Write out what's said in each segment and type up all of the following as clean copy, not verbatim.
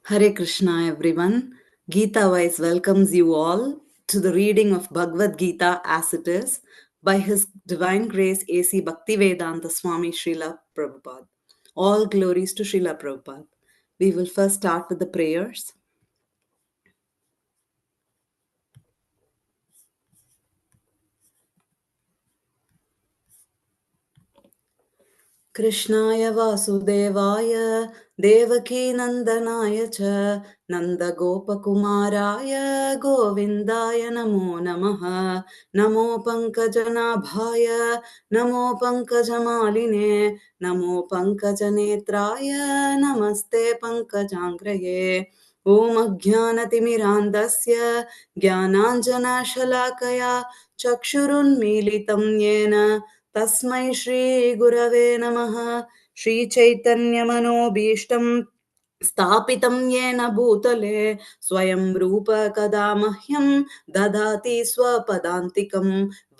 Hare Krishna, everyone. Gita Wise welcomes you all to the reading of Bhagavad-gita As It Is by His Divine Grace A.C. Bhaktivedanta Swami Srila Prabhupada. All glories to Srila Prabhupada. We will first start with the prayers. कृष्णाय वासुदेवाय देवकीनन्दनाय च नन्दगोपकुमाराय गोविन्दाय नमो नमः नमो पङ्कजनाभाय नमो पङ्कजमालिने नमो पङ्कजनेत्राय नमस्ते पङ्कजाङ्ग्रये ॐ अज्ञानतिमिरान्धस्य ज्ञानाञ्जनशलाकया चक्षुरुन्मीलितं येन तस्मै श्रीगुरवे नमः श्रीचैतन्यमनोभीष्टं स्थापितं येन भूतले स्वयं रूप कदा मह्यं ददाति स्वपदान्तिकं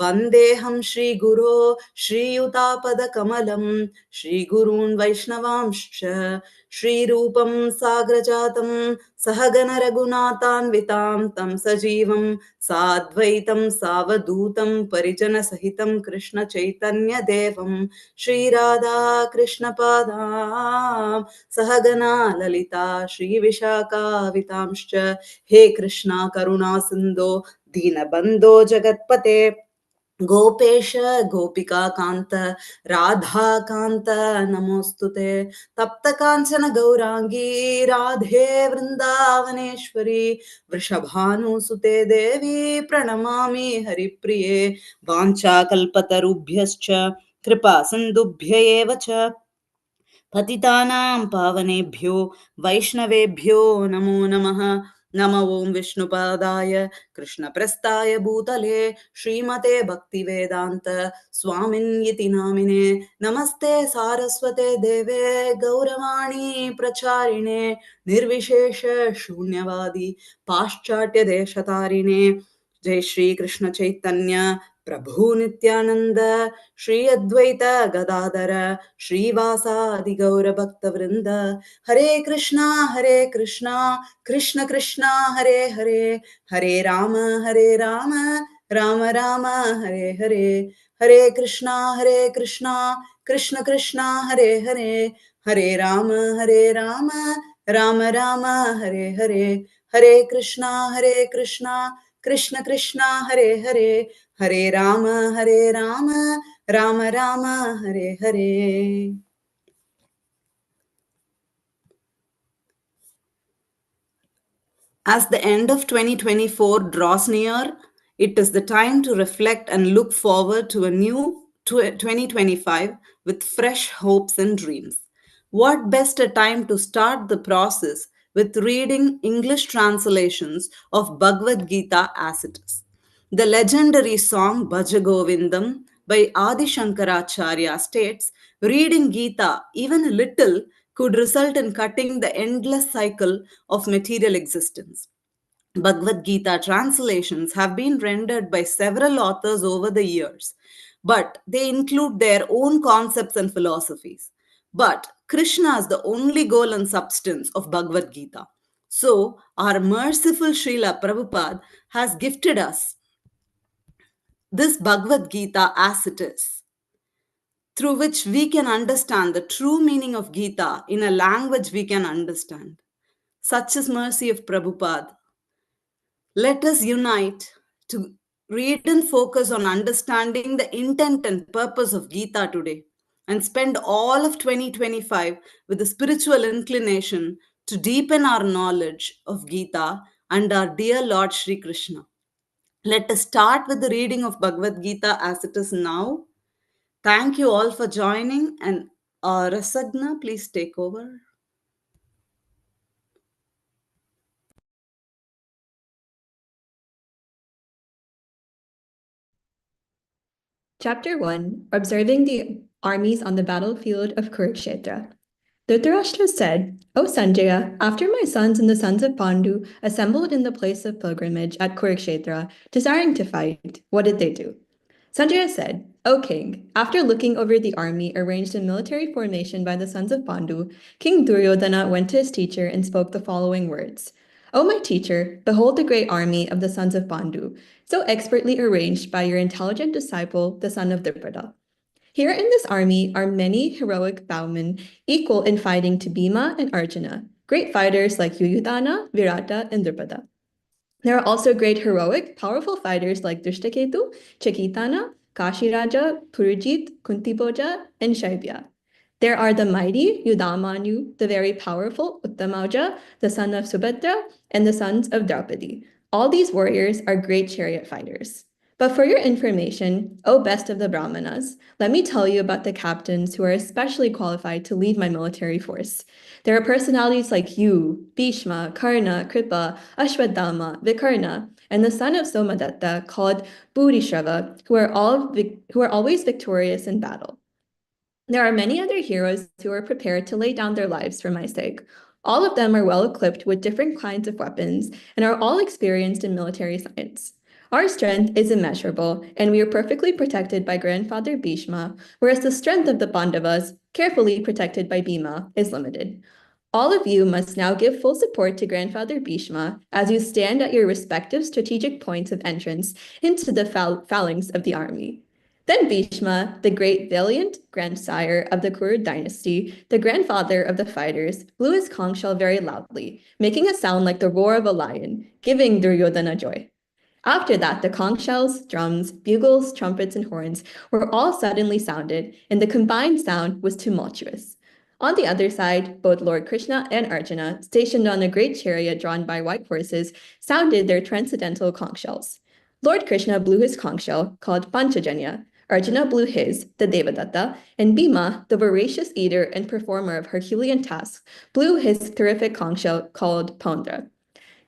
वन्देऽहं श्रीगुरो श्रीयुतापदकमलं श्रीगुरून् वैष्णवांश्च श्रीरूपं साग्रजातं सहगणरघुनाथान्वितां तं सजीवं साद्वैतं सावधूतं परिजनसहितं कृष्णचैतन्यदेवं श्रीराधा कृष्णपादां सहगना ललिता श्रीविशाखावितांश्च हे कृष्णा करुणा सिन्धो दीनबन्धो जगत्पते गोपेश गोपिका कान्त राधा कान्त नमोस्तुते तप्त काञ्चन गौरांगी राधे वृन्दावनेश्वरी वृषभानुसुते देवी प्रणमामि हरिप्रिये वाञ्छाकल्पतरुभ्यश्च कृपा सिन्धुभ्य एव च पतितानां पावनेभ्यो वैष्णवेभ्यो नमो नमः नम ॐ विष्णुपादाय कृष्णप्रस्थाय भूतले श्रीमते भक्तिवेदान्त स्वामिन्यति नामिने नमस्ते सारस्वते देवे गौरवाणी प्रचारिणे निर्विशेष शून्यवादी पाश्चात्यदेशतारिणे जय श्री कृष्ण चैतन्य प्रभु नित्यानंद श्री अद्वैत गदाधर श्रीवासादि गौर भक्त वृंद हरे Krishna Krishna Krishna Hare Hare Hare Ram Ram Ram Hare Hare Hare Krishna Krishna Krishna Hare Hare Hare Ram Ram Ram Hare Hare Hare Krishna Krishna Krishna Hare Hare Hare Ram Ram Ram Hare Hare. As the end of 2024 draws near, it is the time to reflect and look forward to a new 2025 with fresh hopes and dreams. What best a time to start the process with reading English translations of Bhagavad Gita as it is. The legendary song Bhaja Govindam by Adi Shankaracharya states, reading Gita even a little could result in cutting the endless cycle of material existence. Bhagavad Gita translations have been rendered by several authors over the years, but they include their own concepts and philosophies. But Krishna is the only goal and substance of Bhagavad Gita. So, our merciful Srila Prabhupada has gifted us this Bhagavad Gita as it is, through which we can understand the true meaning of Gita in a language we can understand. Such is mercy of Prabhupada. Let us unite to read and focus on understanding the intent and purpose of Gita today and spend all of 2025 with a spiritual inclination to deepen our knowledge of Gita and our dear Lord Sri Krishna. Let us start with the reading of Bhagavad Gita as it is now. Thank you all for joining, and Rasagna, please take over. Chapter 1 Observing the Armies on the Battlefield of Kurukshetra. Dhritarashtra said, O Sanjaya, after my sons and the sons of Pandu assembled in the place of pilgrimage at Kurukshetra, desiring to fight, what did they do? Sanjaya said, O king, after looking over the army arranged in military formation by the sons of Pandu, King Duryodhana went to his teacher and spoke the following words. O my teacher, behold the great army of the sons of Pandu, so expertly arranged by your intelligent disciple, the son of Drupada. Here in this army are many heroic bowmen, equal in fighting to Bhima and Arjuna, great fighters like Yuyudhana, Virata, and Drupada. There are also great heroic, powerful fighters like Drishtaketu, Chekitana, Kashiraja, Purujit, Kuntiboja, and Shaibya. There are the mighty Yudhamanyu, the very powerful Uttamauja, the son of Subhadra, and the sons of Draupadi. All these warriors are great chariot fighters. But for your information, O best of the Brahmanas, let me tell you about the captains who are especially qualified to lead my military force. There are personalities like you, Bhishma, Karna, Kripa, Ashwadama, Vikarna, and the son of Somadatta called Bodhisattva, who are always victorious in battle. There are many other heroes who are prepared to lay down their lives for my sake. All of them are well equipped with different kinds of weapons and are all experienced in military science. Our strength is immeasurable, and we are perfectly protected by grandfather Bhishma, whereas the strength of the Pandavas, carefully protected by Bhima, is limited. All of you must now give full support to Grandfather Bhishma as you stand at your respective strategic points of entrance into the phalanx of the army. Then Bhishma, the great valiant grandsire of the Kuru dynasty, the grandfather of the fighters, blew his conch shell very loudly, making a sound like the roar of a lion, giving Duryodhana joy. After that, the conch shells, drums, bugles, trumpets, and horns were all suddenly sounded, and the combined sound was tumultuous. On the other side, both Lord Krishna and Arjuna, stationed on a great chariot drawn by white horses, sounded their transcendental conch shells. Lord Krishna blew his conch shell, called Panchajanya. Arjuna blew his, the Devadatta, and Bhima, the voracious eater and performer of Herculean tasks, blew his terrific conch shell, called Pondra.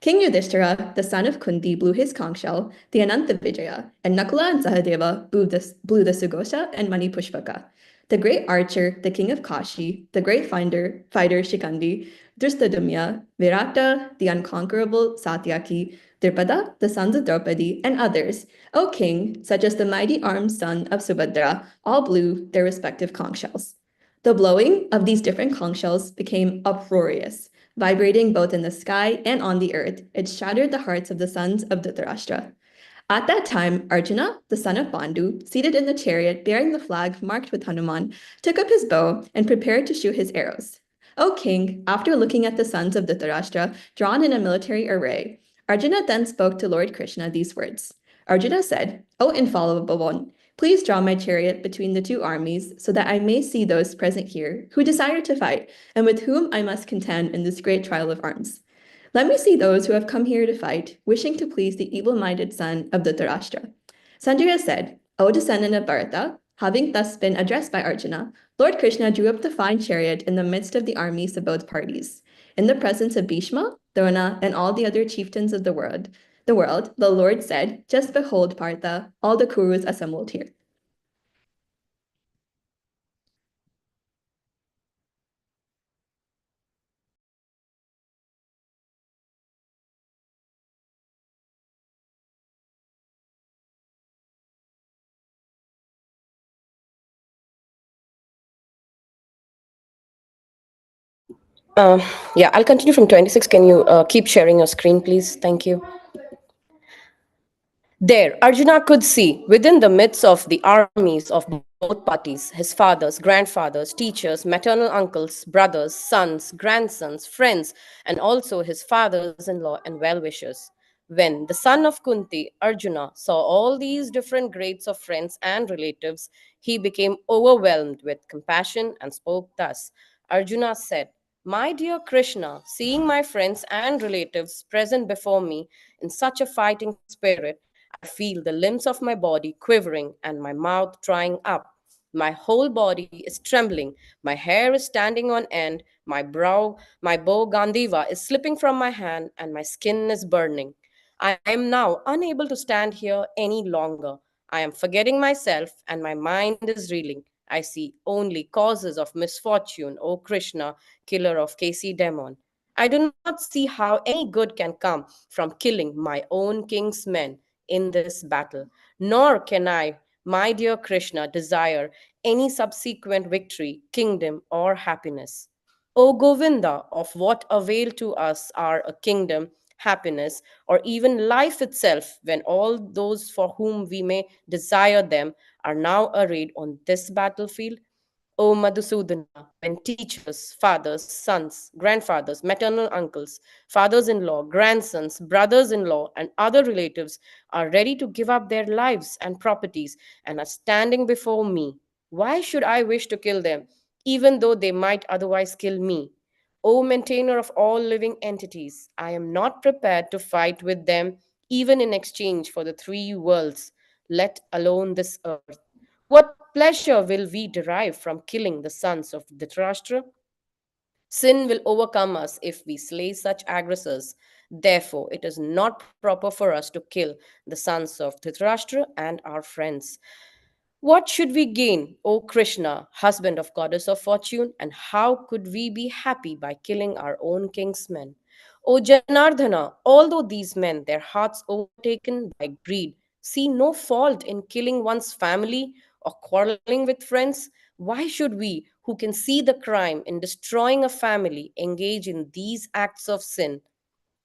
King Yudhishthira, the son of Kunti, blew his conch shell, the Ananta Vijaya, and Nakula and Sahadeva blew the Sugosha and Manipushpaka. The great archer, the king of Kashi, the great fighter Shikandi, Dristadumya, Virata, the unconquerable Satyaki, Drupada, the sons of Draupadi, and others, O king, such as the mighty armed son of Subhadra, all blew their respective conch shells. The blowing of these different conch shells became uproarious. Vibrating both in the sky and on the earth, it shattered the hearts of the sons of Dhritarashtra. At that time, Arjuna, the son of Pandu, seated in the chariot bearing the flag marked with Hanuman, took up his bow and prepared to shoot his arrows. O king, after looking at the sons of Dhritarashtra drawn in a military array, Arjuna then spoke to Lord Krishna these words. Arjuna said, O infallible one, please draw my chariot between the two armies so that I may see those present here who desire to fight and with whom I must contend in this great trial of arms. Let me see those who have come here to fight, wishing to please the evil-minded son of Dhritarashtra. Sanjaya said, O descendant of Bharata, having thus been addressed by Arjuna, Lord Krishna drew up the fine chariot in the midst of the armies of both parties. In the presence of Bhishma, Drona, and all the other chieftains of the Lord said, Just behold, Partha, all the Kurus assembled here. Uh, yeah, I'll continue from 26. Can you keep sharing your screen, please? Thank you. There, Arjuna could see, within the midst of the armies of both parties, his fathers, grandfathers, teachers, maternal uncles, brothers, sons, grandsons, friends, and also his fathers in law and well wishers. When the son of Kunti, Arjuna, saw all these different grades of friends and relatives, he became overwhelmed with compassion and spoke thus. Arjuna said, My dear Krishna, seeing my friends and relatives present before me in such a fighting spirit, I feel the limbs of my body quivering and my mouth drying up. My whole body is trembling. My hair is standing on end. My bow Gandiva is slipping from my hand, and my skin is burning. I am now unable to stand here any longer. I am forgetting myself, and my mind is reeling. I see only causes of misfortune, O Krishna, killer of Kasi demon. I do not see how any good can come from killing my own king's men in this battle, nor can I my dear Krishna, desire any subsequent victory, kingdom, or happiness. O Govinda, of what avail to us are a kingdom, happiness, or even life itself when all those for whom we may desire them are now arrayed on this battlefield? O Madhusudana, when teachers, fathers, sons, grandfathers, maternal uncles, fathers in law, grandsons, brothers in law, and other relatives are ready to give up their lives and properties and are standing before me, why should I wish to kill them, even though they might otherwise kill me? O maintainer of all living entities, I am not prepared to fight with them, even in exchange for the three worlds, let alone this earth. What pleasure will we derive from killing the sons of Dhritarashtra? Sin will overcome us if we slay such aggressors. Therefore, it is not proper for us to kill the sons of Dhritarashtra and our friends. What should we gain, O Krishna, husband of goddess of fortune, and how could we be happy by killing our own king's men? O Janardhana, although these men, their hearts overtaken by greed, see no fault in killing one's family or quarreling with friends, why should we, who can see the crime in destroying a family, engage in these acts of sin?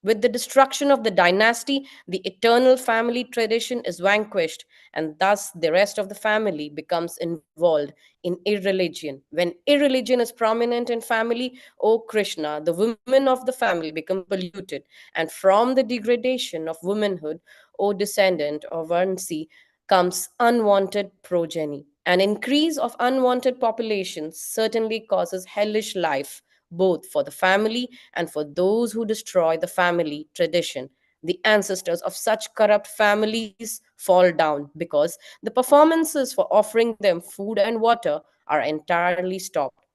With the destruction of the dynasty, the eternal family tradition is vanquished, and thus the rest of the family becomes involved in irreligion. When irreligion is prominent in family, O Krishna, the women of the family become polluted, and from the degradation of womanhood, O descendant of Varanasi, comes unwanted progeny. An increase of unwanted population certainly causes hellish life, both for the family and for those who destroy the family tradition. The ancestors of such corrupt families fall down because the performances for offering them food and water are entirely stopped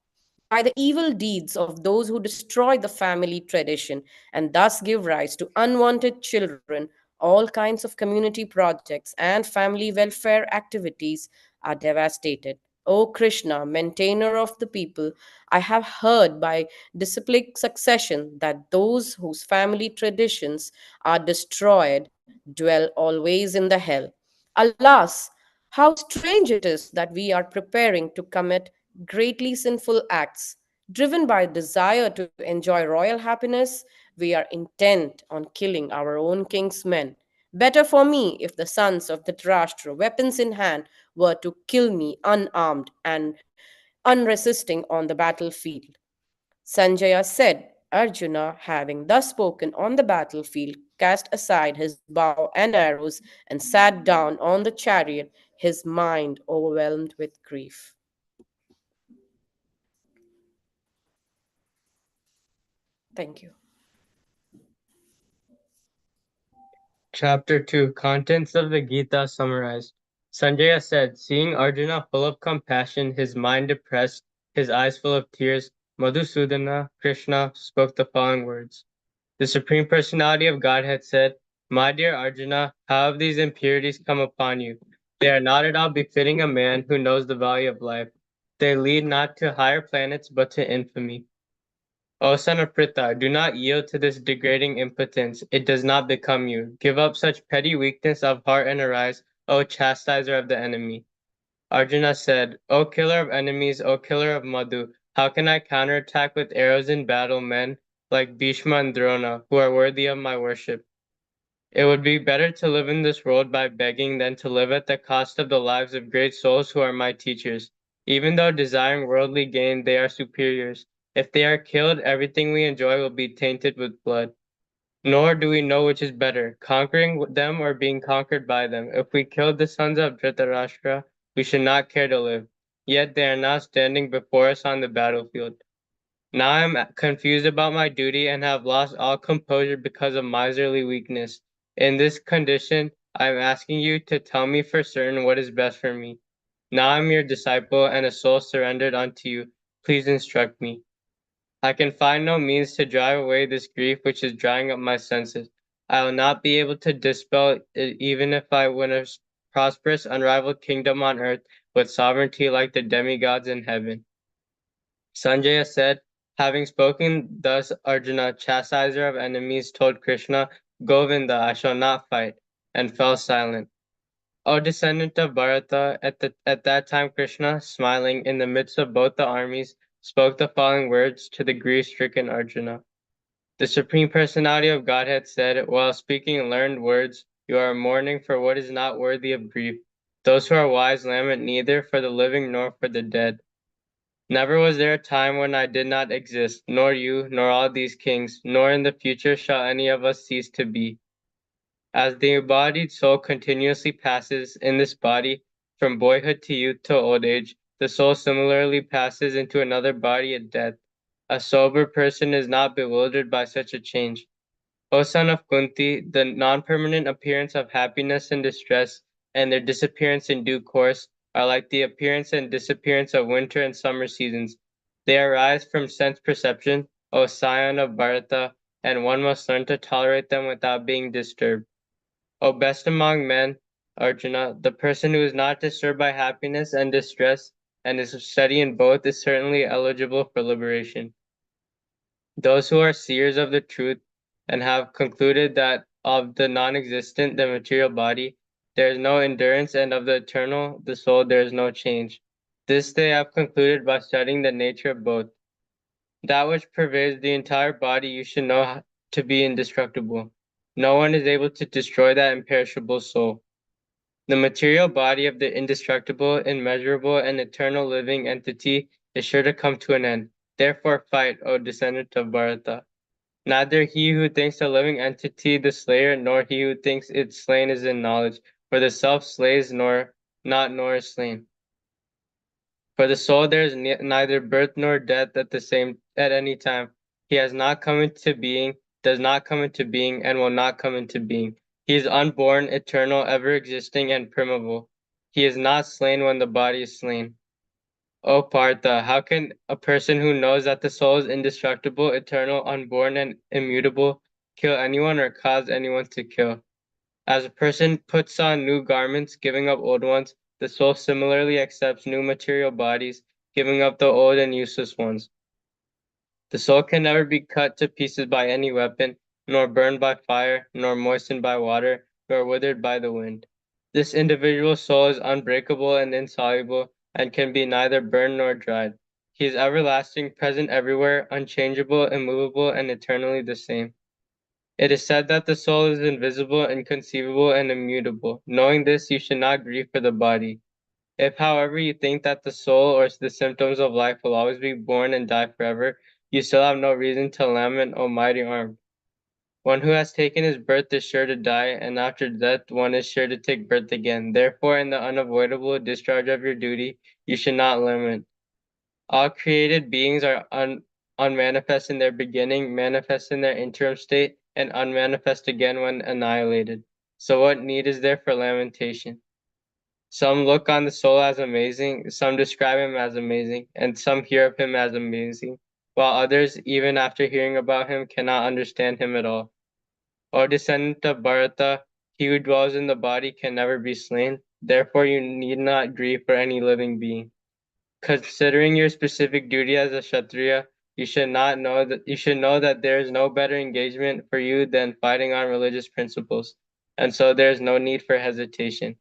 by the evil deeds of those who destroy the family tradition and thus give rise to unwanted children. All kinds of community projects and family welfare activities are devastated. O Krishna, maintainer of the people, I have heard by disciplic succession that those whose family traditions are destroyed dwell always in the hell. Alas, how strange it is that we are preparing to commit greatly sinful acts. Driven by desire to enjoy royal happiness, we are intent on killing our own king's men. Better for me if the sons of Dhritarashtra, weapons in hand, were to kill me unarmed and unresisting on the battlefield. Sanjaya said, Arjuna, having thus spoken on the battlefield, cast aside his bow and arrows and sat down on the chariot, his mind overwhelmed with grief. Thank you. Chapter 2 Contents of the Gita Summarized. Sanjaya said, seeing Arjuna full of compassion, his mind depressed, his eyes full of tears, Madhusudana, Krishna, spoke the following words. The Supreme Personality of Godhead said, my dear Arjuna, how have these impurities come upon you? They are not at all befitting a man who knows the value of life. They lead not to higher planets, but to infamy. O son of Pritha, do not yield to this degrading impotence. It does not become you. Give up such petty weakness of heart and arise, O chastiser of the enemy. Arjuna said, O killer of enemies, O killer of Madhu, how can I counterattack with arrows in battle men like Bhishma and Drona, who are worthy of my worship? It would be better to live in this world by begging than to live at the cost of the lives of great souls who are my teachers. Even though desiring worldly gain, they are superiors. If they are killed, everything we enjoy will be tainted with blood. Nor do we know which is better, conquering them or being conquered by them. If we killed the sons of Dhritarashtra, we should not care to live. Yet they are now standing before us on the battlefield. Now I am confused about my duty and have lost all composure because of miserly weakness. In this condition, I am asking you to tell me for certain what is best for me. Now I am your disciple and a soul surrendered unto you. Please instruct me. I can find no means to drive away this grief which is drying up my senses. I will not be able to dispel it even if I win a prosperous, unrivaled kingdom on earth with sovereignty like the demigods in heaven. Sanjaya said, having spoken thus, Arjuna, chastiser of enemies, told Krishna, Govinda, I shall not fight, and fell silent. O descendant of Bharata, at that time Krishna, smiling in the midst of both the armies, spoke the following words to the grief-stricken Arjuna. The Supreme Personality of Godhead said, while speaking learned words, you are mourning for what is not worthy of grief. Those who are wise lament neither for the living nor for the dead. Never was there a time when I did not exist, nor you, nor all these kings, nor in the future shall any of us cease to be. As the embodied soul continuously passes in this body from boyhood to youth to old age, the soul similarly passes into another body at death. A sober person is not bewildered by such a change. O son of Kunti, the non-permanent appearance of happiness and distress, and their disappearance in due course, are like the appearance and disappearance of winter and summer seasons. They arise from sense perception, O scion of Bharata, and one must learn to tolerate them without being disturbed. O best among men, Arjuna, the person who is not disturbed by happiness and distress, and is steady in both, is certainly eligible for liberation. Those who are seers of the truth and have concluded that of the non-existent, the material body, there is no endurance, and of the eternal, the soul, there is no change. This they have concluded by studying the nature of both. That which pervades the entire body you should know to be indestructible. No one is able to destroy that imperishable soul. The material body of the indestructible, immeasurable, and eternal living entity is sure to come to an end. Therefore fight, O descendant of Bharata. Neither he who thinks a living entity the slayer, nor he who thinks it slain is in knowledge, for the self slays nor is slain. For the soul there is neither birth nor death at any time. He has not come into being, does not come into being, and will not come into being. He is unborn, eternal, ever existing, and primeval. He is not slain when the body is slain. O Partha, how can a person who knows that the soul is indestructible, eternal, unborn, and immutable kill anyone or cause anyone to kill? As a person puts on new garments, giving up old ones, the soul similarly accepts new material bodies, giving up the old and useless ones. The soul can never be cut to pieces by any weapon, nor burned by fire, nor moistened by water, nor withered by the wind. This individual soul is unbreakable and insoluble, and can be neither burned nor dried. He is everlasting, present everywhere, unchangeable, immovable, and eternally the same. It is said that the soul is invisible, inconceivable, and immutable. Knowing this, you should not grieve for the body. If, however, you think that the soul or the symptoms of life will always be born and die forever, you still have no reason to lament, O mighty armed. One who has taken his birth is sure to die, and after death one is sure to take birth again. Therefore, in the unavoidable discharge of your duty, you should not lament. All created beings are unmanifest in their beginning, manifest in their interim state, and unmanifest again when annihilated. So what need is there for lamentation? Some look on the soul as amazing, some describe him as amazing, and some hear of him as amazing, while others, even after hearing about him, cannot understand him at all. O descendant of Bharata, he who dwells in the body can never be slain, therefore you need not grieve for any living being. Considering your specific duty as a Kshatriya, you should know that there is no better engagement for you than fighting on religious principles, and so there is no need for hesitation.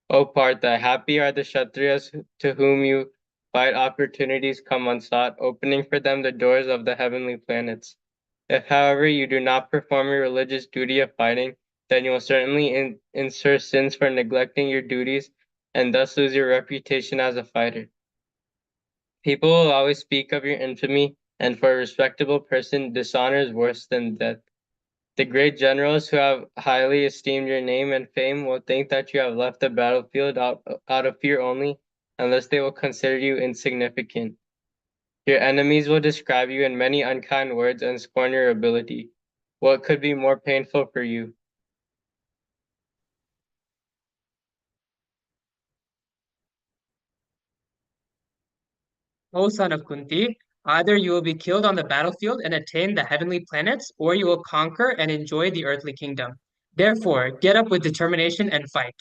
O Partha, happy are the Kshatriyas to whom you fight opportunities come unsought, opening for them the doors of the heavenly planets. If, however, you do not perform your religious duty of fighting, then you will certainly incur sins for neglecting your duties, and thus lose your reputation as a fighter. People will always speak of your infamy, and for a respectable person, dishonor is worse than death. The great generals who have highly esteemed your name and fame will think that you have left the battlefield out of fear only, unless they will consider you insignificant. Your enemies will describe you in many unkind words and scorn your ability. What could be more painful for you? O son of Kunti, either you will be killed on the battlefield and attain the heavenly planets, or you will conquer and enjoy the earthly kingdom. Therefore, get up with determination and fight.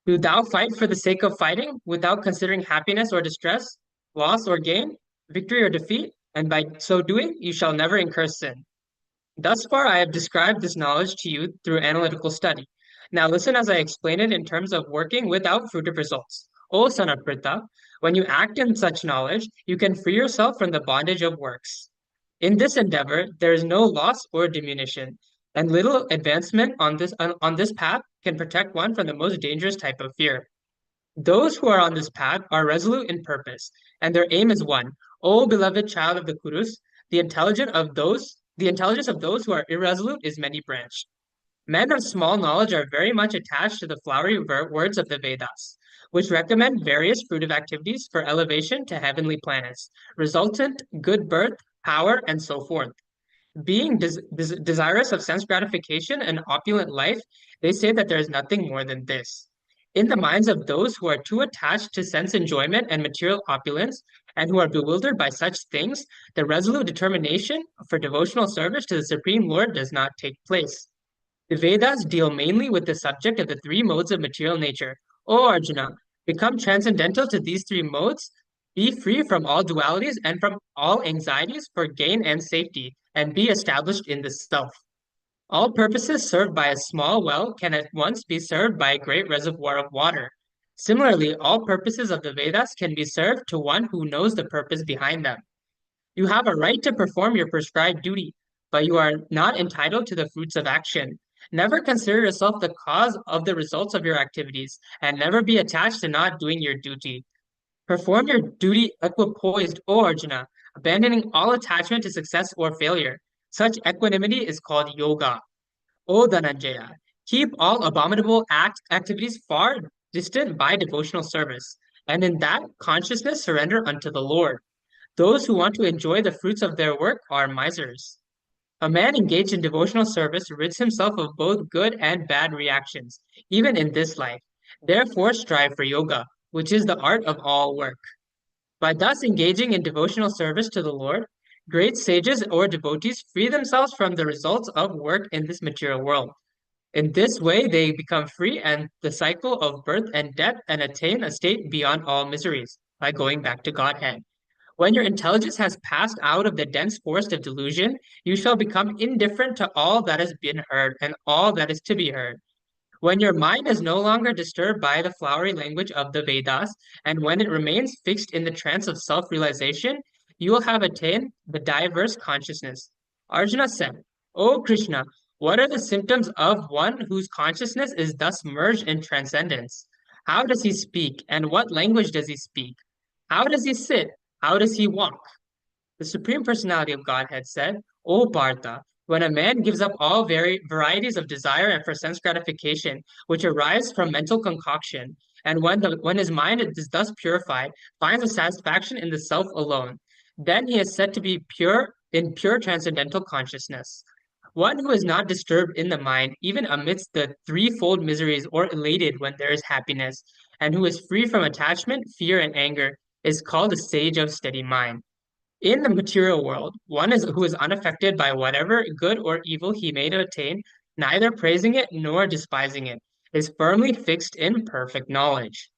Do thou fight for the sake of fighting, without considering happiness or distress, loss or gain, victory or defeat, and by so doing you shall never incur sin. Thus far I have described this knowledge to you through analytical study. Now listen as I explain it in terms of working without fruitive results. O son of Pritha, when you act in such knowledge, you can free yourself from the bondage of works. In this endeavor, there is no loss or diminution, and little advancement on this path can protect one from the most dangerous type of fear. Those who are on this path are resolute in purpose, and their aim is one. O beloved child of the Kurus, the intelligence of those who are irresolute is many branched. Men of small knowledge are very much attached to the flowery words of the Vedas, which recommend various fruitive activities for elevation to heavenly planets, resultant good birth, power, and so forth. Being desirous of sense gratification and opulent life, they say that there is nothing more than this. In the minds of those who are too attached to sense enjoyment and material opulence, and who are bewildered by such things, the resolute determination for devotional service to the Supreme Lord does not take place. The Vedas deal mainly with the subject of the three modes of material nature. O Arjuna, become transcendental to these three modes, be free from all dualities and from all anxieties for gain and safety, and be established in the self. All purposes served by a small well can at once be served by a great reservoir of water. Similarly, all purposes of the Vedas can be served to one who knows the purpose behind them. You have a right to perform your prescribed duty, but you are not entitled to the fruits of action. Never consider yourself the cause of the results of your activities, and never be attached to not doing your duty. Perform your duty equipoised, O Arjuna, abandoning all attachment to success or failure. Such equanimity is called yoga. O Dhananjaya, keep all abominable activities far distant by devotional service, and in that consciousness surrender unto the Lord. Those who want to enjoy the fruits of their work are misers. A man engaged in devotional service rids himself of both good and bad reactions, even in this life. Therefore, strive for yoga, which is the art of all work. By thus engaging in devotional service to the Lord, great sages or devotees free themselves from the results of work in this material world. In this way, they become free and the cycle of birth and death and attain a state beyond all miseries by going back to Godhead. When your intelligence has passed out of the dense forest of delusion, you shall become indifferent to all that has been heard and all that is to be heard. When your mind is no longer disturbed by the flowery language of the Vedas, and when it remains fixed in the trance of self-realization, you will have attained the diverse consciousness. Arjuna said, O Krishna, what are the symptoms of one whose consciousness is thus merged in transcendence? How does he speak, and what language does he speak? How does he sit? How does he walk? The Supreme Personality of Godhead said, O Partha, when a man gives up all varieties of desire and for sense gratification, which arise from mental concoction, and when his mind is thus purified, finds a satisfaction in the self alone, then he is said to be pure in pure transcendental consciousness. One who is not disturbed in the mind, even amidst the threefold miseries, or elated when there is happiness, and who is free from attachment, fear, and anger, is called a sage of steady mind. In the material world, who is unaffected by whatever good or evil he may attain, neither praising it nor despising it, is firmly fixed in perfect knowledge.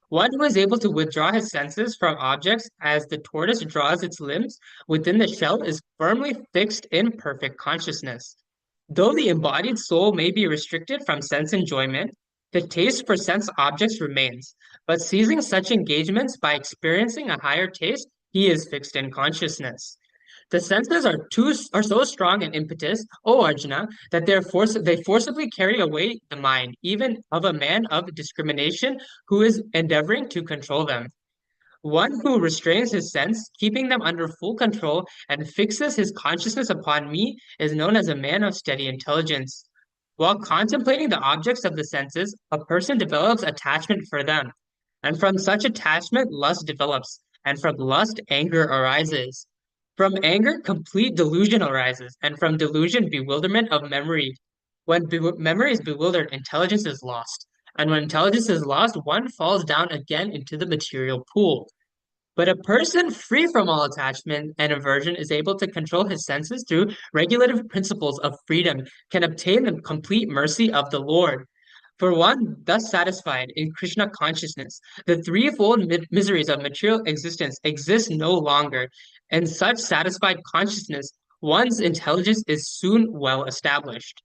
One who is able to withdraw his senses from objects as the tortoise draws its limbs within the shell is firmly fixed in perfect consciousness. Though the embodied soul may be restricted from sense enjoyment, the taste for sense objects remains, but seizing such engagements by experiencing a higher taste, he is fixed in consciousness. The senses are so strong and impetus, O Arjuna, that they forcibly carry away the mind, even of a man of discrimination who is endeavoring to control them. One who restrains his sense, keeping them under full control, and fixes his consciousness upon me is known as a man of steady intelligence. While contemplating the objects of the senses, a person develops attachment for them. And from such attachment, lust develops, and from lust, anger arises. From anger, complete delusion arises, and from delusion, bewilderment of memory. When memory is bewildered, intelligence is lost. And when intelligence is lost, one falls down again into the material pool. But a person free from all attachment and aversion is able to control his senses through regulative principles of freedom, can obtain the complete mercy of the Lord. For one thus satisfied in Krishna consciousness, the threefold miseries of material existence exist no longer. In such satisfied consciousness, one's intelligence is soon well established.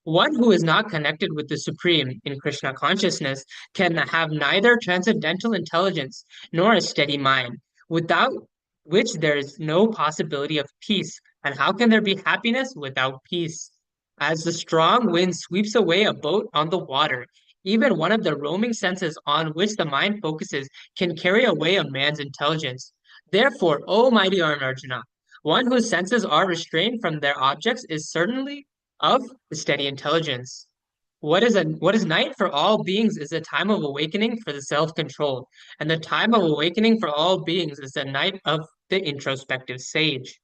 One who is not connected with the Supreme in Krishna consciousness can have neither transcendental intelligence nor a steady mind, without which there is no possibility of peace. And how can there be happiness without peace? As the strong wind sweeps away a boat on the water, even one of the roaming senses on which the mind focuses can carry away a man's intelligence. Therefore, O mighty Arjuna, one whose senses are restrained from their objects is certainly of the steady intelligence. What is night for all beings is a time of awakening for the self-control, and the time of awakening for all beings is the night of the introspective sage.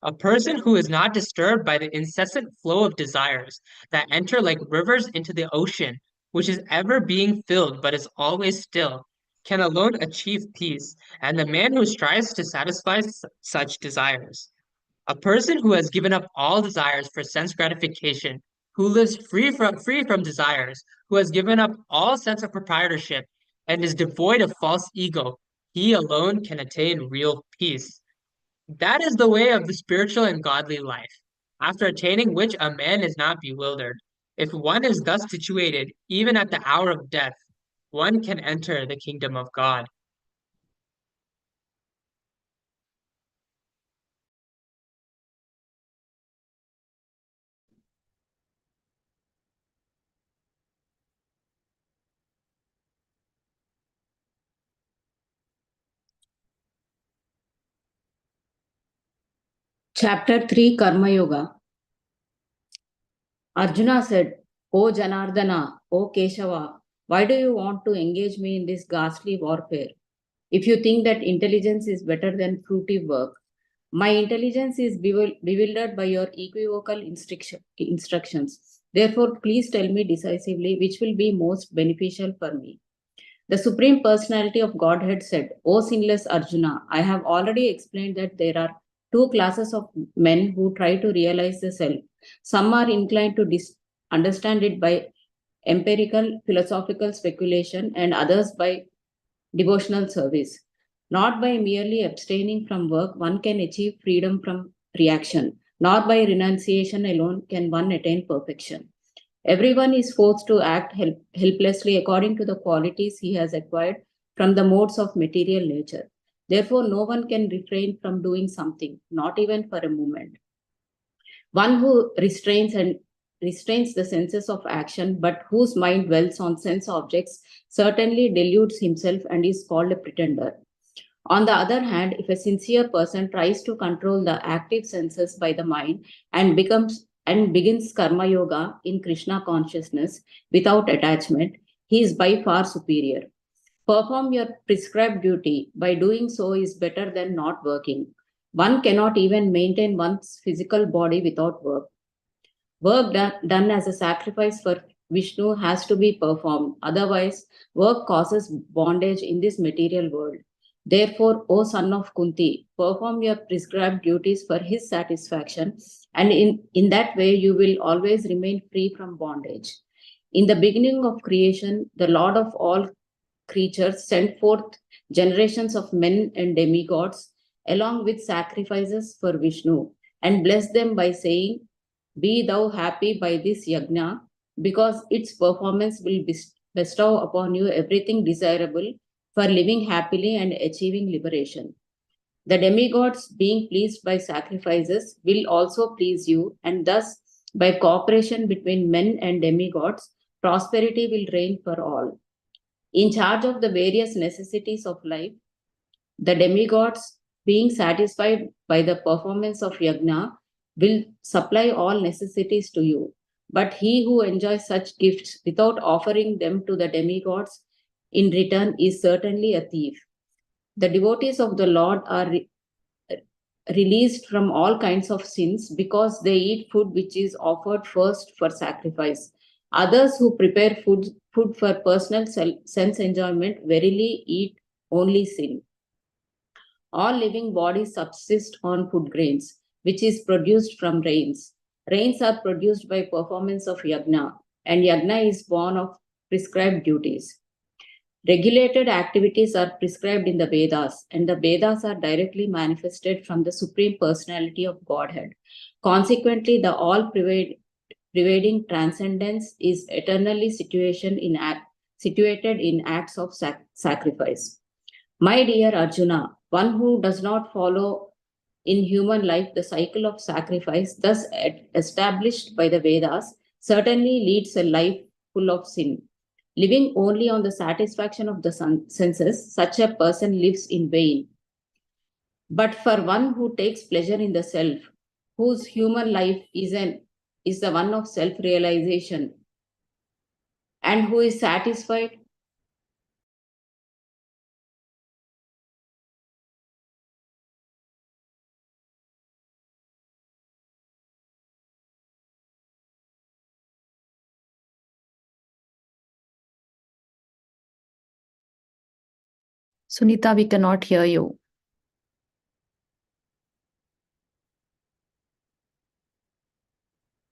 A person who is not disturbed by the incessant flow of desires that enter like rivers into the ocean, which is ever being filled but is always still, can alone achieve peace, and the man who strives to satisfy such desires. A person who has given up all desires for sense gratification, who lives free from desires, who has given up all sense of proprietorship, and is devoid of false ego, he alone can attain real peace. That is the way of the spiritual and godly life, after attaining which a man is not bewildered. If one is thus situated, even at the hour of death, one can enter the kingdom of God. Chapter 3 Karma Yoga. Arjuna said, O Janardana, O Keshava, why do you want to engage me in this ghastly warfare? If you think that intelligence is better than fruitive work, my intelligence is bewildered by your equivocal instructions. Therefore, please tell me decisively which will be most beneficial for me. The Supreme Personality of Godhead said, O sinless Arjuna, I have already explained that there are two classes of men who try to realize the self. Some are inclined to understand it by empirical philosophical speculation, and others by devotional service. Not by merely abstaining from work one can achieve freedom from reaction, nor by renunciation alone can one attain perfection. Everyone is forced to act helplessly according to the qualities he has acquired from the modes of material nature. Therefore, no one can refrain from doing something, not even for a moment. One who restrains the senses of action, but whose mind dwells on sense objects, certainly deludes himself and is called a pretender. On the other hand, if a sincere person tries to control the active senses by the mind and begins karma yoga in Krishna consciousness without attachment, he is by far superior. Perform your prescribed duty. By doing so is better than not working. One cannot even maintain one's physical body without work. Work done as a sacrifice for Vishnu has to be performed. Otherwise, work causes bondage in this material world. Therefore, O son of Kunti, perform your prescribed duties for his satisfaction, and in that way you will always remain free from bondage. In the beginning of creation, the Lord of all creatures sent forth generations of men and demigods along with sacrifices for Vishnu and blessed them by saying, Be thou happy by this yajna, because its performance will bestow upon you everything desirable for living happily and achieving liberation. The demigods, being pleased by sacrifices, will also please you, and thus, by cooperation between men and demigods, prosperity will reign for all. In charge of the various necessities of life, the demigods, being satisfied by the performance of yajna, will supply all necessities to you. But he who enjoys such gifts without offering them to the demigods in return is certainly a thief. The devotees of the Lord are released from all kinds of sins because they eat food which is offered first for sacrifice. Others who prepare food for personal sense enjoyment verily eat only sin. All living bodies subsist on food grains, which is produced from rains. Rains are produced by performance of yajna, and yajna is born of prescribed duties. Regulated activities are prescribed in the Vedas, and the Vedas are directly manifested from the Supreme Personality of Godhead. Consequently, the all pervading transcendence, is eternally situated in acts of sacrifice. My dear Arjuna, one who does not follow in human life the cycle of sacrifice, thus established by the Vedas, certainly leads a life full of sin. Living only on the satisfaction of the senses, such a person lives in vain. But for one who takes pleasure in the self, whose human life is the one of self-realization, and who is satisfied Sunita, we cannot hear you.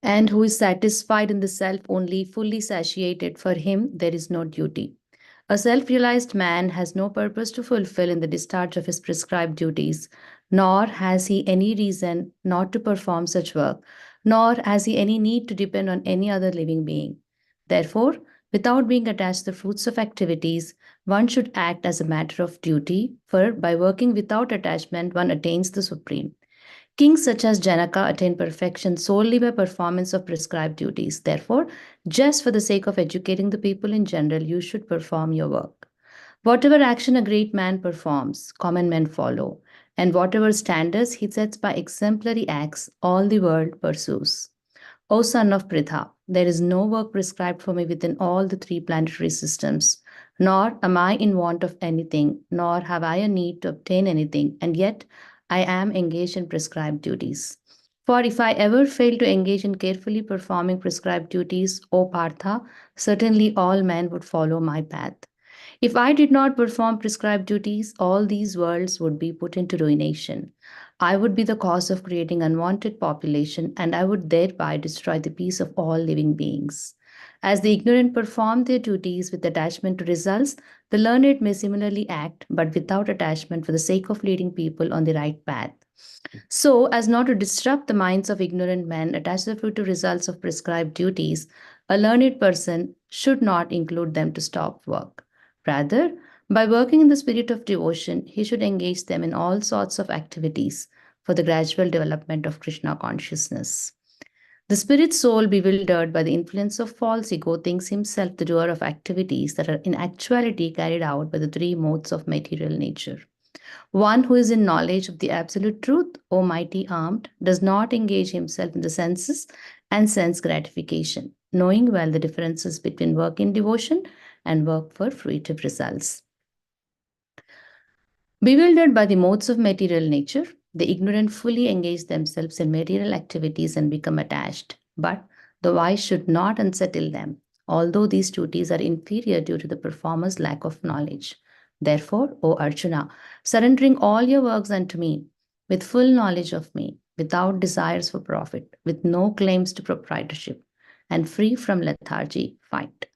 And who is satisfied in the self only, fully satiated, for him there is no duty. A self realized man has no purpose to fulfill in the discharge of his prescribed duties, nor has he any reason not to perform such work, nor has he any need to depend on any other living being. Therefore, without being attached to the fruits of activities, one should act as a matter of duty, for by working without attachment, one attains the supreme. Kings such as Janaka attain perfection solely by performance of prescribed duties. Therefore, just for the sake of educating the people in general, you should perform your work. Whatever action a great man performs, common men follow, and whatever standards he sets by exemplary acts, all the world pursues. O son of Pritha, there is no work prescribed for me within all the three planetary systems, nor am I in want of anything, nor have I a need to obtain anything, and yet I am engaged in prescribed duties. For if I ever fail to engage in carefully performing prescribed duties, O Partha, certainly all men would follow my path. If I did not perform prescribed duties, all these worlds would be put into ruination. I would be the cause of creating unwanted population, and I would thereby destroy the peace of all living beings. As the ignorant perform their duties with attachment to results, the learned may similarly act, but without attachment for the sake of leading people on the right path. So, as not to disrupt the minds of ignorant men attached to the fruitive results of prescribed duties, a learned person should not include them to stop work. Rather, by working in the spirit of devotion, he should engage them in all sorts of activities for the gradual development of Krishna consciousness. The spirit soul, bewildered by the influence of false ego, thinks himself the doer of activities that are in actuality carried out by the three modes of material nature. One who is in knowledge of the absolute truth, O mighty armed, does not engage himself in the senses and sense gratification, knowing well the differences between work in devotion and work for fruitive results. Bewildered by the modes of material nature, the ignorant fully engage themselves in material activities and become attached. But the wise should not unsettle them, although these duties are inferior due to the performer's lack of knowledge. Therefore, O Arjuna, surrendering all your works unto me, with full knowledge of me, without desires for profit, with no claims to proprietorship, and free from lethargy, fight.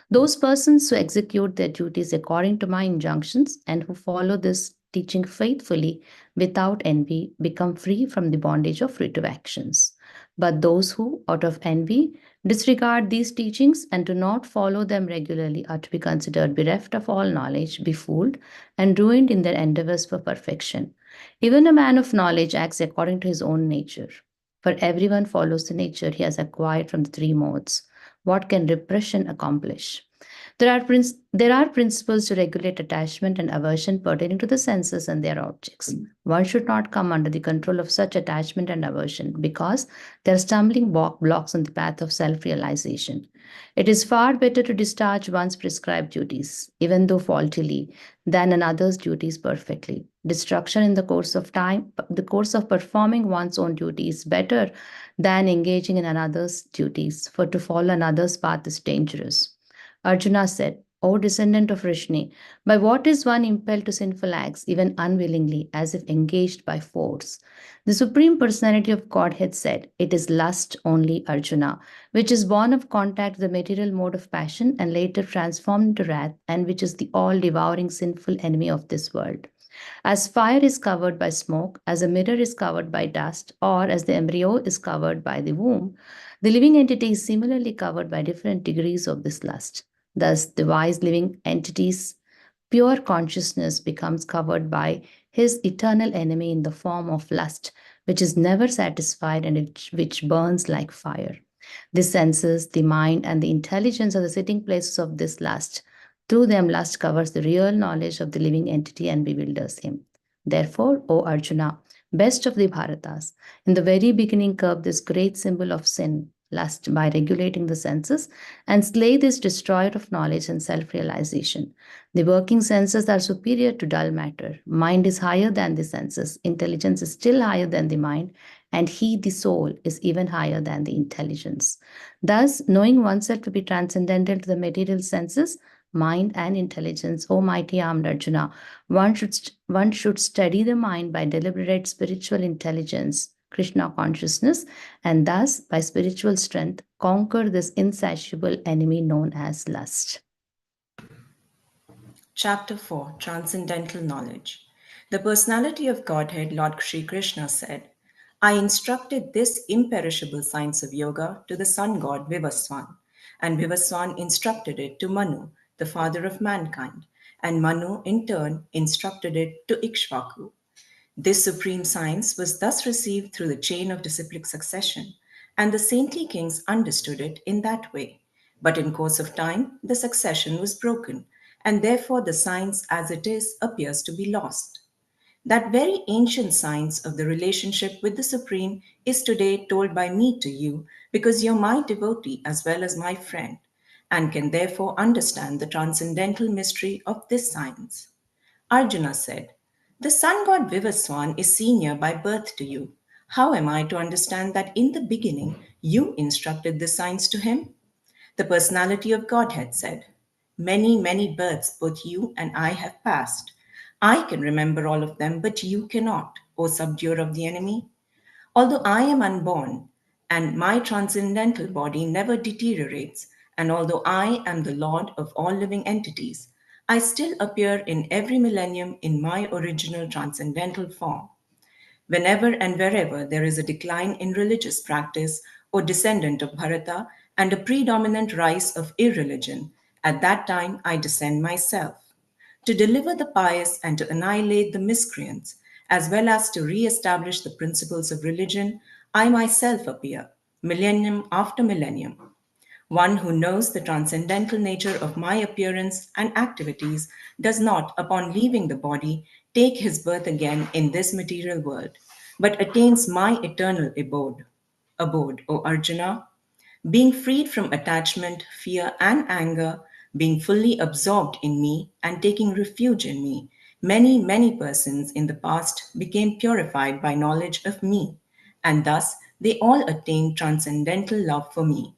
Those persons who execute their duties according to my injunctions and who follow this teaching faithfully without envy become free from the bondage of fruitive actions. But those who, out of envy, disregard these teachings and do not follow them regularly are to be considered bereft of all knowledge, befooled, and ruined in their endeavors for perfection. Even a man of knowledge acts according to his own nature. For everyone follows the nature he has acquired from the three modes. What can repression accomplish? There are principles to regulate attachment and aversion pertaining to the senses and their objects. One should not come under the control of such attachment and aversion because they are stumbling blocks on the path of self realization. It is far better to discharge one's prescribed duties, even though faultily, than another's duties perfectly. Destruction in the course of time, the course of performing one's own duty is better than engaging in another's duties, for to follow another's path is dangerous. Arjuna said, O descendant of Rishni, by what is one impelled to sinful acts, even unwillingly, as if engaged by force? The Supreme Personality of Godhead said, it is lust only, Arjuna, which is born of contact with the material mode of passion and later transformed into wrath, and which is the all-devouring sinful enemy of this world. As fire is covered by smoke, as a mirror is covered by dust, or as the embryo is covered by the womb, the living entity is similarly covered by different degrees of this lust. Thus, the wise living entity's pure consciousness becomes covered by his eternal enemy in the form of lust, which is never satisfied and which burns like fire. The senses, the mind, and the intelligence are the sitting places of this lust. Through them, lust covers the real knowledge of the living entity and bewilders him. Therefore, O Arjuna, best of the Bharatas, in the very beginning curb this great symbol of sin, lust, by regulating the senses, and slay this destroyer of knowledge and self realization. The working senses are superior to dull matter. Mind is higher than the senses. Intelligence is still higher than the mind, and he, the soul, is even higher than the intelligence. Thus, knowing oneself to be transcendental to the material senses, mind, and intelligence, O mighty armed Arjuna, one should study the mind by deliberate spiritual intelligence, Krishna consciousness, and thus, by spiritual strength, conquer this insatiable enemy known as lust. Chapter 4 Transcendental Knowledge. The personality of Godhead, Lord Sri Krishna, said, I instructed this imperishable science of yoga to the sun god Vivaswan, and Vivaswan instructed it to Manu, the father of mankind, and Manu in turn instructed it to Ikshvaku. This supreme science was thus received through the chain of disciplic succession, and the saintly kings understood it in that way. But in course of time, the succession was broken, and therefore the science as it is appears to be lost. That very ancient science of the relationship with the Supreme is today told by me to you because you're my devotee as well as my friend, and can therefore understand the transcendental mystery of this science. Arjuna said, the sun god Vivaswan is senior by birth to you. How am I to understand that in the beginning you instructed the science to him? The personality of Godhead said, many, many births both you and I have passed. I can remember all of them, but you cannot, O subduer of the enemy. Although I am unborn, and my transcendental body never deteriorates, and although I am the Lord of all living entities, I still appear in every millennium in my original transcendental form. Whenever and wherever there is a decline in religious practice or descendant of Bharata and a predominant rise of irreligion, at that time I descend myself to deliver the pious and to annihilate the miscreants, as well as to re establish the principles of religion. I myself appear, millennium after millennium. One who knows the transcendental nature of my appearance and activities does not, upon leaving the body, take his birth again in this material world, but attains my eternal abode, O Arjuna. Being freed from attachment, fear, and anger, being fully absorbed in me and taking refuge in me, many, many persons in the past became purified by knowledge of me, and thus they all attained transcendental love for me.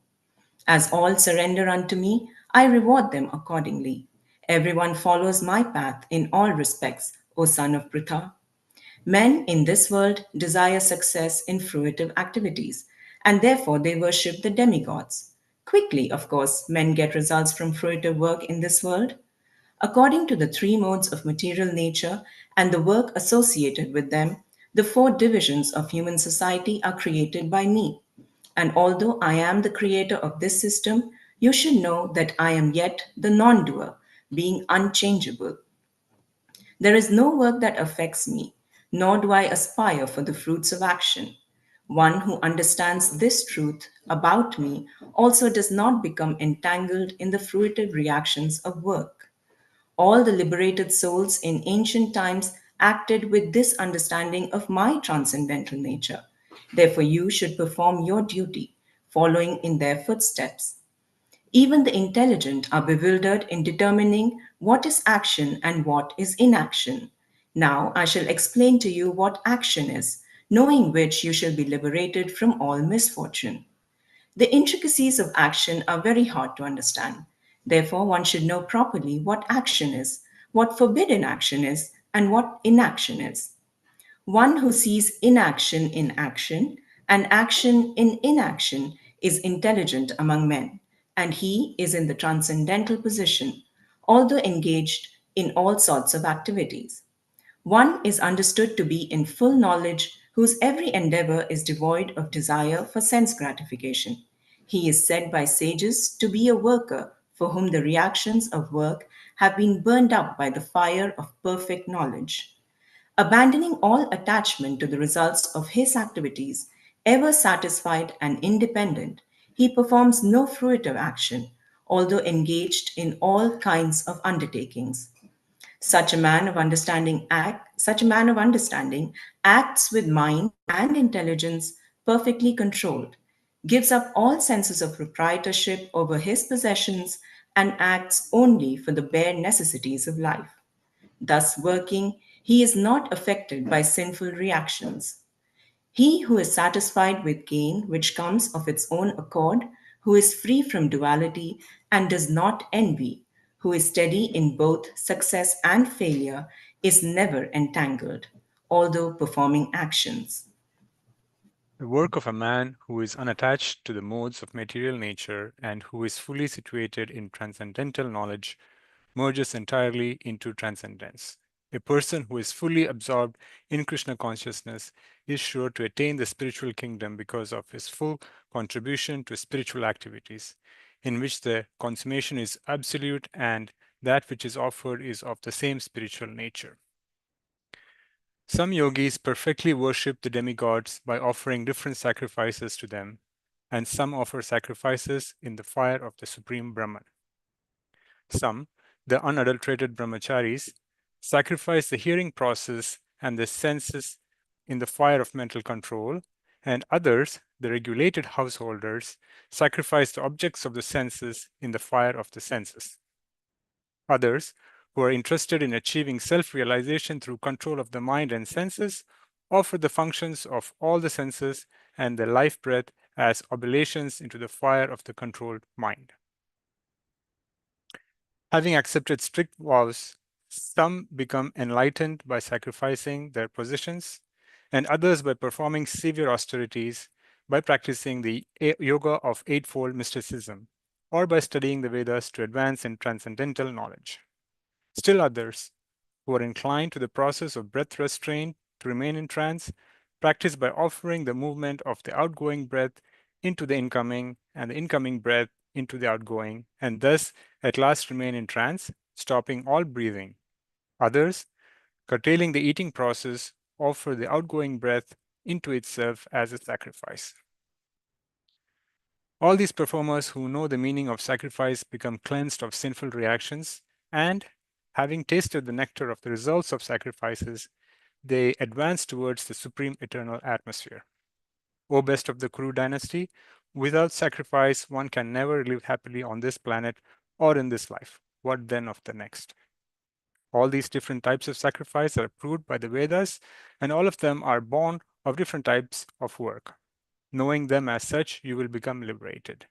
As all surrender unto me, I reward them accordingly. Everyone follows my path in all respects, O son of Pritha. Men in this world desire success in fruitive activities, and therefore they worship the demigods. Quickly, of course, men get results from fruitive work in this world. According to the three modes of material nature and the work associated with them, the four divisions of human society are created by me. And although I am the creator of this system, you should know that I am yet the non doer, being unchangeable. There is no work that affects me, nor do I aspire for the fruits of action. One who understands this truth about me also does not become entangled in the fruitive reactions of work. All the liberated souls in ancient times acted with this understanding of my transcendental nature. Therefore, you should perform your duty, following in their footsteps. Even the intelligent are bewildered in determining what is action and what is inaction. Now I shall explain to you what action is, knowing which you shall be liberated from all misfortune. The intricacies of action are very hard to understand. Therefore, one should know properly what action is, what forbidden action is, and what inaction is. One who sees inaction in action and action in inaction is intelligent among men, and he is in the transcendental position, although engaged in all sorts of activities. One is understood to be in full knowledge, whose every endeavor is devoid of desire for sense gratification. He is said by sages to be a worker for whom the reactions of work have been burned up by the fire of perfect knowledge. Abandoning all attachment to the results of his activities, ever satisfied and independent, he performs no fruitive action, although engaged in all kinds of undertakings. Such a man of understanding acts with mind and intelligence perfectly controlled, gives up all senses of proprietorship over his possessions, and acts only for the bare necessities of life. Thus working, he is not affected by sinful reactions. He who is satisfied with gain which comes of its own accord, who is free from duality and does not envy, who is steady in both success and failure, is never entangled, although performing actions. The work of a man who is unattached to the modes of material nature and who is fully situated in transcendental knowledge merges entirely into transcendence. A person who is fully absorbed in Krishna consciousness is sure to attain the spiritual kingdom because of his full contribution to spiritual activities, in which the consummation is absolute and that which is offered is of the same spiritual nature. Some yogis perfectly worship the demigods by offering different sacrifices to them, and some offer sacrifices in the fire of the Supreme Brahman. Some, the unadulterated brahmacharis, sacrifice the hearing process and the senses in the fire of mental control, and others, the regulated householders, sacrifice the objects of the senses in the fire of the senses. Others, who are interested in achieving self-realization through control of the mind and senses, offer the functions of all the senses and the life breath as oblations into the fire of the controlled mind. Having accepted strict vows, some become enlightened by sacrificing their possessions, and others by performing severe austerities, by practicing the yoga of eightfold mysticism, or by studying the Vedas to advance in transcendental knowledge. Still others, who are inclined to the process of breath restraint to remain in trance, practice by offering the movement of the outgoing breath into the incoming and the incoming breath into the outgoing, and thus at last remain in trance, stopping all breathing. Others, curtailing the eating process, offer the outgoing breath into itself as a sacrifice. All these performers who know the meaning of sacrifice become cleansed of sinful reactions, and, having tasted the nectar of the results of sacrifices, they advance towards the supreme eternal atmosphere. O best of the Kuru dynasty, without sacrifice, one can never live happily on this planet or in this life. What then of the next? All these different types of sacrifice are approved by the Vedas, and all of them are born of different types of work. Knowing them as such, you will become liberated.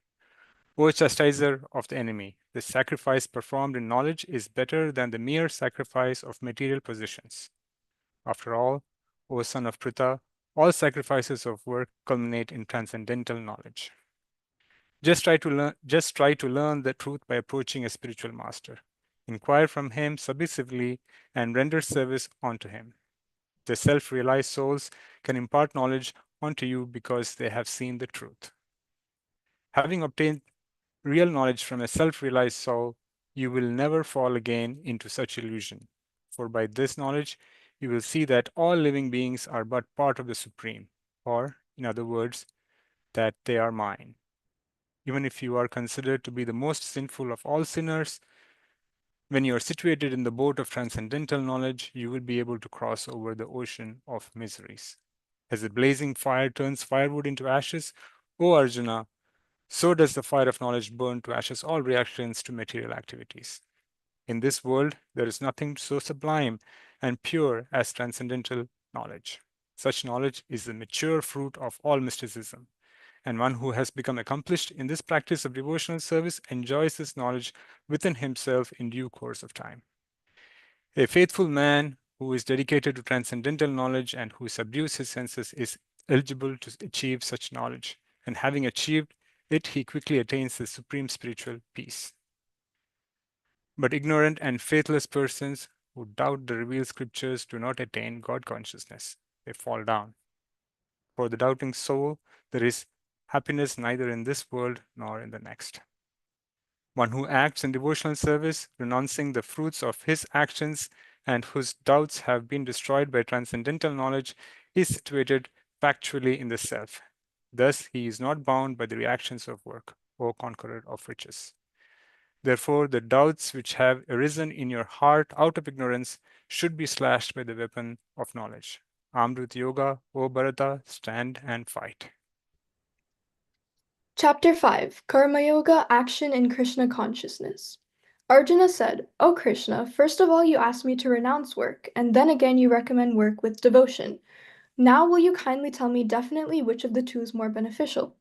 O chastiser of the enemy, the sacrifice performed in knowledge is better than the mere sacrifice of material possessions. After all, O son of Pritha, all sacrifices of work culminate in transcendental knowledge. Just try to learn the truth by approaching a spiritual master. Inquire from him submissively and render service unto him. The self-realized souls can impart knowledge unto you because they have seen the truth. Having obtained real knowledge from a self-realized soul, you will never fall again into such illusion. For by this knowledge, you will see that all living beings are but part of the Supreme, or, in other words, that they are mine. Even if you are considered to be the most sinful of all sinners, when you are situated in the boat of transcendental knowledge, you will be able to cross over the ocean of miseries. As a blazing fire turns firewood into ashes, O Arjuna, so does the fire of knowledge burn to ashes all reactions to material activities. In this world, there is nothing so sublime and pure as transcendental knowledge. Such knowledge is the mature fruit of all mysticism, and one who has become accomplished in this practice of devotional service enjoys this knowledge within himself in due course of time. A faithful man who is dedicated to transcendental knowledge and who subdues his senses is eligible to achieve such knowledge, and having achieved it, he quickly attains the supreme spiritual peace. But ignorant and faithless persons who doubt the revealed scriptures do not attain God consciousness. They fall down. For the doubting soul, there is happiness neither in this world nor in the next. One who acts in devotional service, renouncing the fruits of his actions, and whose doubts have been destroyed by transcendental knowledge, is situated factually in the self. Thus, he is not bound by the reactions of work, O conqueror of riches. Therefore, the doubts which have arisen in your heart out of ignorance should be slashed by the weapon of knowledge. Armed with yoga, O Bharata, stand and fight. Chapter 5 Karma Yoga Action in Krishna Consciousness. Arjuna said, O Krishna, first of all you asked me to renounce work, and then again you recommend work with devotion. Now will you kindly tell me definitely which of the two is more beneficial?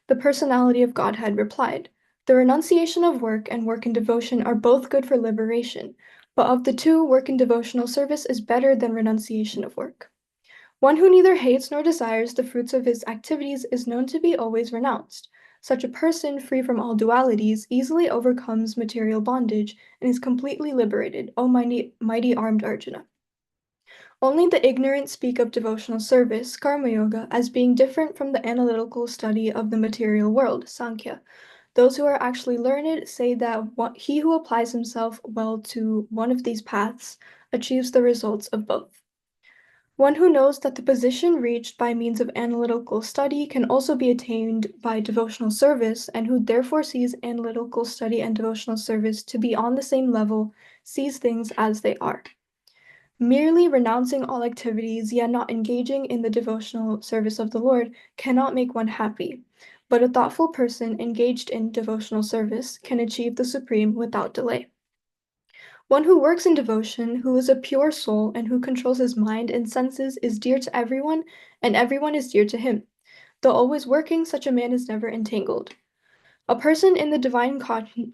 The personality of Godhead replied, The renunciation of work and work in devotion are both good for liberation, but of the two, work in devotional service is better than renunciation of work. One who neither hates nor desires the fruits of his activities is known to be always renounced. Such a person, free from all dualities, easily overcomes material bondage and is completely liberated, O mighty armed Arjuna. Only the ignorant speak of devotional service, karma yoga, as being different from the analytical study of the material world, Sankhya. Those who are actually learned say that he who applies himself well to one of these paths achieves the results of both. One who knows that the position reached by means of analytical study can also be attained by devotional service, and who therefore sees analytical study and devotional service to be on the same level, sees things as they are. Merely renouncing all activities, yet not engaging in the devotional service of the Lord, cannot make one happy. But a thoughtful person engaged in devotional service can achieve the supreme without delay. One who works in devotion, who is a pure soul, and who controls his mind and senses is dear to everyone, and everyone is dear to him. Though always working, such a man is never entangled. A person in the divine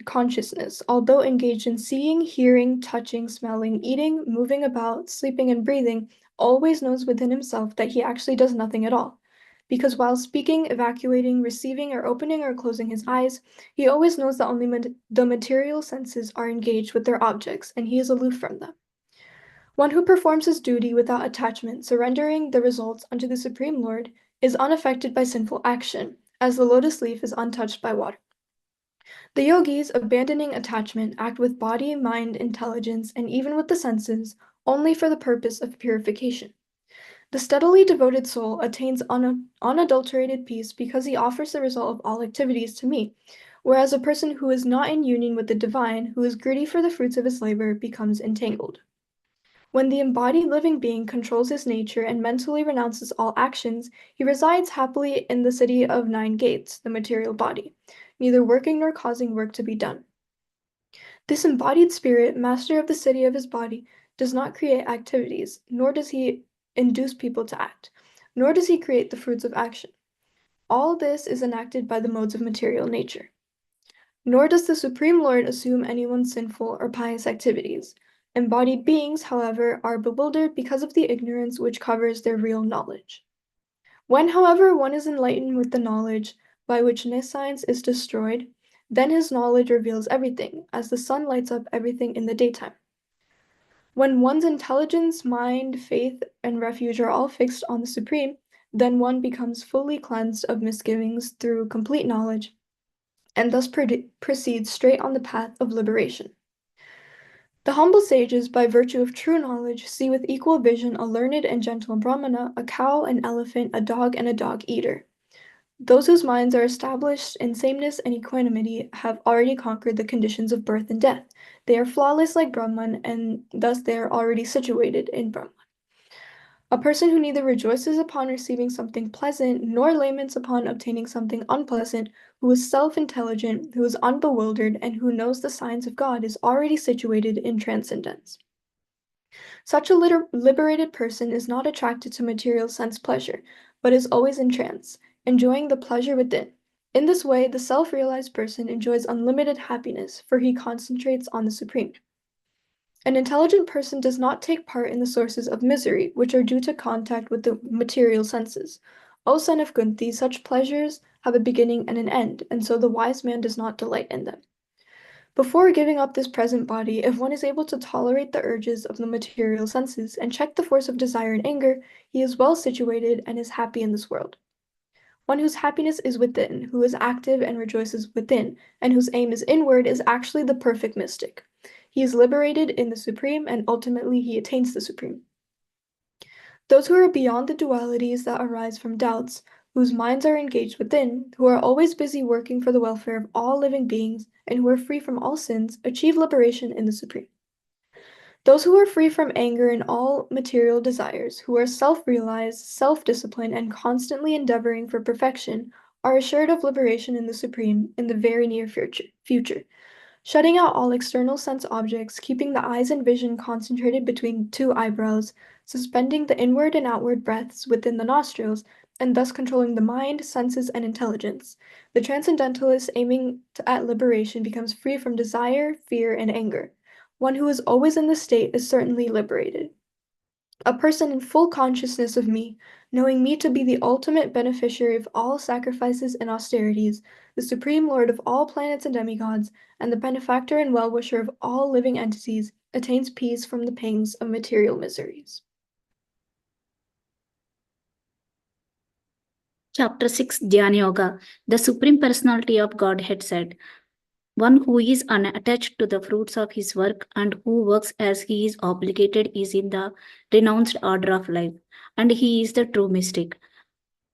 consciousness, although engaged in seeing, hearing, touching, smelling, eating, moving about, sleeping, and breathing, always knows within himself that he actually does nothing at all. Because while speaking, evacuating, receiving, or opening or closing his eyes, he always knows that only the material senses are engaged with their objects, and he is aloof from them. One who performs his duty without attachment, surrendering the results unto the Supreme Lord, is unaffected by sinful action, as the lotus leaf is untouched by water. The yogis, abandoning attachment, act with body, mind, intelligence, and even with the senses, only for the purpose of purification. The steadily devoted soul attains unadulterated peace because he offers the result of all activities to me, whereas a person who is not in union with the divine, who is greedy for the fruits of his labor, becomes entangled. When the embodied living being controls his nature and mentally renounces all actions, he resides happily in the city of 9 gates, the material body, neither working nor causing work to be done. This embodied spirit, master of the city of his body, does not create activities, nor does he induce people to act, nor does he create the fruits of action. All this is enacted by the modes of material nature. Nor does the Supreme Lord assume anyone's sinful or pious activities. Embodied beings, however, are bewildered because of the ignorance which covers their real knowledge. When, however, one is enlightened with the knowledge by which nescience is destroyed, then his knowledge reveals everything, as the sun lights up everything in the daytime. When one's intelligence, mind, faith, and refuge are all fixed on the Supreme, then one becomes fully cleansed of misgivings through complete knowledge, and thus proceeds straight on the path of liberation. The humble sages, by virtue of true knowledge, see with equal vision a learned and gentle Brahmana, a cow, an elephant, a dog, and a dog-eater. Those whose minds are established in sameness and equanimity have already conquered the conditions of birth and death. They are flawless like Brahman, and thus they are already situated in Brahman. A person who neither rejoices upon receiving something pleasant, nor laments upon obtaining something unpleasant, who is self-intelligent, who is unbewildered, and who knows the signs of God, is already situated in transcendence. Such a liberated person is not attracted to material sense pleasure, but is always in trance, enjoying the pleasure within. In this way, the self-realized person enjoys unlimited happiness, for he concentrates on the Supreme. An intelligent person does not take part in the sources of misery, which are due to contact with the material senses. O son of Kunti, such pleasures have a beginning and an end, and so the wise man does not delight in them. Before giving up this present body, if one is able to tolerate the urges of the material senses and check the force of desire and anger, he is well situated and is happy in this world. One whose happiness is within, who is active and rejoices within, and whose aim is inward, is actually the perfect mystic. He is liberated in the Supreme, and ultimately he attains the Supreme. Those who are beyond the dualities that arise from doubts, whose minds are engaged within, who are always busy working for the welfare of all living beings, and who are free from all sins, achieve liberation in the Supreme. Those who are free from anger and all material desires, who are self-realized, self-disciplined, and constantly endeavoring for perfection, are assured of liberation in the Supreme in the very near future. Shutting out all external sense objects, keeping the eyes and vision concentrated between two eyebrows, suspending the inward and outward breaths within the nostrils, and thus controlling the mind, senses, and intelligence. The transcendentalist aiming at liberation becomes free from desire, fear, and anger. One who is always in this state is certainly liberated. A person in full consciousness of me, knowing me to be the ultimate beneficiary of all sacrifices and austerities, the supreme lord of all planets and demigods, and the benefactor and well-wisher of all living entities, attains peace from the pangs of material miseries. Chapter 6 Dhyana Yoga. The Supreme Personality of Godhead said, one who is unattached to the fruits of his work and who works as he is obligated is in the renounced order of life, and he is the true mystic,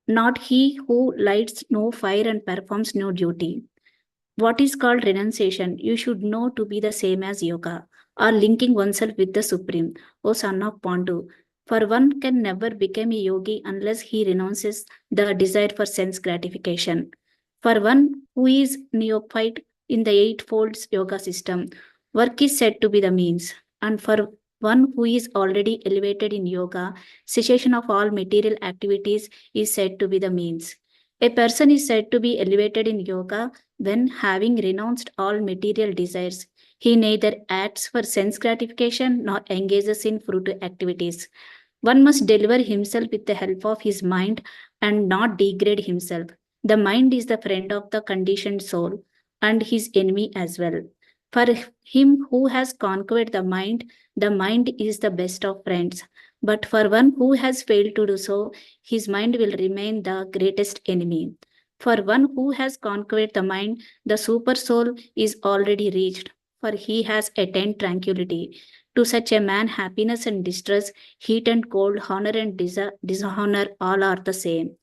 not he who lights no fire and performs no duty. What is called renunciation, you should know to be the same as yoga, or linking oneself with the Supreme, O son of Pandu. For one can never become a yogi unless he renounces the desire for sense gratification. For one who is neophyte in the eightfold yoga system, work is said to be the means. And for one who is already elevated in yoga, cessation of all material activities is said to be the means. A person is said to be elevated in yoga when, having renounced all material desires, he neither acts for sense gratification nor engages in fruitive activities. One must deliver himself with the help of his mind and not degrade himself. The mind is the friend of the conditioned soul and his enemy as well. For him who has conquered the mind is the best of friends. But for one who has failed to do so, his mind will remain the greatest enemy. For one who has conquered the mind, the super soul is already reached, for he has attained tranquility. To such a man, happiness and distress, heat and cold, honor and dishonor, all are the same.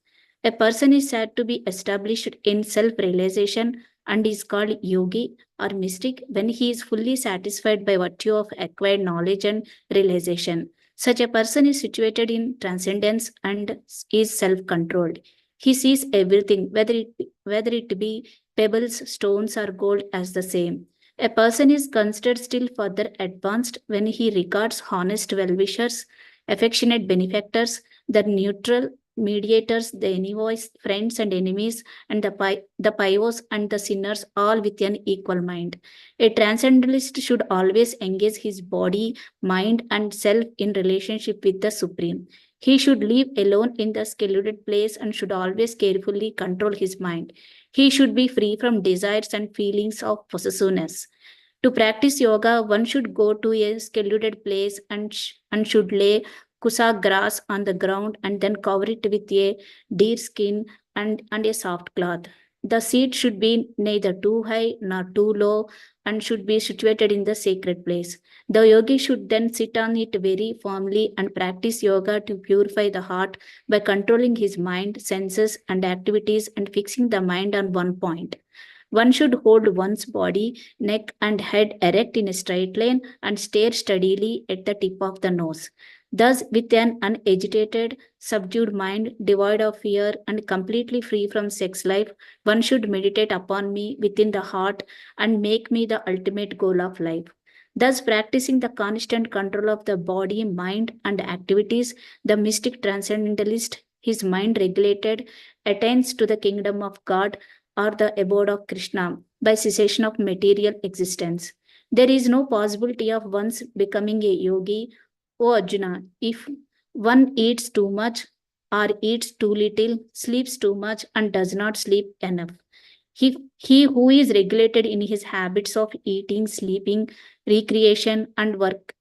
A person is said to be established in self-realization and is called yogi or mystic when he is fully satisfied by virtue of acquired knowledge and realization. Such a person is situated in transcendence and is self-controlled. He sees everything, whether it be pebbles, stones, or gold, as the same. A person is considered still further advanced when he regards honest well-wishers, affectionate benefactors, the neutral mediators, the envoys, friends and enemies, and the pious and the sinners, all with an equal mind. A transcendentalist should always engage his body, mind, and self in relationship with the Supreme. He should live alone in the secluded place and should always carefully control his mind. He should be free from desires and feelings of possessiveness. To practice yoga, one should go to a secluded place and should lay kusa grass on the ground and then cover it with a deer skin and a soft cloth. The seat should be neither too high nor too low and should be situated in the sacred place. The yogi should then sit on it very firmly and practice yoga to purify the heart by controlling his mind, senses, and activities and fixing the mind on one point. One should hold one's body, neck, and head erect in a straight line and stare steadily at the tip of the nose. Thus, with an unagitated, subdued mind, devoid of fear, and completely free from sex life, one should meditate upon me within the heart and make me the ultimate goal of life. Thus, practicing the constant control of the body, mind, and activities, the mystic transcendentalist, his mind regulated, attains to the kingdom of God or the abode of Krishna by cessation of material existence. There is no possibility of one's becoming a yogi, O Arjuna, if one eats too much or eats too little, sleeps too much, and does not sleep enough. He who is regulated in his habits of eating, sleeping, recreation, and work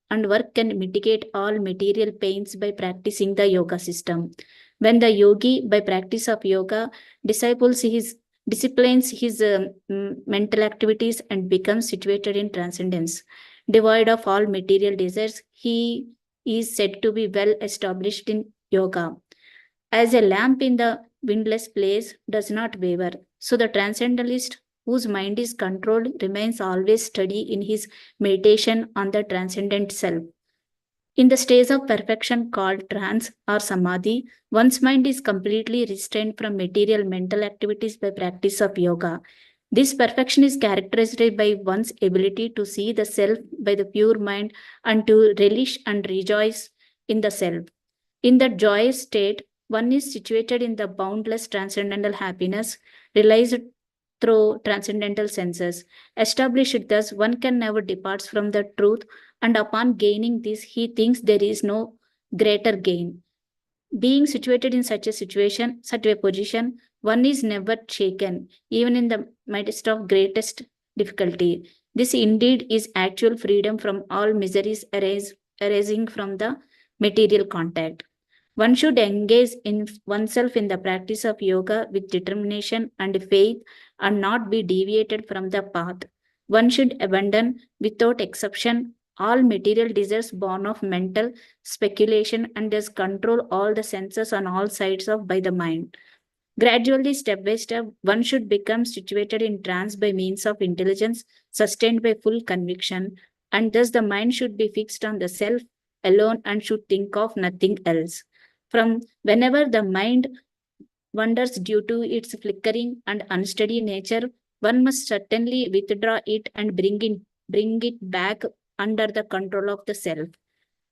can mitigate all material pains by practicing the yoga system. When the yogi, by practice of yoga, disciplines his mental activities and becomes situated in transcendence, devoid of all material desires, he is said to be well established in yoga. As a lamp in the windless place does not waver, so the transcendentalist whose mind is controlled remains always steady in his meditation on the transcendent self. In the stage of perfection called trance or samadhi, one's mind is completely restrained from material mental activities by practice of yoga. This perfection is characterized by one's ability to see the self by the pure mind and to relish and rejoice in the self. In that joyous state, one is situated in the boundless transcendental happiness realized through transcendental senses. Established thus, one can never depart from the truth, and upon gaining this, he thinks there is no greater gain. Being situated in such a situation, such a position, one is never shaken, even in the midst of greatest difficulty. This indeed is actual freedom from all miseries arising from the material contact. One should engage in oneself in the practice of yoga with determination and faith and not be deviated from the path. One should abandon without exception all material desires born of mental speculation and thus control all the senses on all sides of by the mind. Gradually, step by step, one should become situated in trance by means of intelligence sustained by full conviction, and thus the mind should be fixed on the self alone and should think of nothing else. From whenever the mind wanders due to its flickering and unsteady nature, one must certainly withdraw it and bring it back under the control of the self.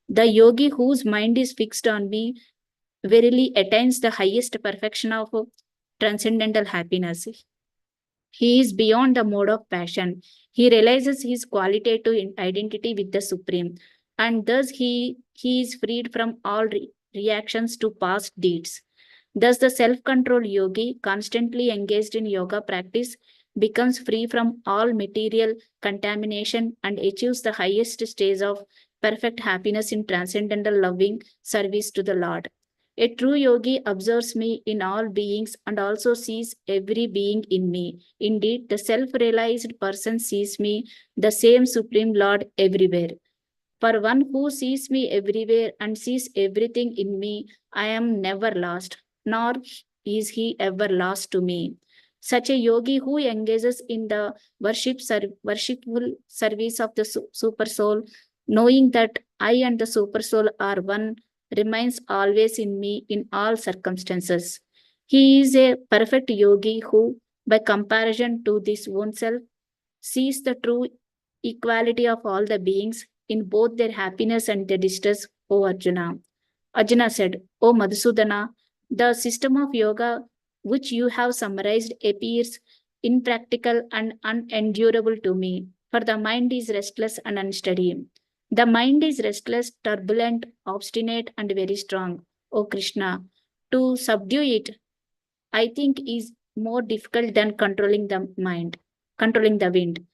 The yogi whose mind is fixed on me verily attains the highest perfection of transcendental happiness. He is beyond the mode of passion. He realizes his qualitative identity with the Supreme, and thus he is freed from all reactions to past deeds. Thus, the self control yogi, constantly engaged in yoga practice, becomes free from all material contamination and achieves the highest stage of perfect happiness in transcendental loving service to the Lord. A true yogi observes me in all beings and also sees every being in me. Indeed, the self realized person sees me, the same Supreme Lord, everywhere. For one who sees me everywhere and sees everything in me, I am never lost, nor is he ever lost to me. Such a yogi who engages in the worshipful service of the super soul, knowing that I and the super soul are one, remains always in me in all circumstances. He is a perfect yogi who, by comparison to this own self, sees the true equality of all the beings in both their happiness and their distress, O Arjuna. Arjuna said, O Madhusudana, the system of yoga which you have summarized appears impractical and unendurable to me, for the mind is restless and unsteady. The mind is restless, turbulent, obstinate, and very strong, O Krishna. To subdue it, I think, is more difficult than controlling the wind.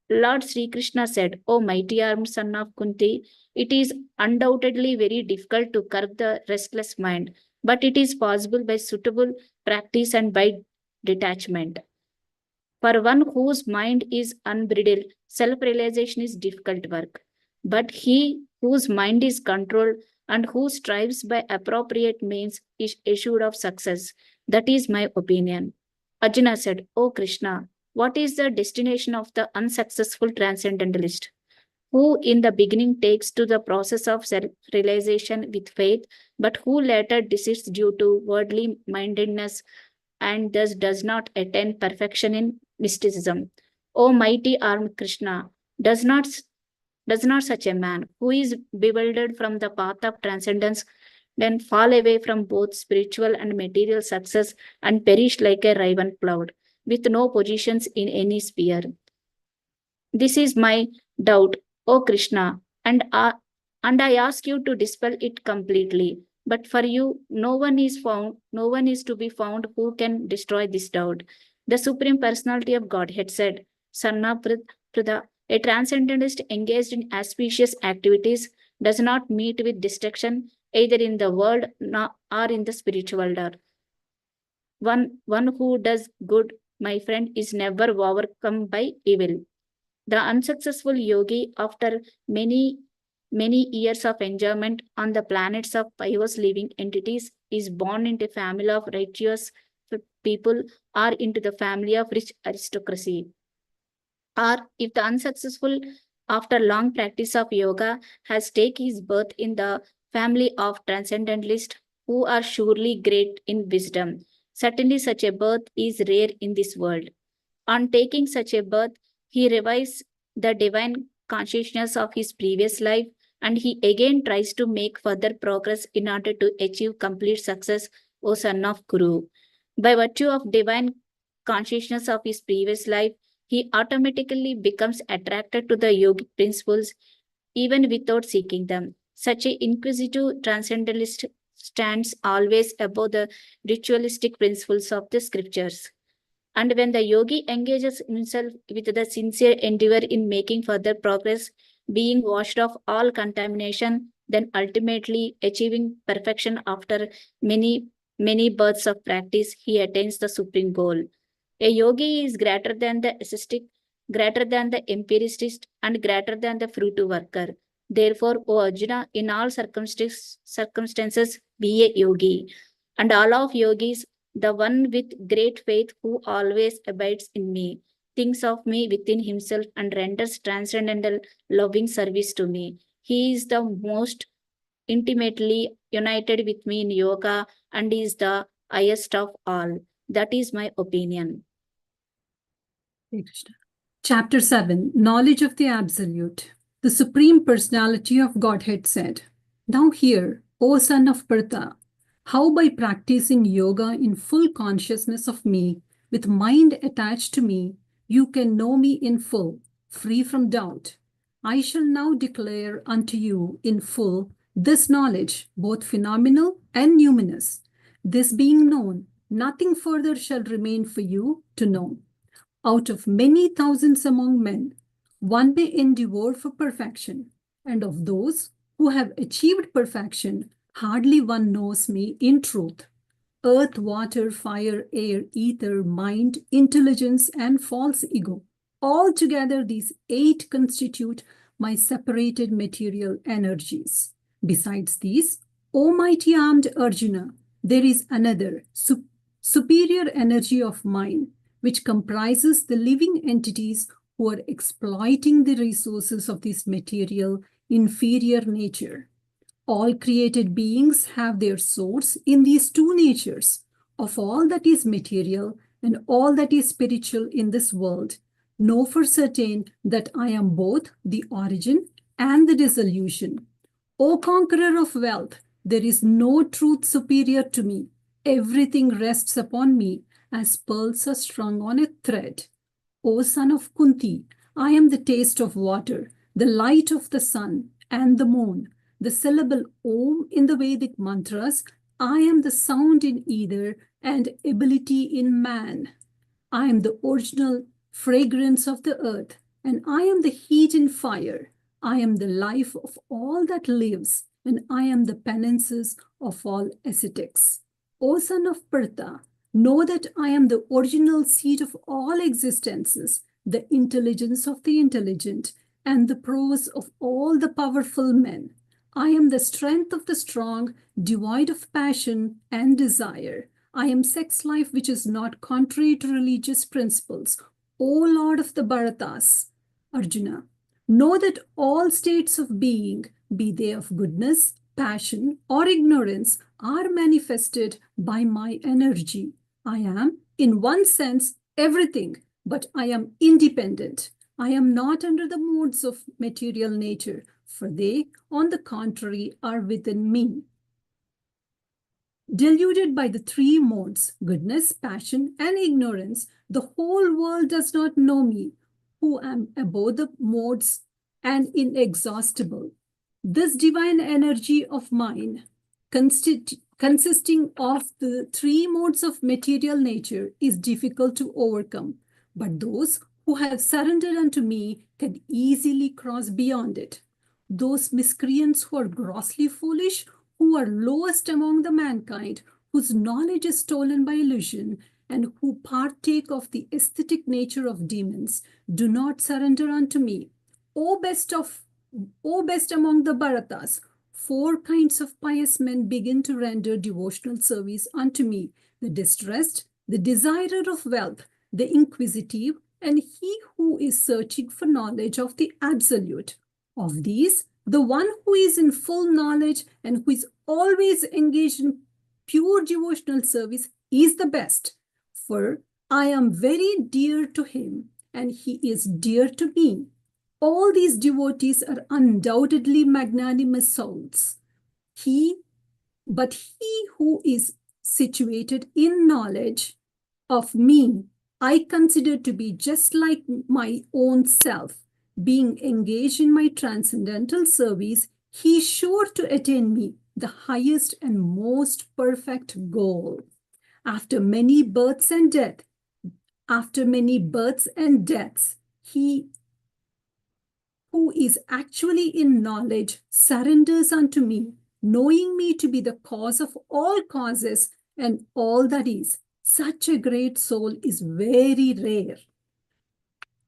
Lord Sri Krishna said, O mighty armed son of Kunti, it is undoubtedly very difficult to curb the restless mind, but it is possible by suitable practice and by detachment. For one whose mind is unbridled, self-realization is difficult work. But he whose mind is controlled and who strives by appropriate means is assured of success. That is my opinion. Arjuna said, O Krishna, what is the destination of the unsuccessful transcendentalist, who in the beginning takes to the process of self-realization with faith, but who later desists due to worldly mindedness and thus does not attain perfection in mysticism? O mighty armed Krishna, does not such a man who is bewildered from the path of transcendence then fall away from both spiritual and material success and perish like a riven cloud with no positions in any sphere? This is my doubt, O Krishna, and I ask you to dispel it completely. But for you, no one is to be found who can destroy this doubt. The Supreme Personality of Godhead said, Sanna Prudha, a transcendentalist engaged in auspicious activities, does not meet with destruction either in the world or in the spiritual world. One who does good, my friend, is never overcome by evil. The unsuccessful yogi, after many years of enjoyment on the planets of pious living entities, is born into a family of righteous people or into the family of rich aristocracy. Or if the unsuccessful, after long practice of yoga, has taken his birth in the family of transcendentalists who are surely great in wisdom. Certainly, such a birth is rare in this world. On taking such a birth, he revives the divine consciousness of his previous life and he again tries to make further progress in order to achieve complete success, O son of Guru. By virtue of divine consciousness of his previous life, he automatically becomes attracted to the yogic principles even without seeking them. Such an inquisitive transcendentalist stands always above the ritualistic principles of the scriptures. And when the yogi engages himself with the sincere endeavor in making further progress, being washed off all contamination, then ultimately achieving perfection after many births of practice, he attains the supreme goal. A yogi is greater than the ascetic, greater than the empiricist, and greater than the fruit worker. Therefore, O Arjuna, in all circumstances, be a yogi. And all of yogis, the one with great faith who always abides in me, thinks of me within himself and renders transcendental loving service to me. He is the most intimately united with me in yoga and is the highest of all. That is my opinion. Chapter 7, Knowledge of the Absolute. The Supreme Personality of Godhead said, Now hear, O son of Partha, how by practicing yoga in full consciousness of me, with mind attached to me, you can know me in full, free from doubt. I shall now declare unto you in full this knowledge, both phenomenal and numinous. This being known, nothing further shall remain for you to know. Out of many thousands among men, one may endeavor for perfection, and of those who have achieved perfection, hardly one knows me in truth. Earth, water, fire, air, ether, mind, intelligence, and false ego. Altogether, these 8 constitute my separated material energies. Besides these, O mighty armed Arjuna, there is another superior energy of mine, which comprises the living entities who are exploiting the resources of this material inferior nature. All created beings have their source in these 2 natures of all that is material and all that is spiritual in this world. Know for certain that I am both the origin and the dissolution. O conqueror of wealth, there is no truth superior to me. Everything rests upon me as pearls are strung on a thread. O son of Kunti, I am the taste of water, the light of the sun and the moon, the syllable Om in the Vedic mantras. I am the sound in ether and ability in man. I am the original fragrance of the earth, and I am the heat in fire. I am the life of all that lives, and I am the penances of all ascetics. O son of Partha, know that I am the original seed of all existences, the intelligence of the intelligent, and the prose of all the powerful men. I am the strength of the strong, devoid of passion and desire. I am sex life which is not contrary to religious principles. O Lord of the Bharatas, Arjuna, know that all states of being, be they of goodness, passion, or ignorance, are manifested by my energy. I am, in one sense, everything, but I am independent. I am not under the modes of material nature, for they, on the contrary, are within me. Deluded by the 3 modes, goodness, passion, and ignorance, the whole world does not know me, who am above the modes and inexhaustible. This divine energy of mine consisting of the three modes of material nature is difficult to overcome, but those who have surrendered unto me can easily cross beyond it. Those miscreants who are grossly foolish, who are lowest among the mankind, whose knowledge is stolen by illusion, and who partake of the aesthetic nature of demons, do not surrender unto me. O best among the Bharatas, four kinds of pious men begin to render devotional service unto me: the distressed, the desirer of wealth, the inquisitive, and he who is searching for knowledge of the absolute. Of these, the one who is in full knowledge and who is always engaged in pure devotional service is the best, for I am very dear to him and he is dear to me. All these devotees are undoubtedly magnanimous souls. But he who is situated in knowledge of me, I consider to be just like my own self. Being engaged in my transcendental service, he is sure to attain me, the highest and most perfect goal. After many births and deaths, he who is actually in knowledge surrenders unto me, knowing me to be the cause of all causes and all that is. Such a great soul is very rare.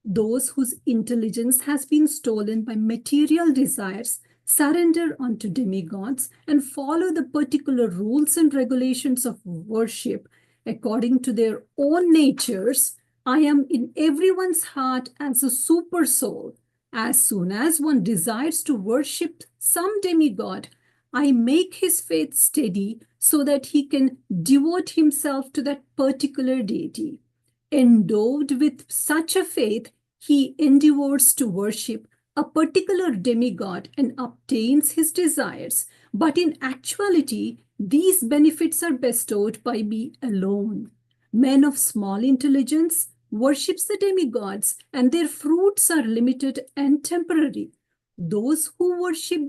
Those whose intelligence has been stolen by material desires surrender unto demigods and follow the particular rules and regulations of worship according to their own natures. I am in everyone's heart as a super soul. As soon as one desires to worship some demigod, I make his faith steady so that he can devote himself to that particular deity. Endowed with such a faith, he endeavors to worship a particular demigod and obtains his desires. But in actuality, these benefits are bestowed by me alone. Men of small intelligence worships the demigods, and their fruits are limited and temporary. Those who worship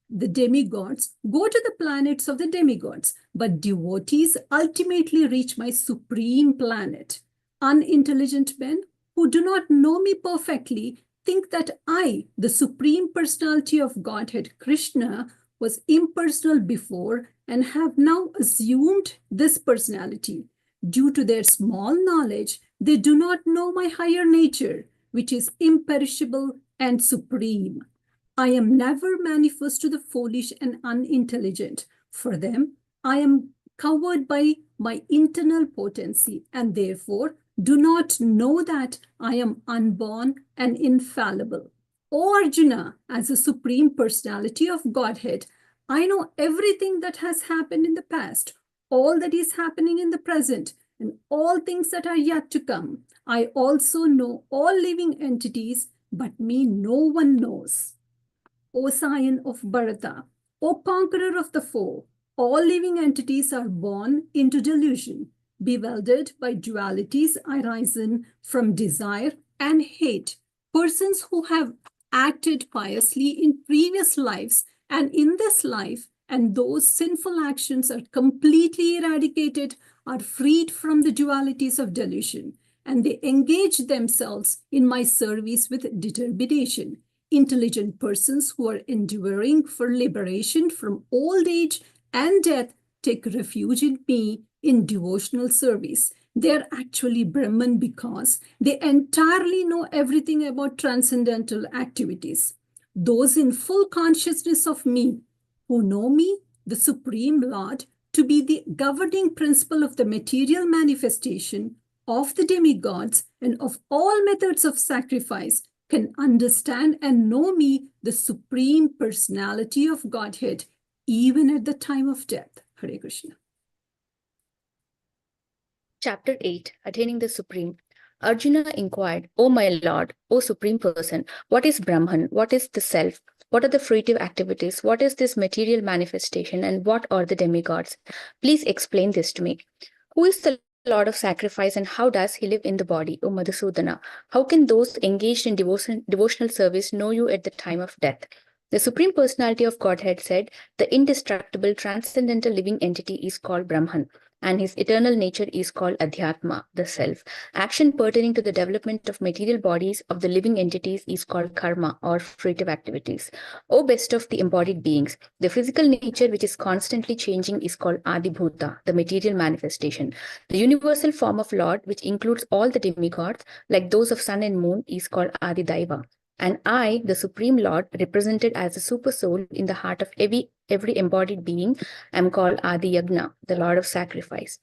the demigods go to the planets of the demigods, but devotees ultimately reach my supreme planet. Unintelligent men who do not know me perfectly think that I, the Supreme Personality of Godhead, Krishna, was impersonal before and have now assumed this personality. Due to their small knowledge, they do not know my higher nature, which is imperishable and supreme. I am never manifest to the foolish and unintelligent. For them, I am covered by my internal potency and therefore do not know that I am unborn and infallible. O Arjuna, as a supreme personality of Godhead, I know everything that has happened in the past, all that is happening in the present, and all things that are yet to come. I also know all living entities, but me no one knows. O scion of Bharata, O conqueror of the foe, all living entities are born into delusion, bewildered by dualities arising from desire and hate. Persons who have acted piously in previous lives and in this life, and those sinful actions are completely eradicated, are freed from the dualities of delusion, and they engage themselves in my service with determination. Intelligent persons who are enduring for liberation from old age and death take refuge in me in devotional service. They are actually Brahman because they entirely know everything about transcendental activities. Those in full consciousness of me, who know me, the Supreme Lord, to be the governing principle of the material manifestation of the demigods and of all methods of sacrifice, can understand and know me, the Supreme Personality of Godhead, even at the time of death. Hare Krishna. Chapter 8, Attaining the Supreme. Arjuna inquired, O my Lord, O Supreme Person, what is Brahman? What is the Self? What are the fruitive activities? What is this material manifestation? And what are the demigods? Please explain this to me. Who is the Lord of sacrifice and how does he live in the body, O Madhusudana? How can those engaged in devotional service know you at the time of death? The Supreme Personality of Godhead said, the indestructible, transcendental living entity is called Brahman, and his eternal nature is called Adhyatma, the self. Action pertaining to the development of material bodies of the living entities is called karma, or fruitive activities. O best of the embodied beings, the physical nature which is constantly changing is called Adibhuta, the material manifestation. The universal form of Lord, which includes all the demigods, like those of sun and moon, is called Adidaiva. And I, the Supreme Lord, represented as a super soul in the heart of every embodied being, am called Adi Yagna, the Lord of Sacrifice.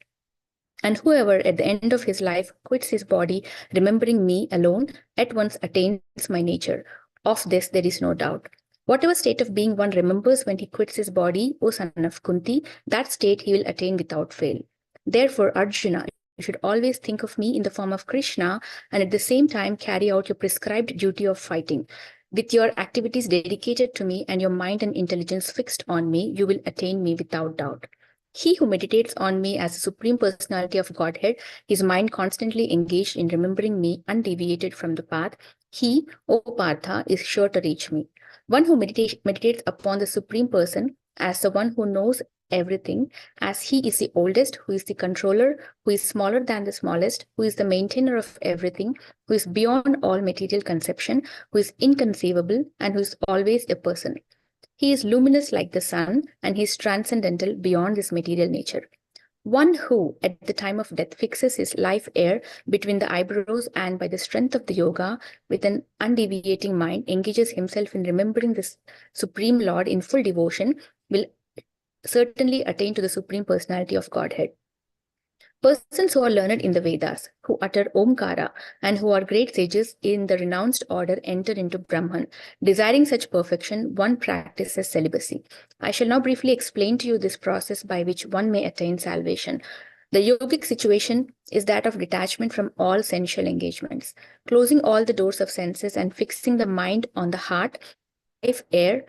And whoever at the end of his life quits his body, remembering me alone, at once attains my nature. Of this there is no doubt. Whatever state of being one remembers when he quits his body, O son of Kunti, that state he will attain without fail. Therefore, Arjuna, you should always think of me in the form of Krishna and at the same time carry out your prescribed duty of fighting. With your activities dedicated to me and your mind and intelligence fixed on me, you will attain me without doubt. He who meditates on me as the Supreme Personality of Godhead, his mind constantly engaged in remembering me, undeviated from the path, he, O Partha, is sure to reach me. One who meditates upon the Supreme Person as the one who knows everything, as he is the oldest, who is the controller, who is smaller than the smallest, who is the maintainer of everything, who is beyond all material conception, who is inconceivable, and who is always a person. He is luminous like the sun, and he is transcendental beyond this material nature. One who, at the time of death, fixes his life air between the eyebrows and by the strength of the yoga, with an undeviating mind, engages himself in remembering this Supreme Lord in full devotion, will certainly attain to the Supreme Personality of Godhead. Persons who are learned in the Vedas, who utter Omkara, and who are great sages in the renounced order enter into Brahman. Desiring such perfection, one practices celibacy. I shall now briefly explain to you this process by which one may attain salvation. The yogic situation is that of detachment from all sensual engagements, closing all the doors of senses and fixing the mind on the heart, life air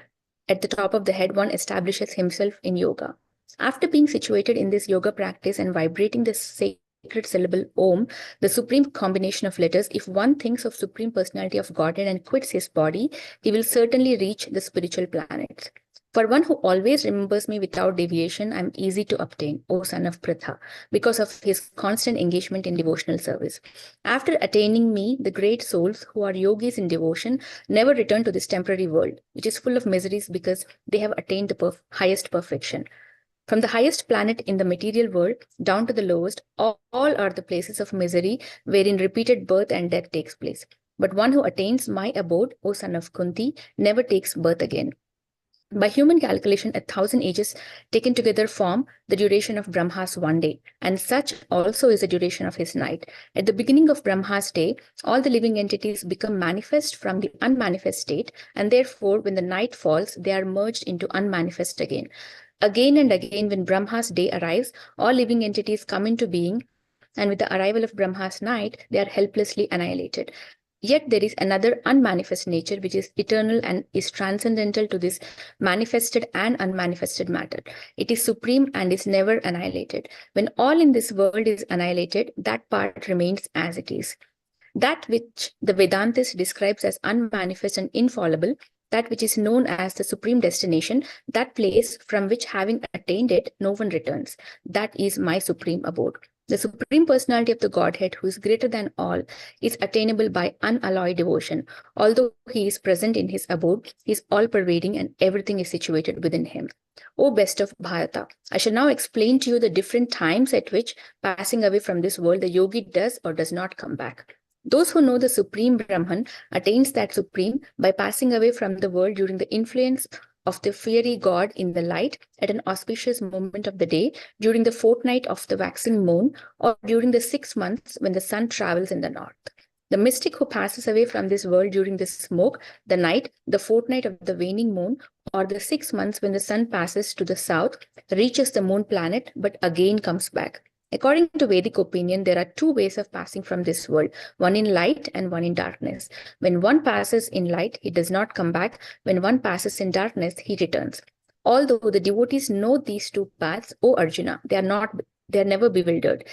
at the top of the head, one establishes himself in yoga. After being situated in this yoga practice and vibrating the sacred syllable Om, the supreme combination of letters, if one thinks of Supreme Personality of Godhead and quits his body, he will certainly reach the spiritual planets. For one who always remembers me without deviation, I am easy to obtain, O son of Pritha, because of his constant engagement in devotional service. After attaining me, the great souls who are yogis in devotion never return to this temporary world, which is full of miseries because they have attained the highest perfection. From the highest planet in the material world down to the lowest, all are the places of misery wherein repeated birth and death takes place. But one who attains my abode, O son of Kunti, never takes birth again. By human calculation, 1,000 ages taken together form the duration of Brahma's one day, and such also is the duration of his night. At the beginning of Brahma's day, all the living entities become manifest from the unmanifest state, and therefore, when the night falls, they are merged into unmanifest again. Again and again, when Brahma's day arrives, all living entities come into being, and with the arrival of Brahma's night, they are helplessly annihilated. Yet there is another unmanifest nature which is eternal and is transcendental to this manifested and unmanifested matter. It is supreme and is never annihilated. When all in this world is annihilated, that part remains as it is. That which the Vedantis describes as unmanifest and infallible, that which is known as the supreme destination, that place from which having attained it, no one returns. That is my supreme abode. The Supreme Personality of the Godhead, who is greater than all, is attainable by unalloyed devotion. Although he is present in his abode, he is all-pervading and everything is situated within him. O best of Bharata, I shall now explain to you the different times at which, passing away from this world, the yogi does or does not come back. Those who know the Supreme Brahman attains that Supreme by passing away from the world during the influence of the fiery god in the light at an auspicious moment of the day, during the fortnight of the waxing moon, or during the 6 months when the sun travels in the north. The mystic who passes away from this world during the smoke, the night, the fortnight of the waning moon, or the 6 months when the sun passes to the south, reaches the moon planet, but again comes back. According to Vedic opinion, there are 2 ways of passing from this world, one in light and one in darkness. When one passes in light, he does not come back. When one passes in darkness, he returns. Although the devotees know these 2 paths, O Arjuna, they are never bewildered.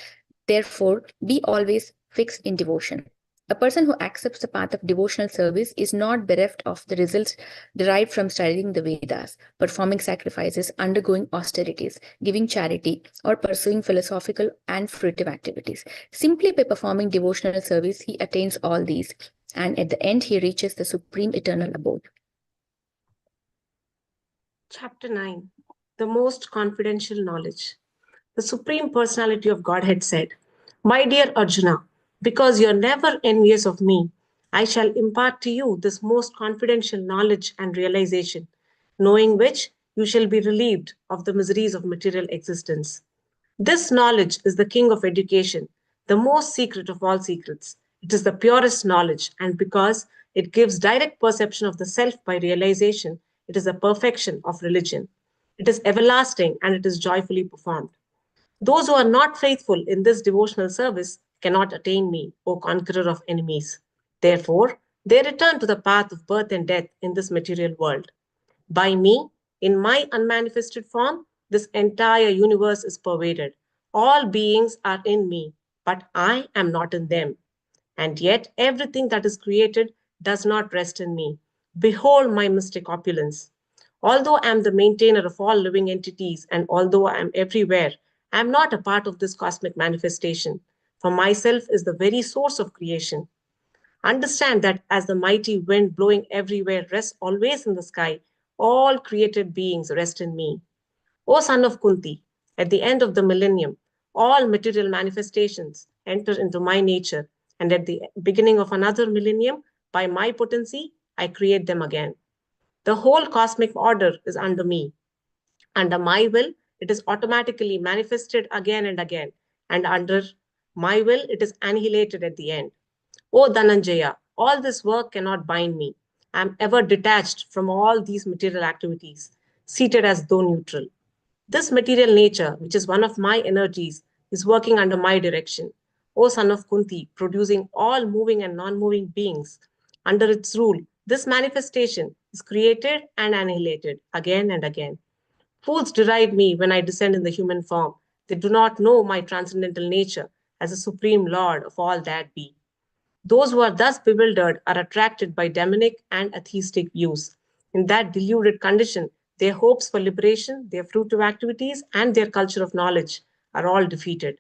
Therefore, be always fixed in devotion. A person who accepts the path of devotional service is not bereft of the results derived from studying the Vedas, performing sacrifices, undergoing austerities, giving charity, or pursuing philosophical and fruitive activities. Simply by performing devotional service, he attains all these, and at the end, he reaches the supreme eternal abode. Chapter 9 The Most Confidential Knowledge. The Supreme Personality of Godhead said, My dear Arjuna, because you are never envious of me, I shall impart to you this most confidential knowledge and realization, knowing which you shall be relieved of the miseries of material existence. This knowledge is the king of education, the most secret of all secrets. It is the purest knowledge, and because it gives direct perception of the self by realization, it is the perfection of religion. It is everlasting and it is joyfully performed. Those who are not faithful in this devotional service cannot attain me, O conqueror of enemies. Therefore, they return to the path of birth and death in this material world. By me, in my unmanifested form, this entire universe is pervaded. All beings are in me, but I am not in them. And yet, everything that is created does not rest in me. Behold my mystic opulence. Although I am the maintainer of all living entities, and although I am everywhere, I am not a part of this cosmic manifestation. For myself is the very source of creation. Understand that as the mighty wind blowing everywhere rests always in the sky, all created beings rest in me. O son of Kunti, at the end of the millennium, all material manifestations enter into my nature, and at the beginning of another millennium, by my potency, I create them again. The whole cosmic order is under me. Under my will, it is automatically manifested again and again, and under my will, it is annihilated at the end. O Dhananjaya, all this work cannot bind me. I am ever detached from all these material activities, seated as though neutral. This material nature, which is one of my energies, is working under my direction. O son of Kunti, producing all moving and non moving beings. Under its rule, this manifestation is created and annihilated again and again. Fools deride me when I descend in the human form. They do not know my transcendental nature as a supreme lord of all that be. Those who are thus bewildered are attracted by demonic and atheistic views. In that deluded condition, their hopes for liberation, their fruitive activities, and their culture of knowledge are all defeated.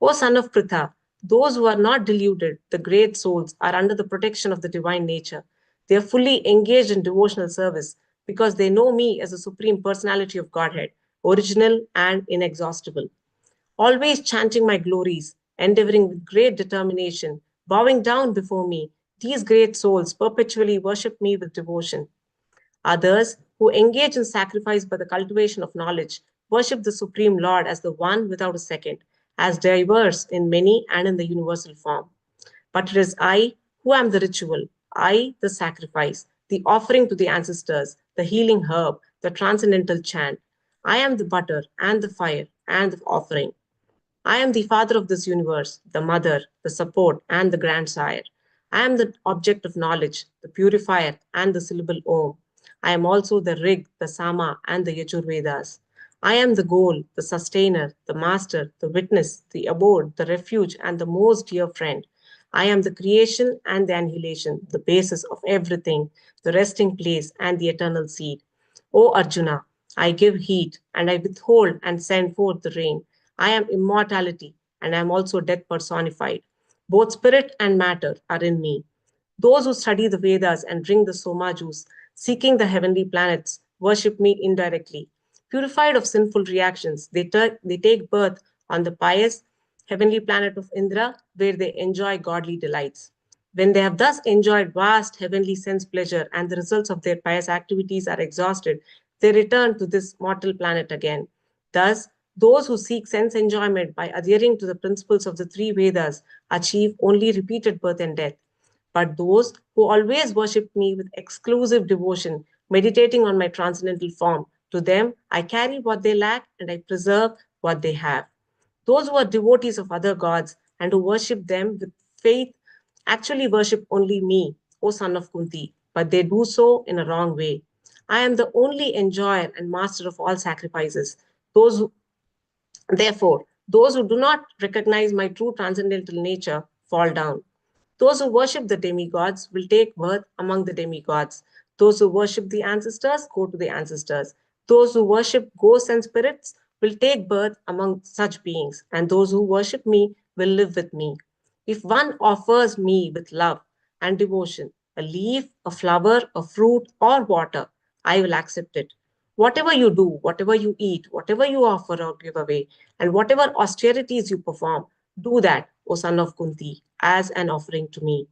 O son of Pritha, those who are not deluded, the great souls, are under the protection of the divine nature. They are fully engaged in devotional service because they know me as the supreme personality of Godhead, original and inexhaustible. Always chanting my glories, endeavoring with great determination, bowing down before me, these great souls perpetually worship me with devotion. Others, who engage in sacrifice by the cultivation of knowledge, worship the Supreme Lord as the one without a second, as diverse in many and in the universal form. But it is I who am the ritual, I the sacrifice, the offering to the ancestors, the healing herb, the transcendental chant. I am the butter and the fire and the offering. I am the father of this universe, the mother, the support, and the grandsire. I am the object of knowledge, the purifier, and the syllable Om. I am also the Rig, the Sama, and the Yajurvedas. I am the goal, the sustainer, the master, the witness, the abode, the refuge, and the most dear friend. I am the creation and the annihilation, the basis of everything, the resting place, and the eternal seed. O Arjuna, I give heat, and I withhold and send forth the rain. I am immortality, and I am also death personified. Both spirit and matter are in me. Those who study the Vedas and drink the Soma juice, seeking the heavenly planets, worship me indirectly. Purified of sinful reactions, they take birth on the pious heavenly planet of Indra, where they enjoy godly delights. When they have thus enjoyed vast heavenly sense pleasure and the results of their pious activities are exhausted, they return to this mortal planet again. Thus, those who seek sense enjoyment by adhering to the principles of the three Vedas achieve only repeated birth and death. But those who always worship me with exclusive devotion, meditating on my transcendental form, to them I carry what they lack and I preserve what they have. Those who are devotees of other gods and who worship them with faith actually worship only me, O son of Kunti, but they do so in a wrong way. I am the only enjoyer and master of all sacrifices. Therefore, those who do not recognize my true transcendental nature fall down. Those who worship the demigods will take birth among the demigods. Those who worship the ancestors go to the ancestors. Those who worship ghosts and spirits will take birth among such beings, and those who worship me will live with me. If one offers me with love and devotion a leaf, a flower, a fruit, or water, I will accept it. Whatever you do, whatever you eat, whatever you offer or give away, and whatever austerities you perform, do that, O son of Kunti, as an offering to me.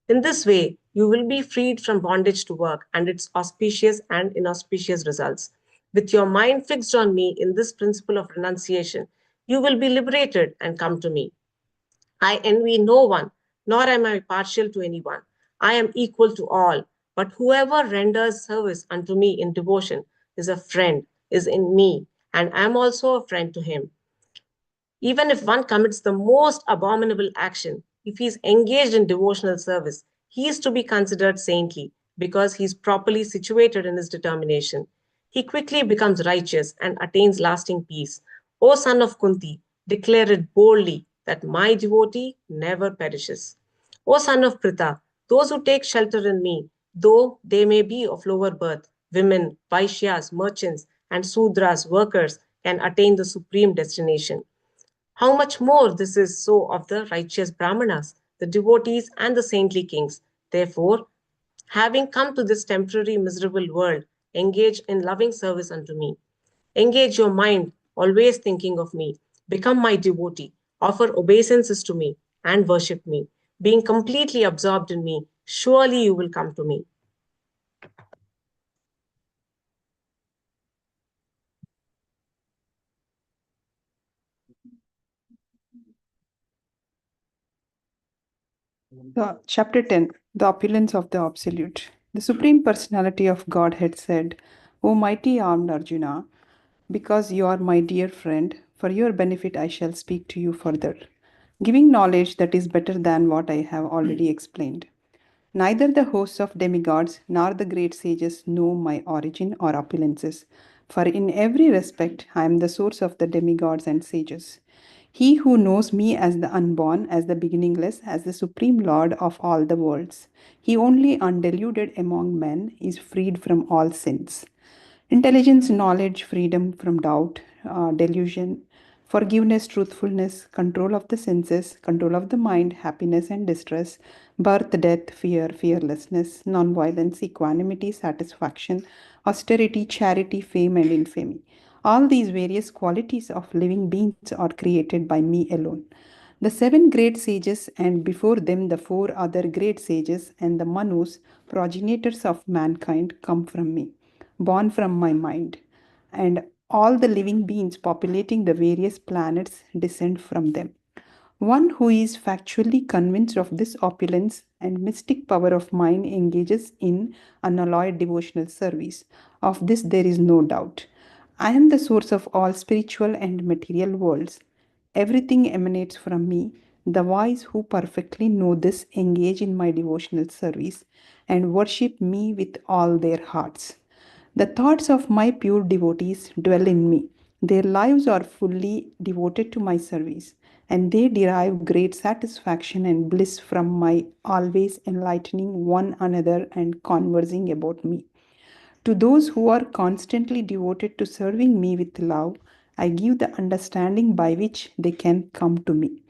In this way, you will be freed from bondage to work and its auspicious and inauspicious results. With your mind fixed on me in this principle of renunciation, you will be liberated and come to me. I envy no one, nor am I partial to anyone. I am equal to all. But whoever renders service unto me in devotion is a friend, is in me, and I am also a friend to him. Even if one commits the most abominable action, if he is engaged in devotional service, he is to be considered saintly because he is properly situated in his determination. He quickly becomes righteous and attains lasting peace. O son of Kunti, declare it boldly that my devotee never perishes. O son of Pritha, those who take shelter in me, though they may be of lower birth, women, Vaishyas, merchants, and Sudras, workers, can attain the supreme destination. How much more this is so of the righteous Brahmanas, the devotees, and the saintly kings. Therefore, having come to this temporary miserable world, engage in loving service unto me. Engage your mind, always thinking of me. Become my devotee. Offer obeisances to me and worship me. Being completely absorbed in me, surely you will come to me. Chapter 10, The Opulence of the Absolute. The Supreme Personality of Godhead said, O mighty armed Arjuna, because you are my dear friend, for your benefit I shall speak to you further, giving knowledge that is better than what I have already explained. Neither the hosts of demigods nor the great sages know my origin or opulences, for in every respect I am the source of the demigods and sages. He who knows me as the unborn, as the beginningless, as the supreme Lord of all the worlds, he only undeluded among men, is freed from all sins. Intelligence, knowledge, freedom from doubt, delusion, forgiveness, truthfulness, control of the senses, control of the mind, happiness and distress, birth, death, fear, fearlessness, non-violence, equanimity, satisfaction, austerity, charity, fame, and infamy. All these various qualities of living beings are created by me alone. The seven great sages, and before them the four other great sages, and the Manus, progenitors of mankind, come from me, born from my mind, and all the living beings populating the various planets descend from them. One who is factually convinced of this opulence and mystic power of mine engages in unalloyed devotional service. Of this there is no doubt. I am the source of all spiritual and material worlds. Everything emanates from me. The wise who perfectly know this engage in my devotional service and worship me with all their hearts. The thoughts of my pure devotees dwell in me. Their lives are fully devoted to my service, and they derive great satisfaction and bliss from my always enlightening one another and conversing about me. To those who are constantly devoted to serving me with love, I give the understanding by which they can come to me.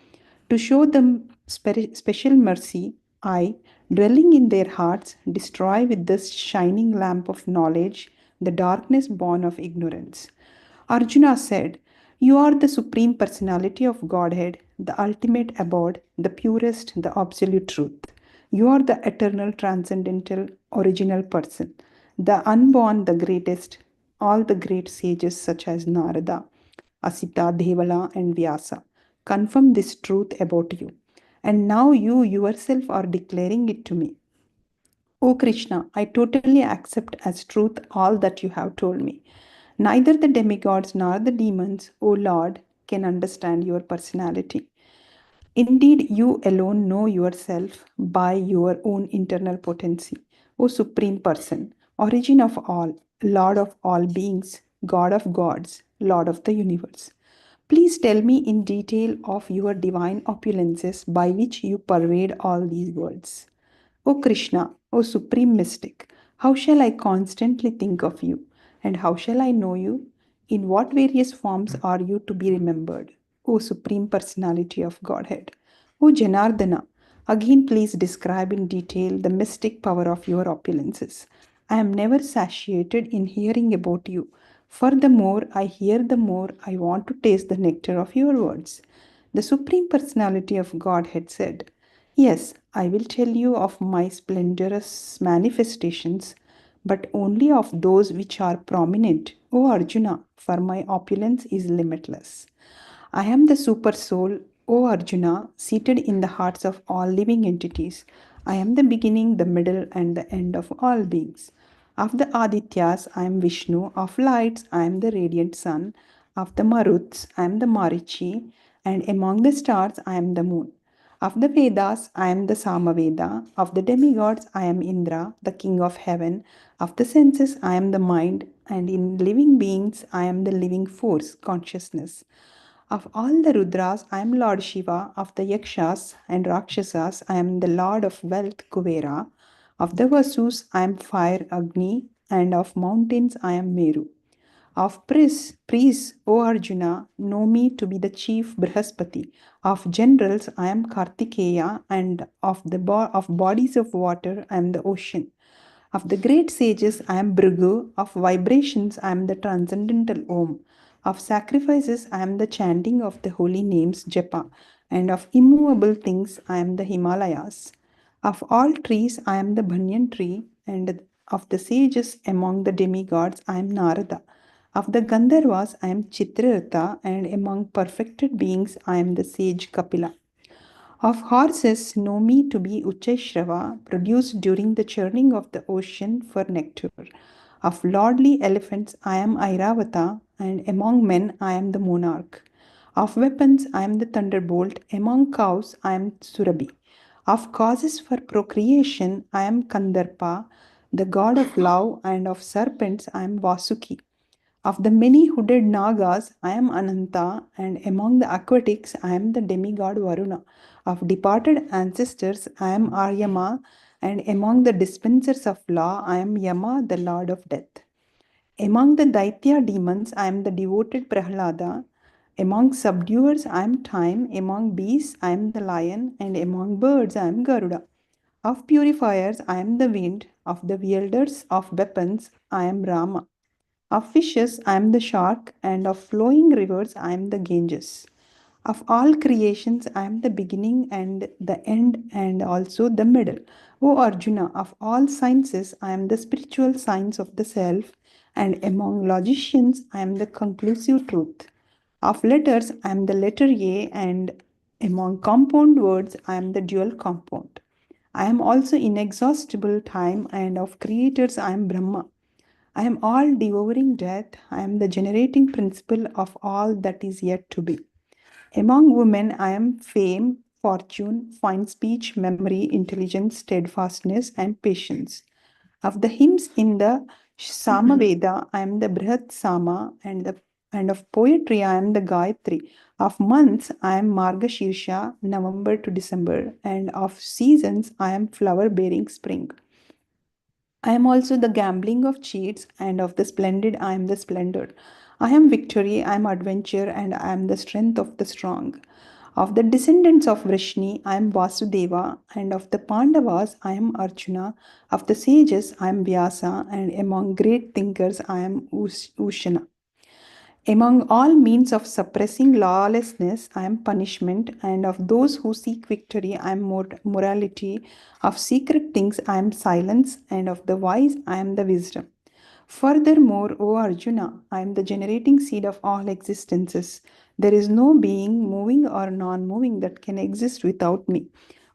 To show them special mercy, I, dwelling in their hearts, destroy with this shining lamp of knowledge the darkness born of ignorance. Arjuna said, You are the Supreme Personality of Godhead, the ultimate abode, the purest, the absolute truth. You are the eternal, transcendental, original person, the unborn, the greatest. All the great sages, such as Narada, Asita, Devala, and Vyasa, confirm this truth about you. And now you yourself are declaring it to me. O Krishna, I totally accept as truth all that you have told me. Neither the demigods nor the demons, O Lord, can understand your personality. Indeed, you alone know yourself by your own internal potency. O Supreme Person, origin of all, Lord of all beings, God of gods, Lord of the universe. Please tell me in detail of your divine opulences by which you pervade all these worlds. O Krishna, O Supreme Mystic, how shall I constantly think of you? And how shall I know you? In what various forms are you to be remembered? O Supreme Personality of Godhead. O Janardana, again please describe in detail the mystic power of your opulences. I am never satiated in hearing about you. For the more I hear, the more I want to taste the nectar of your words. The Supreme Personality of Godhead said, Yes, I will tell you of my splendorous manifestations, but only of those which are prominent, O Arjuna, for my opulence is limitless. I am the super soul, O Arjuna, seated in the hearts of all living entities. I am the beginning, the middle, and the end of all beings. Of the Adityas, I am Vishnu. Of lights, I am the radiant sun. Of the Maruts, I am the Marichi. And among the stars, I am the moon. Of the Vedas, I am the Samaveda. Of the demigods, I am Indra, the king of heaven. Of the senses, I am the mind. And in living beings, I am the living force, consciousness. Of all the Rudras, I am Lord Shiva. Of the Yakshas and Rakshasas, I am the Lord of wealth, Kuvera. Of the Vasus, I am fire, Agni. And of mountains, I am Meru. Of priests, O Arjuna, know me to be the chief Brihaspati. Of generals, I am Kartikeya, and of of bodies of water, I am the ocean. Of the great sages, I am Bhrigu. Of vibrations, I am the transcendental Om. Of sacrifices, I am the chanting of the holy names Japa. And of immovable things, I am the Himalayas. Of all trees, I am the banyan tree. And of the sages among the demigods, I am Narada. Of the Gandharvas, I am Chitrartha. And among perfected beings, I am the sage Kapila. Of horses, know me to be Ucheshrava, produced during the churning of the ocean for nectar. Of lordly elephants, I am Airavata, and among men, I am the monarch. Of weapons, I am the thunderbolt. Among cows, I am Surabhi. Of causes for procreation, I am Kandarpa, the god of love, and of serpents, I am Vasuki. Of the many hooded Nagas, I am Ananta, and among the aquatics, I am the demigod Varuna. Of departed ancestors, I am Aryama, and among the dispensers of law, I am Yama, the lord of death. Among the Daitya demons, I am the devoted Prahlada. Among subduers, I am time. Among beasts, I am the lion, and among birds, I am Garuda. Of purifiers, I am the wind. Of the wielders of weapons, I am Rama. Of fishes, I am the shark, and of flowing rivers, I am the Ganges. Of all creations, I am the beginning and the end, and also the middle. O Arjuna, of all sciences, I am the spiritual science of the self, and among logicians, I am the conclusive truth. Of letters, I am the letter A, and among compound words, I am the dual compound. I am also inexhaustible time, and of creators, I am Brahma. I am all devouring death. I am the generating principle of all that is yet to be. Among women, I am fame, fortune, fine speech, memory, intelligence, steadfastness, and patience. Of the hymns in the Samaveda, I am the Brihat Sama, and of poetry, I am the Gayatri. Of months, I am Margashirsha, November to December, and of seasons, I am flower bearing spring. I am also the gambling of cheats, and of the splendid I am the splendor. I am victory, I am adventure, and I am the strength of the strong. Of the descendants of Vrishni, I am Vasudeva, and of the Pandavas, I am Arjuna. Of the sages, I am Vyasa, and among great thinkers, I am Ushana. Among all means of suppressing lawlessness, I am punishment, and of those who seek victory, I am morality. Of secret things, I am silence, and of the wise, I am the wisdom. Furthermore, O Arjuna, I am the generating seed of all existences. There is no being, moving or non moving, that can exist without me.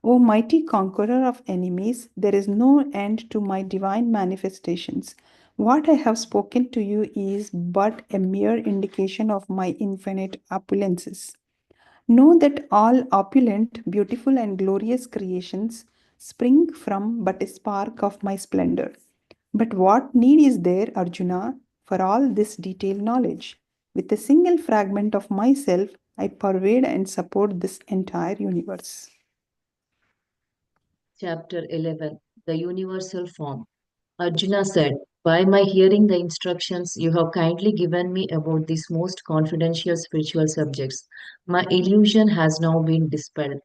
O mighty conqueror of enemies, there is no end to my divine manifestations. What I have spoken to you is but a mere indication of my infinite opulences. Know that all opulent, beautiful, and glorious creations spring from but a spark of my splendor. But what need is there, Arjuna, for all this detailed knowledge? With a single fragment of myself, I pervade and support this entire universe. Chapter 11 The Universal Form. Arjuna said, by my hearing the instructions you have kindly given me about these most confidential spiritual subjects, my illusion has now been dispelled.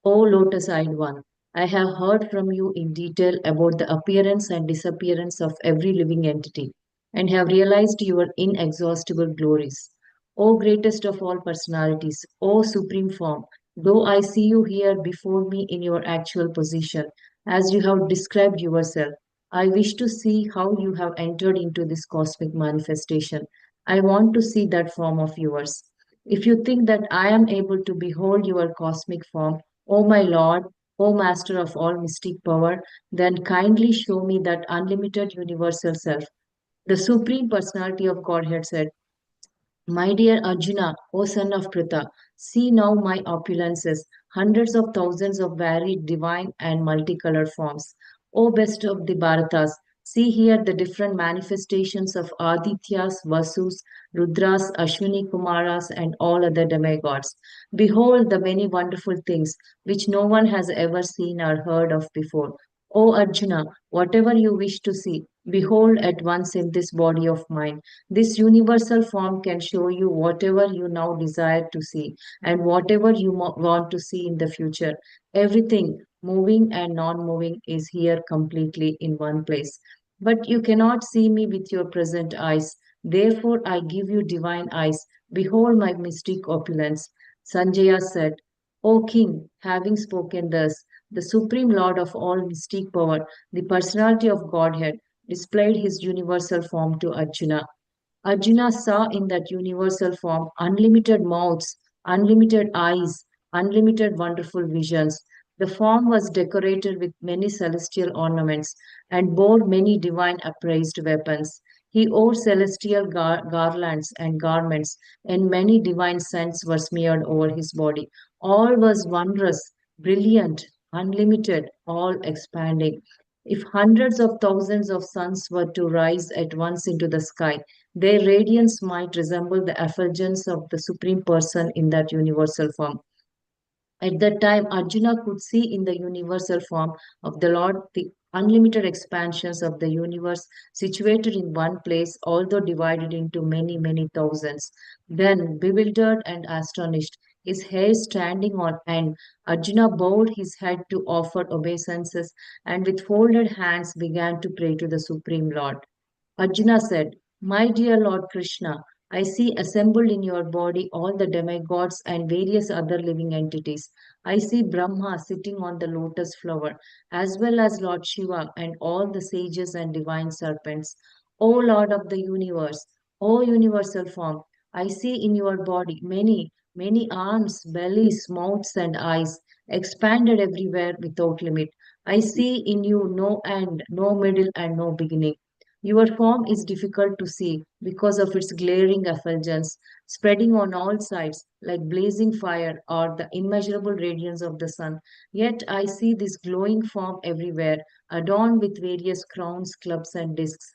O lotus-eyed one, I have heard from you in detail about the appearance and disappearance of every living entity, and have realized your inexhaustible glories. O greatest of all personalities, O supreme form, though I see you here before me in your actual position, as you have described yourself, I wish to see how you have entered into this cosmic manifestation. I want to see that form of yours. If you think that I am able to behold your cosmic form, O my Lord, O Master of all mystic power, then kindly show me that unlimited universal self. The Supreme Personality of Godhead said, my dear Arjuna, O son of Pritha, see now my opulences, hundreds of thousands of varied, divine, and multicolored forms. O best of the Bharatas, see here the different manifestations of Adityas, Vasus, Rudras, Ashwini Kumaras, and all other demigods. Behold the many wonderful things which no one has ever seen or heard of before. O Arjuna, whatever you wish to see, behold at once in this body of mine. This universal form can show you whatever you now desire to see and whatever you want to see in the future. Everything, moving and non moving, is here completely in one place. But you cannot see me with your present eyes. Therefore, I give you divine eyes. Behold my mystic opulence. Sanjaya said, O king, having spoken thus, the supreme lord of all mystic power, the personality of Godhead, displayed his universal form to Arjuna. Arjuna saw in that universal form unlimited mouths, unlimited eyes, unlimited wonderful visions. The form was decorated with many celestial ornaments and bore many divine appraised weapons. He wore celestial garlands and garments, and many divine scents were smeared over his body. All was wondrous, brilliant, unlimited, all expanding. If hundreds of thousands of suns were to rise at once into the sky, their radiance might resemble the effulgence of the Supreme Person in that universal form. At that time, Arjuna could see in the universal form of the Lord the unlimited expansions of the universe situated in one place, although divided into many, many thousands. Then, bewildered and astonished, his hair standing on end, Arjuna bowed his head to offer obeisances and with folded hands began to pray to the Supreme Lord. Arjuna said, my dear Lord Krishna, I see assembled in your body all the demigods and various other living entities. I see Brahma sitting on the lotus flower, as well as Lord Shiva and all the sages and divine serpents. O Lord of the universe, O universal form, I see in your body many, many arms, bellies, mouths, and eyes, expanded everywhere without limit. I see in you no end, no middle, and no beginning. Your form is difficult to see because of its glaring effulgence, spreading on all sides like blazing fire or the immeasurable radiance of the sun. Yet I see this glowing form everywhere, adorned with various crowns, clubs, and discs.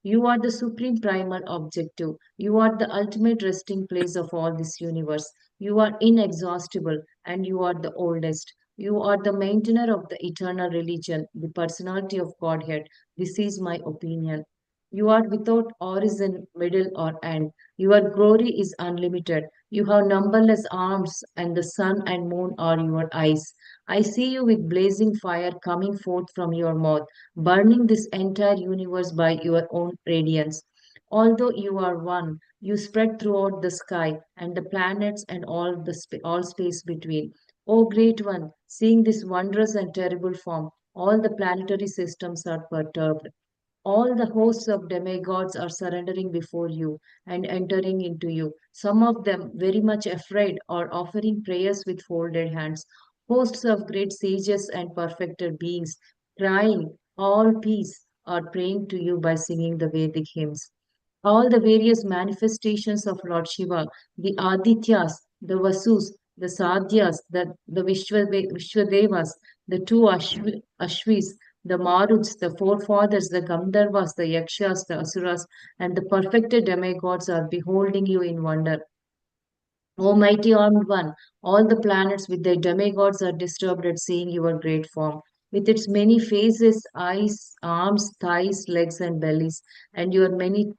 You are the supreme primal objective. You are the ultimate resting place of all this universe. You are inexhaustible and you are the oldest. You are the maintainer of the eternal religion, the personality of Godhead. This is my opinion. You are without origin, middle, or end. Your glory is unlimited. You have numberless arms, and the sun and moon are your eyes. I see you with blazing fire coming forth from your mouth, burning this entire universe by your own radiance. Although you are one, you spread throughout the sky and the planets and all space between. O great one, seeing this wondrous and terrible form, all the planetary systems are perturbed. All the hosts of demigods are surrendering before you and entering into you, some of them very much afraid or offering prayers with folded hands. Hosts of great sages and perfected beings, crying, all peace, are praying to you by singing the Vedic hymns. All the various manifestations of Lord Shiva, the Adityas, the Vasus, the Sadhyas, the Vishwadevas, the two Ashvis, The Maruts, the forefathers, the Gandharvas, the Yakshas, the Asuras, and the perfected demigods are beholding you in wonder. O mighty armed one, all the planets with their demigods are disturbed at seeing your great form, with its many faces, eyes, arms, thighs, legs, and bellies, and your many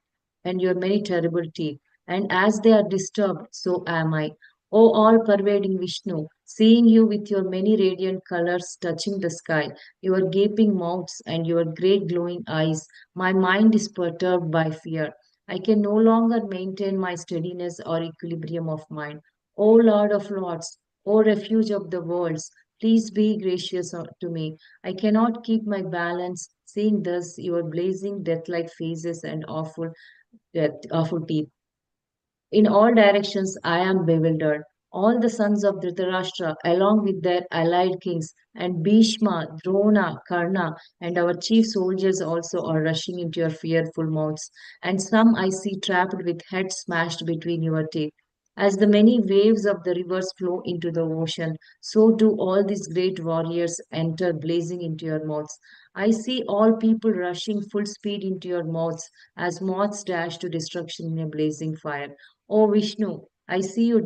terrible teeth. And as they are disturbed, so am I. O all-pervading Vishnu, seeing you with your many radiant colors touching the sky, your gaping mouths and your great glowing eyes, my mind is perturbed by fear. I can no longer maintain my steadiness or equilibrium of mind. O Lord of Lords, O refuge of the worlds, please be gracious to me. I cannot keep my balance, seeing thus your blazing death-like faces and awful teeth. In all directions I am bewildered. All the sons of Dhritarashtra, along with their allied kings, and Bhishma, Drona, Karna, and our chief soldiers also are rushing into your fearful mouths, and some I see trapped with heads smashed between your teeth. As the many waves of the rivers flow into the ocean, so do all these great warriors enter blazing into your mouths. I see all people rushing full speed into your mouths as moths dash to destruction in a blazing fire. O Vishnu, I see you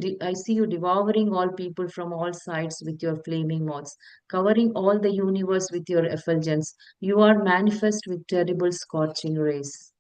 devouring all people from all sides with your flaming mouths, covering all the universe with your effulgence. You are manifest with terrible scorching rays.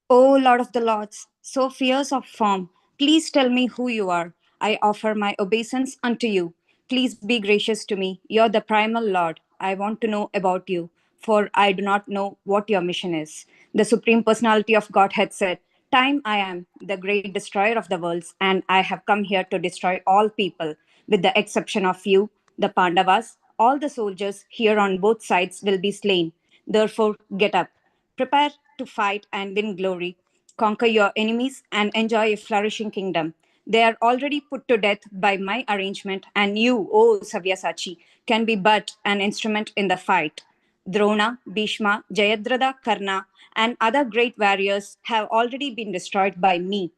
O Lord of the Lords, so fierce of form, please tell me who you are. I offer my obeisance unto you. Please be gracious to me. You're the primal Lord. I want to know about you, for I do not know what your mission is. The Supreme Personality of Godhead said, Time I am, the great destroyer of the worlds, and I have come here to destroy all people, with the exception of you, the Pandavas. All the soldiers here on both sides will be slain. Therefore, get up. Prepare to fight and win glory, conquer your enemies, and enjoy a flourishing kingdom. They are already put to death by my arrangement, and you, O Savyasachi, can be but an instrument in the fight. Drona, Bhishma, Jayadratha, Karna, and other great warriors have already been destroyed by me.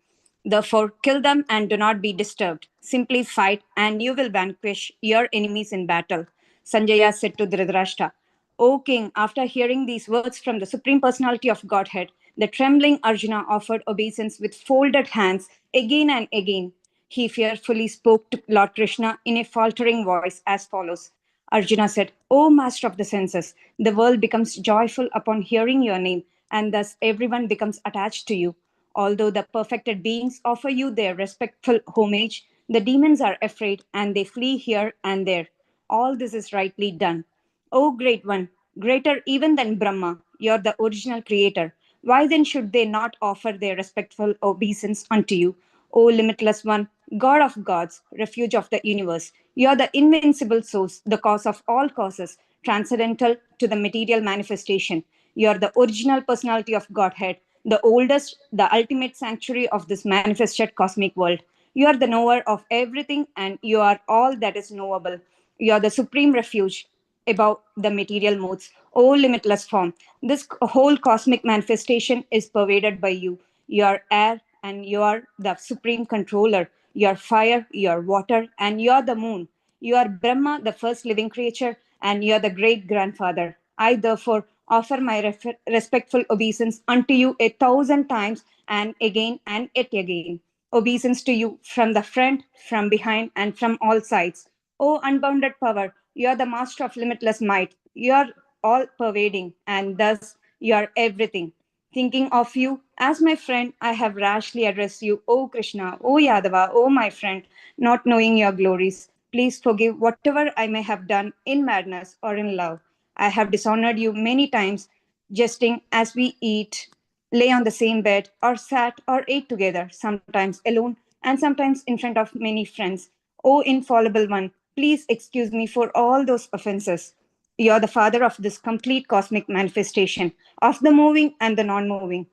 Therefore, kill them and do not be disturbed. Simply fight, and you will vanquish your enemies in battle. Sanjaya said to Dhritarashtra, O king, after hearing these words from the Supreme Personality of Godhead, the trembling Arjuna offered obeisance with folded hands again and again. He fearfully spoke to Lord Krishna in a faltering voice as follows. Arjuna said, O master of the senses, the world becomes joyful upon hearing your name, and thus everyone becomes attached to you. Although the perfected beings offer you their respectful homage, the demons are afraid and they flee here and there. All this is rightly done. O great one, greater even than Brahma, you're the original creator. Why then should they not offer their respectful obeisance unto you? O limitless one, God of gods, refuge of the universe, you're the invincible source, the cause of all causes, transcendental to the material manifestation. You're the original personality of Godhead, the oldest, the ultimate sanctuary of this manifested cosmic world. You are the knower of everything and you are all that is knowable. You are the supreme refuge above the material modes. O limitless form, this whole cosmic manifestation is pervaded by you. You are air and you are the supreme controller. You are fire, you are water, and you are the moon. You are Brahma, the first living creature, and you are the great grandfather. I therefore offer my respectful obeisance unto you 1,000 times and again and yet again. Obeisance to you from the front, from behind, and from all sides. O unbounded power, you are the master of limitless might. You are all pervading, and thus you are everything. Thinking of you as my friend, I have rashly addressed you, O Krishna, O Yadava, O my friend, not knowing your glories. Please forgive whatever I may have done in madness or in love. I have dishonored you many times, jesting as we eat, lay on the same bed, or sat or ate together, sometimes alone and sometimes in front of many friends. O infallible one, please excuse me for all those offenses. You are the father of this complete cosmic manifestation, of the moving and the non moving.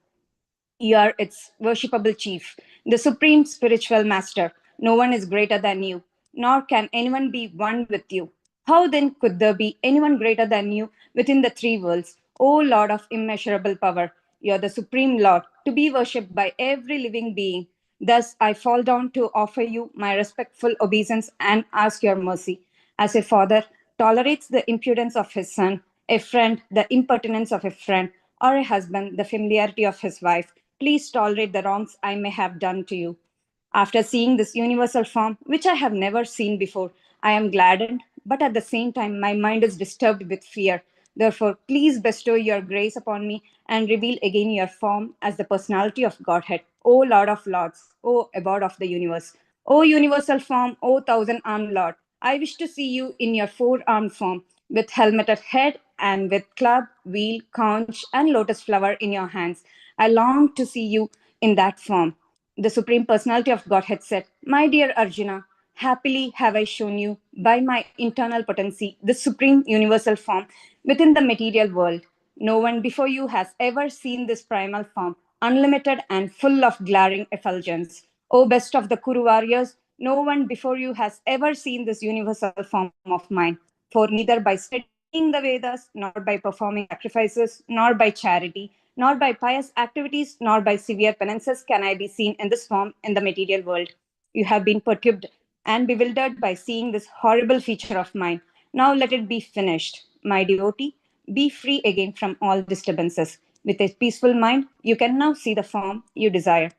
You are its worshipable chief, the supreme spiritual master. No one is greater than you, nor can anyone be one with you. How then could there be anyone greater than you within the three worlds? O Lord of immeasurable power, you are the supreme Lord, to be worshipped by every living being. Thus I fall down to offer you my respectful obeisance and ask your mercy. As a father tolerates the impudence of his son, a friend, the impertinence of a friend, or a husband, the familiarity of his wife. Please tolerate the wrongs I may have done to you. After seeing this universal form, which I have never seen before, I am gladdened, but at the same time, my mind is disturbed with fear. Therefore, please bestow your grace upon me and reveal again your form as the personality of Godhead, O Lord of Lords, O Abode of the universe, O universal form, O thousand armed Lord. I wish to see you in your four armed form, with helmeted head and with club, wheel, conch, and lotus flower in your hands. I long to see you in that form. The Supreme Personality of Godhead said, My dear Arjuna, happily have I shown you by my internal potency the supreme universal form within the material world. No one before you has ever seen this primal form, unlimited and full of glaring effulgence. O best of the Kuru warriors, no one before you has ever seen this universal form of mine. For neither by studying the Vedas, nor by performing sacrifices, nor by charity, nor by pious activities, nor by severe penances can I be seen in this form in the material world. You have been perturbed and bewildered by seeing this horrible feature of mine. Now let it be finished. My devotee, be free again from all disturbances. With a peaceful mind, you can now see the form you desire.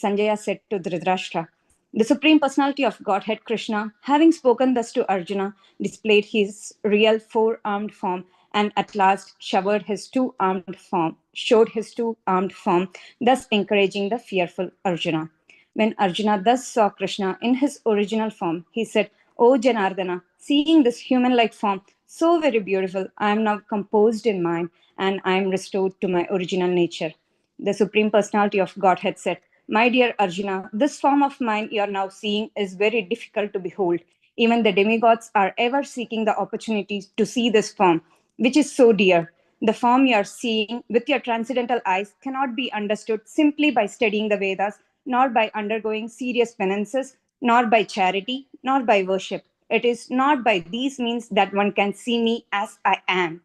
Sanjaya said to Dhritarashtra. The Supreme Personality of Godhead Krishna, having spoken thus to Arjuna, displayed his real four-armed form and at last showed his two-armed form, thus encouraging the fearful Arjuna. When Arjuna thus saw Krishna in his original form, he said, O Janardana, seeing this human-like form, so very beautiful, I am now composed in mind and I am restored to my original nature. The Supreme Personality of Godhead said, My dear Arjuna, this form of mine you are now seeing is very difficult to behold. Even the demigods are ever seeking the opportunity to see this form, which is so dear. The form you are seeing with your transcendental eyes cannot be understood simply by studying the Vedas, nor by undergoing serious penances, nor by charity, nor by worship. It is not by these means that one can see me as I am.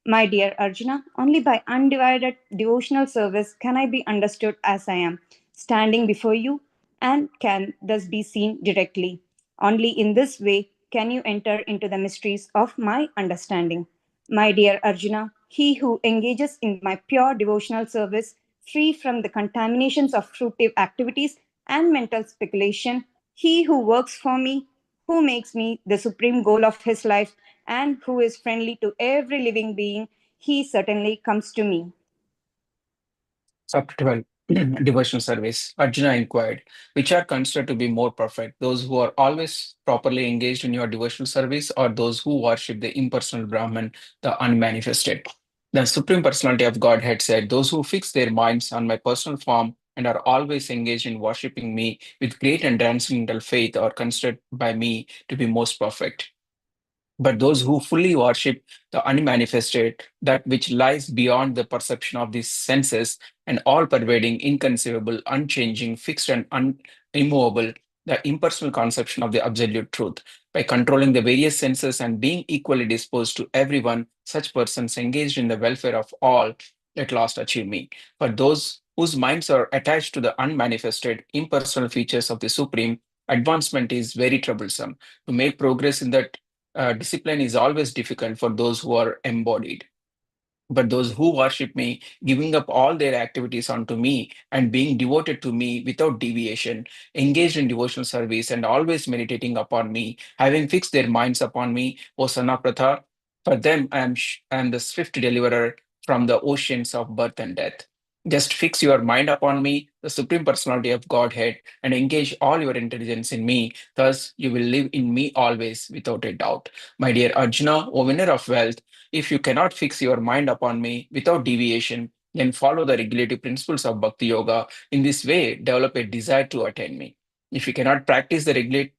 My dear Arjuna, only by undivided devotional service can I be understood as I am, standing before you, and can thus be seen directly. Only in this way can you enter into the mysteries of my understanding. My dear Arjuna, he who engages in my pure devotional service, free from the contaminations of fruitive activities and mental speculation, he who works for me, who makes me the supreme goal of his life, and who is friendly to every living being, he certainly comes to me. Chapter 12 Devotional Service. Arjuna inquired, which are considered to be more perfect, those who are always properly engaged in your devotional service, or those who worship the impersonal Brahman, the unmanifested? The Supreme Personality of Godhead said, Those who fix their minds on my personal form and are always engaged in worshipping me with great and transcendental faith are considered by me to be most perfect. But those who fully worship the unmanifested, that which lies beyond the perception of these senses, and all pervading, inconceivable, unchanging, fixed, and immovable, the impersonal conception of the absolute truth. By controlling the various senses and being equally disposed to everyone, such persons engaged in the welfare of all at last achieve me. For those whose minds are attached to the unmanifested, impersonal features of the Supreme, advancement is very troublesome. To make progress in that discipline is always difficult for those who are embodied. But those who worship me, giving up all their activities unto me and being devoted to me without deviation, engaged in devotional service and always meditating upon me, having fixed their minds upon me, O son of Pratha, for them I am the swift deliverer from the oceans of birth and death. Just fix your mind upon me, the Supreme Personality of Godhead, and engage all your intelligence in me. Thus, you will live in me always without a doubt. My dear Arjuna, O winner of wealth, if you cannot fix your mind upon me without deviation, then follow the regulative principles of Bhakti Yoga. In this way, develop a desire to attain me. If you cannot practice the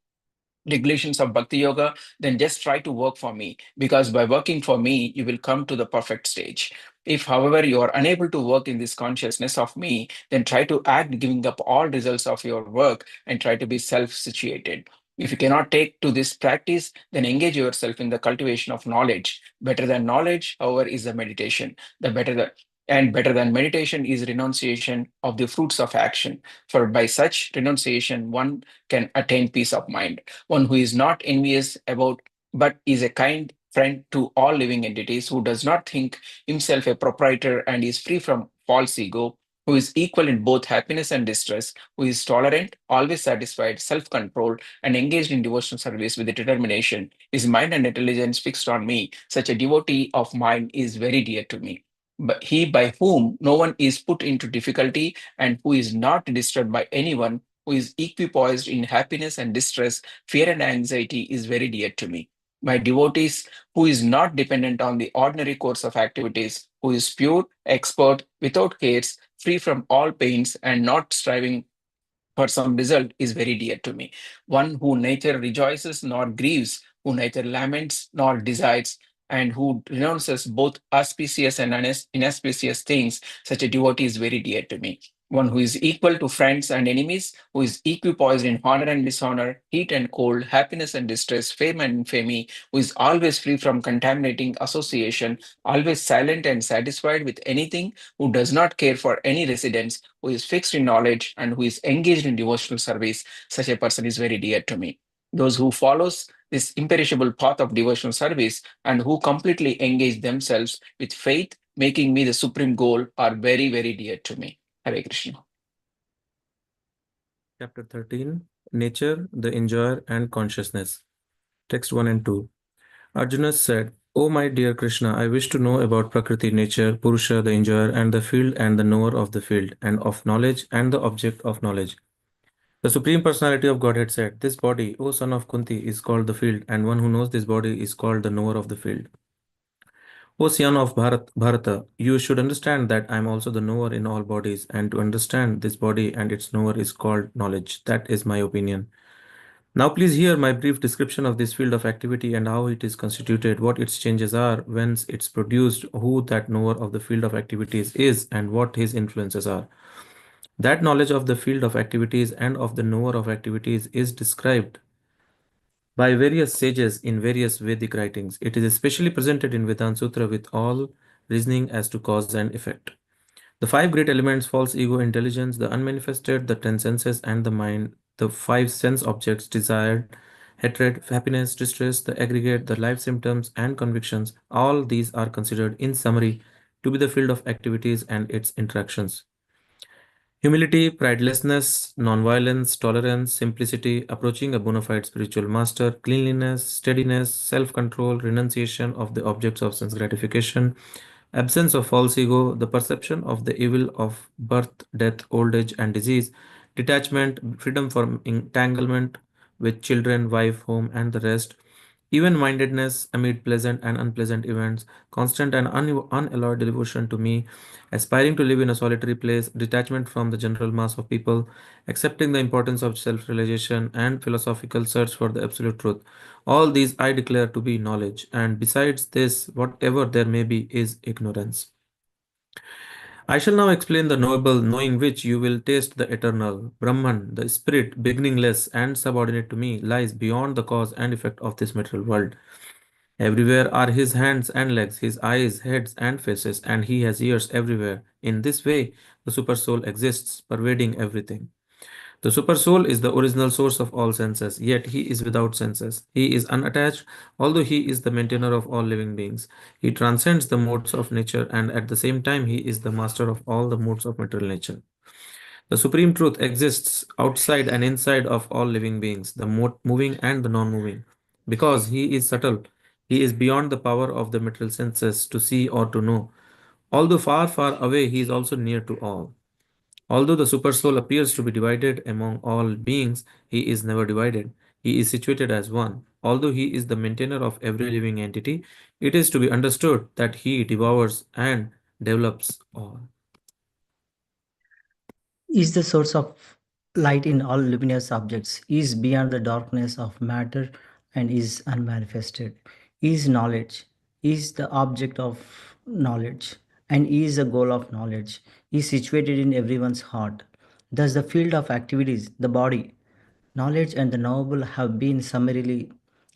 regulations of Bhakti Yoga, then just try to work for me, because by working for me, you will come to the perfect stage. If, however, you are unable to work in this consciousness of me, then try to act giving up all results of your work and try to be self-situated. If you cannot take to this practice, then engage yourself in the cultivation of knowledge. Better than knowledge, however, is the meditation. Better than meditation is renunciation of the fruits of action. For by such renunciation, one can attain peace of mind. One who is not envious about, but is a kind friend to all living entities, who does not think himself a proprietor and is free from false ego, who is equal in both happiness and distress, who is tolerant, always satisfied, self controlled, and engaged in devotional service with determination. His mind and intelligence fixed on me. Such a devotee of mine is very dear to me. But he by whom no one is put into difficulty and who is not disturbed by anyone, who is equipoised in happiness and distress, fear and anxiety, is very dear to me. My devotees, who is not dependent on the ordinary course of activities, who is pure, expert, without cares, free from all pains, and not striving for some result, is very dear to me. One who neither rejoices nor grieves, who neither laments nor desires, and who renounces both auspicious and inauspicious things, such a devotee is very dear to me. One who is equal to friends and enemies, who is equipoised in honor and dishonor, heat and cold, happiness and distress, fame and infamy, who is always free from contaminating association, always silent and satisfied with anything, who does not care for any residence, who is fixed in knowledge, and who is engaged in devotional service, such a person is very dear to me. Those who follows this imperishable path of devotional service and who completely engage themselves with faith, making me the supreme goal, are very, very dear to me. Hare Krishna. Chapter 13, Nature, the Enjoyer, and Consciousness. Text 1 and 2. Arjuna said, O my dear Krishna, I wish to know about Prakriti, nature, Purusha, the enjoyer, and the field and the knower of the field, and of knowledge and the object of knowledge. The Supreme Personality of Godhead said, This body, O son of Kunti, is called the field, and one who knows this body is called the knower of the field. O son of Bharata, you should understand that I am also the knower in all bodies, and to understand this body and its knower is called knowledge. That is my opinion. Now please hear my brief description of this field of activity and how it is constituted, what its changes are, whence it's produced, who that knower of the field of activities is, and what his influences are. That knowledge of the field of activities and of the knower of activities is described by various sages in various Vedic writings. It is especially presented in Vedanta Sutra with all reasoning as to cause and effect. The five great elements, false ego, intelligence, the unmanifested, the 10 senses, and the mind, the five sense objects, desire, hatred, happiness, distress, the aggregate, the life symptoms, and convictions, all these are considered in summary to be the field of activities and its interactions. Humility, pridelessness, nonviolence, tolerance, simplicity, approaching a bona fide spiritual master, cleanliness, steadiness, self control, renunciation of the objects of sense gratification, absence of false ego, the perception of the evil of birth, death, old age, and disease, detachment, freedom from entanglement with children, wife, home, and the rest, even mindedness amid pleasant and unpleasant events, constant and unalloyed devotion to me, aspiring to live in a solitary place, detachment from the general mass of people, accepting the importance of self realization, and philosophical search for the absolute truth. All these I declare to be knowledge, and besides this, whatever there may be is ignorance. I shall now explain the knowable, knowing which you will taste the eternal. Brahman, the spirit, beginningless and subordinate to me, lies beyond the cause and effect of this material world. Everywhere are his hands and legs, his eyes, heads, and faces, and he has ears everywhere. In this way, the supersoul exists, pervading everything. The supersoul is the original source of all senses, yet he is without senses. He is unattached, although he is the maintainer of all living beings. He transcends the modes of nature, and at the same time, he is the master of all the modes of material nature. The supreme truth exists outside and inside of all living beings, the moving and the non moving. Because he is subtle, he is beyond the power of the material senses to see or to know. Although far, far away, he is also near to all. Although the supersoul appears to be divided among all beings, he is never divided. He is situated as one. Although he is the maintainer of every living entity, it is to be understood that he devours and develops all. Is the source of light in all luminous objects, is beyond the darkness of matter, and is unmanifested, is knowledge, is the object of knowledge, and is the goal of knowledge, is situated in everyone's heart. Thus, the field of activities, the body, knowledge, and the noble have been summarily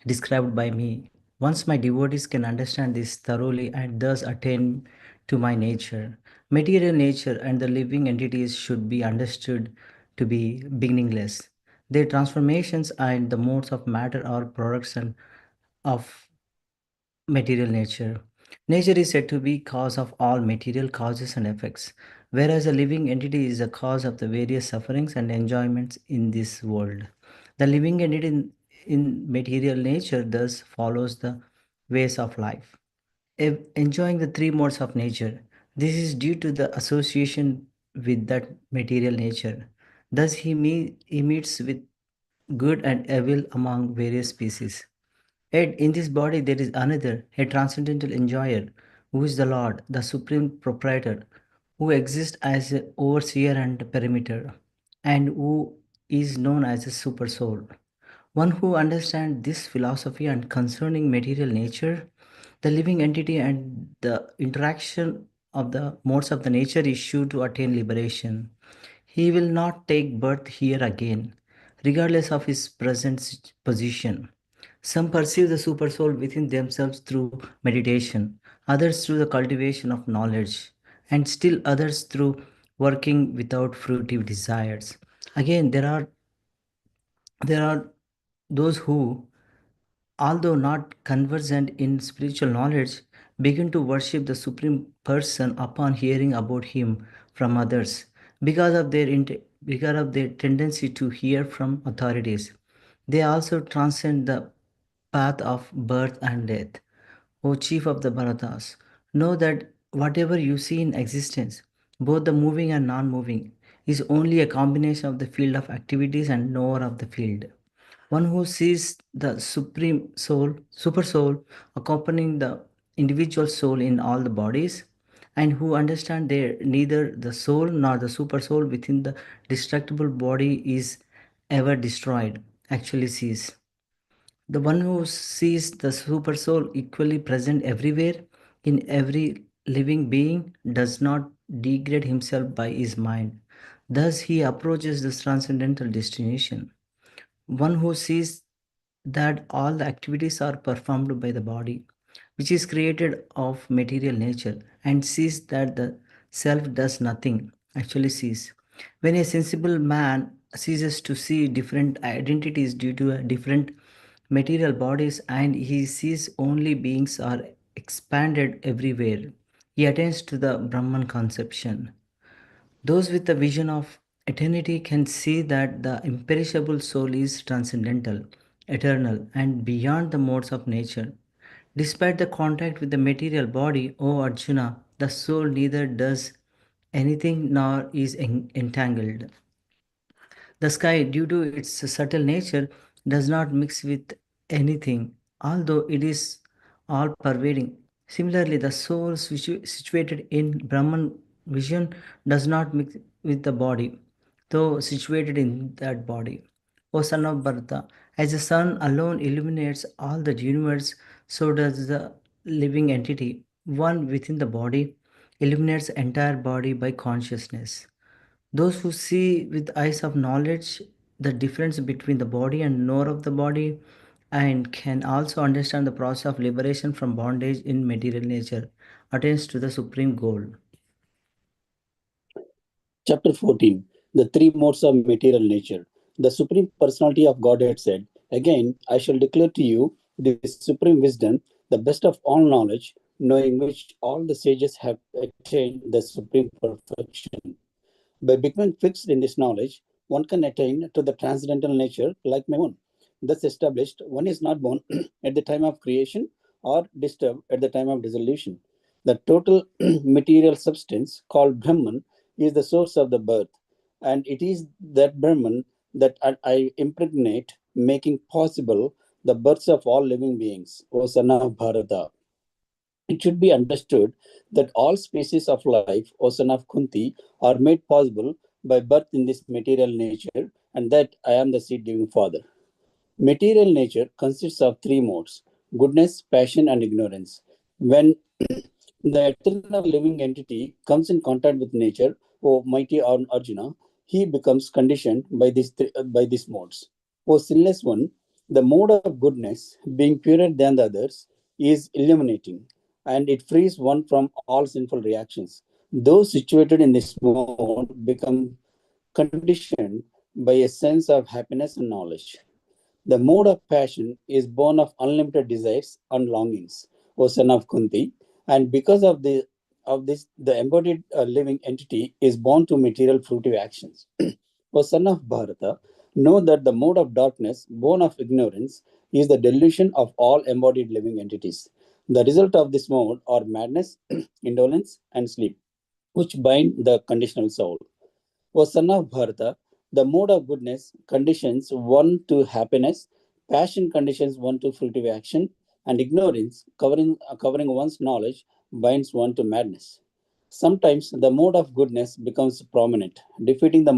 described by me. Once my devotees can understand this thoroughly and thus attain to my nature, material nature and the living entities should be understood to be beginningless. Their transformations and the modes of matter are products of material nature. Nature is said to be cause of all material causes and effects, whereas a living entity is the cause of the various sufferings and enjoyments in this world. The living entity in material nature thus follows the ways of life, enjoying the three modes of nature. This is due to the association with that material nature. Thus, he meets with good and evil among various species. Yet in this body there is another, a transcendental enjoyer, who is the Lord, the supreme proprietor, who exists as an overseer and perimeter, and who is known as a super soul. One who understands this philosophy and concerning material nature, the living entity, and the interaction of the modes of the nature is sure to attain liberation. He will not take birth here again, regardless of his present position. Some perceive the supersoul within themselves through meditation, others through the cultivation of knowledge, and still others through working without fruitive desires. Again, there are those who, although not conversant in spiritual knowledge, begin to worship the Supreme Person upon hearing about Him from others because of their tendency to hear from authorities. They also transcend the path of birth and death. O chief of the Bharatas, know that whatever you see in existence, both the moving and non moving, is only a combination of the field of activities and knower of the field. One who sees the supreme soul, super soul, accompanying the individual soul in all the bodies, and who understand there neither the soul nor the super soul within the destructible body is ever destroyed, actually sees. The one who sees the super soul equally present everywhere in every living being does not degrade himself by his mind. Thus, he approaches this transcendental destination. One who sees that all the activities are performed by the body, which is created of material nature, and sees that the self does nothing, actually sees. When a sensible man ceases to see different identities due to a different material bodies and he sees only beings are expanded everywhere, he attains to the Brahman conception. Those with the vision of eternity can see that the imperishable soul is transcendental, eternal, and beyond the modes of nature. Despite the contact with the material body, O Arjuna, the soul neither does anything nor is entangled. The sky, due to its subtle nature, does not mix with anything, although it is all pervading. Similarly, the soul situated in Brahman vision does not mix with the body, though situated in that body. O son of Bharata, as the sun alone illuminates all the universe, so does the living entity, one within the body, illuminates the entire body by consciousness. Those who see with eyes of knowledge the difference between the body and knower of the body and can also understand the process of liberation from bondage in material nature attains to the supreme goal. Chapter 14 The Three Modes of Material Nature. The Supreme Personality of Godhead said, Again, I shall declare to you this supreme wisdom, the best of all knowledge, knowing which all the sages have attained the supreme perfection. By becoming fixed in this knowledge, one can attain to the transcendental nature like my own. Thus established, one is not born at the time of creation or disturbed at the time of dissolution. The total material substance called Brahman is the source of the birth, and it is that Brahman that I impregnate, making possible the births of all living beings, O son of Bharata. It should be understood that all species of life, O son of Kunti, are made possible by birth in this material nature, and that I am the seed giving father. Material nature consists of three modes: goodness, passion, and ignorance. When the eternal living entity comes in contact with nature, O mighty Arjuna, he becomes conditioned by these modes. O sinless one, the mode of goodness, being purer than the others, is illuminating, and it frees one from all sinful reactions. Those situated in this mode become conditioned by a sense of happiness and knowledge. The mode of passion is born of unlimited desires and longings. O son of Kunti. And because of this, the embodied living entity is born to material fruitive actions. O son of Bharata, know that the mode of darkness, born of ignorance, is the delusion of all embodied living entities. The result of this mode are madness, indolence, and sleep, which bind the conditional soul. O son of Bharata, the mode of goodness conditions one to happiness, passion conditions one to fruitive action, and ignorance, covering one's knowledge, binds one to madness. Sometimes the mode of goodness becomes prominent, defeating the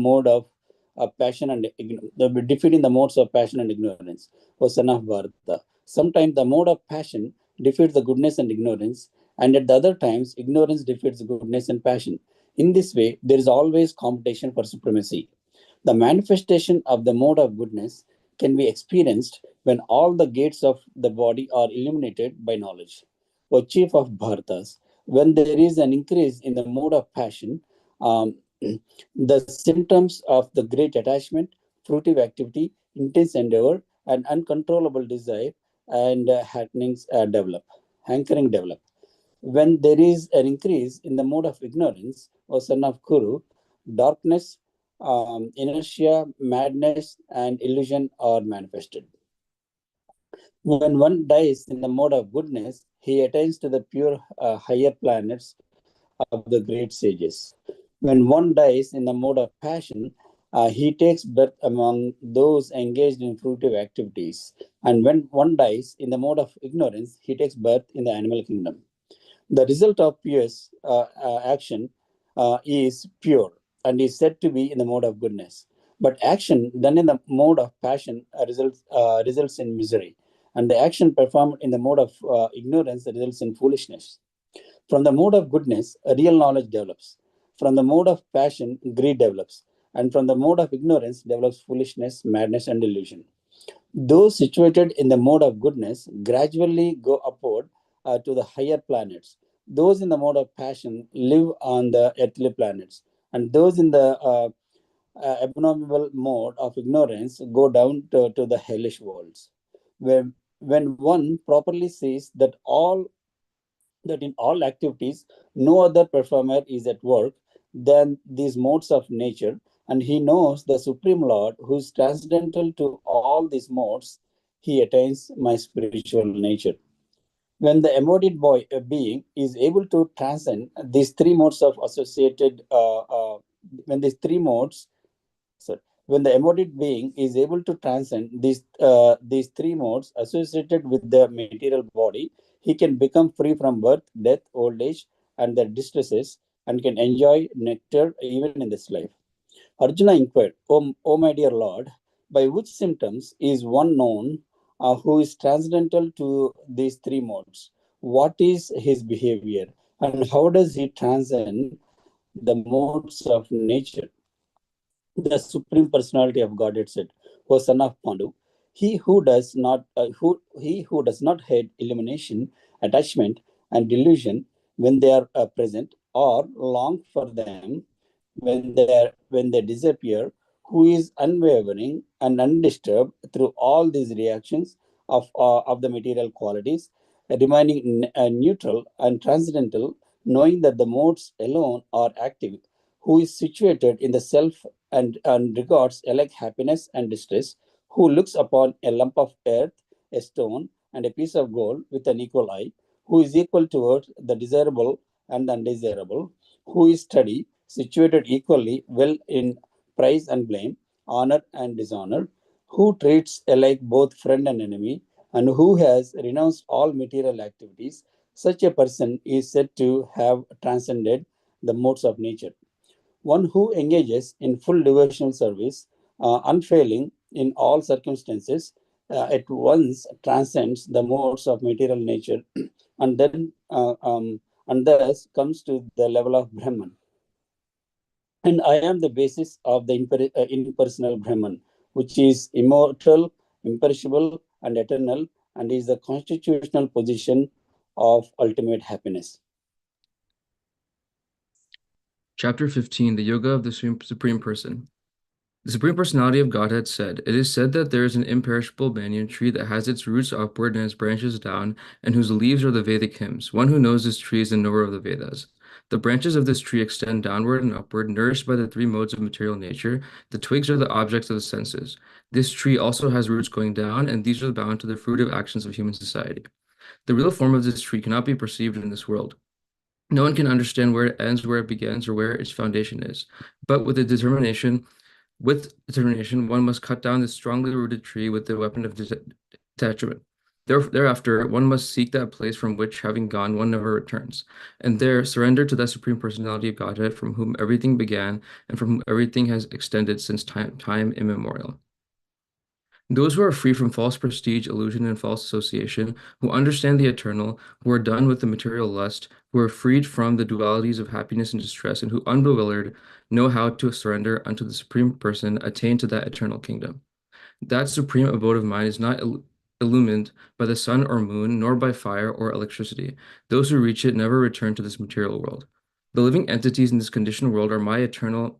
defeating the modes of passion and ignorance. O son of Bharata, sometimes the mode of passion defeats the goodness and ignorance, and at the other times, ignorance defeats goodness and passion. In this way, there is always competition for supremacy. The manifestation of the mode of goodness can be experienced when all the gates of the body are illuminated by knowledge. O chief of Bharatas, when there is an increase in the mode of passion, the symptoms of the great attachment, fruitive activity, intense endeavor, and uncontrollable desire and hankering develop. When there is an increase in the mode of ignorance, O son of Kuru, darkness, inertia, madness, and illusion are manifested. When one dies in the mode of goodness, he attains to the pure higher planets of the great sages. When one dies in the mode of passion, he takes birth among those engaged in fruitive activities. And when one dies in the mode of ignorance, he takes birth in the animal kingdom. The result of pious action is pure and is said to be in the mode of goodness. But action done in the mode of passion results in misery. And the action performed in the mode of ignorance results in foolishness. From the mode of goodness, a real knowledge develops. From the mode of passion, greed develops. And from the mode of ignorance develops foolishness, madness, and delusion. Those situated in the mode of goodness gradually go upward to the higher planets. Those in the mode of passion live on the earthly planets. And those in the abnormal mode of ignorance go down to the hellish worlds. When one properly sees that in all activities no other performer is at work than these modes of nature, and he knows the Supreme Lord who is transcendental to all these modes, he attains my spiritual nature. When the embodied being is able to transcend these three modes of associated, when these three modes, sorry, when the embodied being is able to transcend these three modes associated with the material body, he can become free from birth, death, old age, and their distresses, and can enjoy nectar even in this life. Arjuna inquired, O my dear Lord, by which symptoms is one known who is transcendental to these three modes? What is his behavior, and how does he transcend the modes of nature? The Supreme Personality of Godhead said, "O son of Pandu, he who does not hate illumination, attachment, and delusion when they are present, or long for them when they disappear, who is unwavering and undisturbed through all these reactions of the material qualities, remaining neutral and transcendental, knowing that the modes alone are active, who is situated in the self and regards alike happiness and distress, who looks upon a lump of earth, a stone, and a piece of gold with an equal eye, who is equal towards the desirable and the undesirable, who is steady, situated equally well in praise and blame, honor and dishonor, who treats alike both friend and enemy, and who has renounced all material activities. Such a person is said to have transcended the modes of nature. One who engages in full devotional service, unfailing in all circumstances, at once transcends the modes of material nature and then and thus comes to the level of Brahman. And I am the basis of the impersonal Brahman, which is immortal, imperishable, and eternal, and is the constitutional position of ultimate happiness. Chapter 15, the Yoga of the Supreme Person. The Supreme Personality of Godhead said, "It is said that there is an imperishable banyan tree that has its roots upward and its branches down, and whose leaves are the Vedic hymns. One who knows this tree is the knower of the Vedas. The branches of this tree extend downward and upward, nourished by the three modes of material nature. The twigs are the objects of the senses. This tree also has roots going down, and these are bound to the fruitive actions of human society. The real form of this tree cannot be perceived in this world. No one can understand where it ends, where it begins, or where its foundation is. But with determination, one must cut down this strongly rooted tree with the weapon of detachment. Thereafter, one must seek that place from which, having gone, one never returns, and there surrender to that Supreme Personality of Godhead from whom everything began and from whom everything has extended since time immemorial. Those who are free from false prestige, illusion, and false association, who understand the eternal, who are done with the material lust, who are freed from the dualities of happiness and distress, and who, unbewildered, know how to surrender unto the Supreme Person, attain to that eternal kingdom. That supreme abode of mind is not illumined by the sun or moon, nor by fire or electricity. Those who reach it never return to this material world. The living entities in this conditioned world are my eternal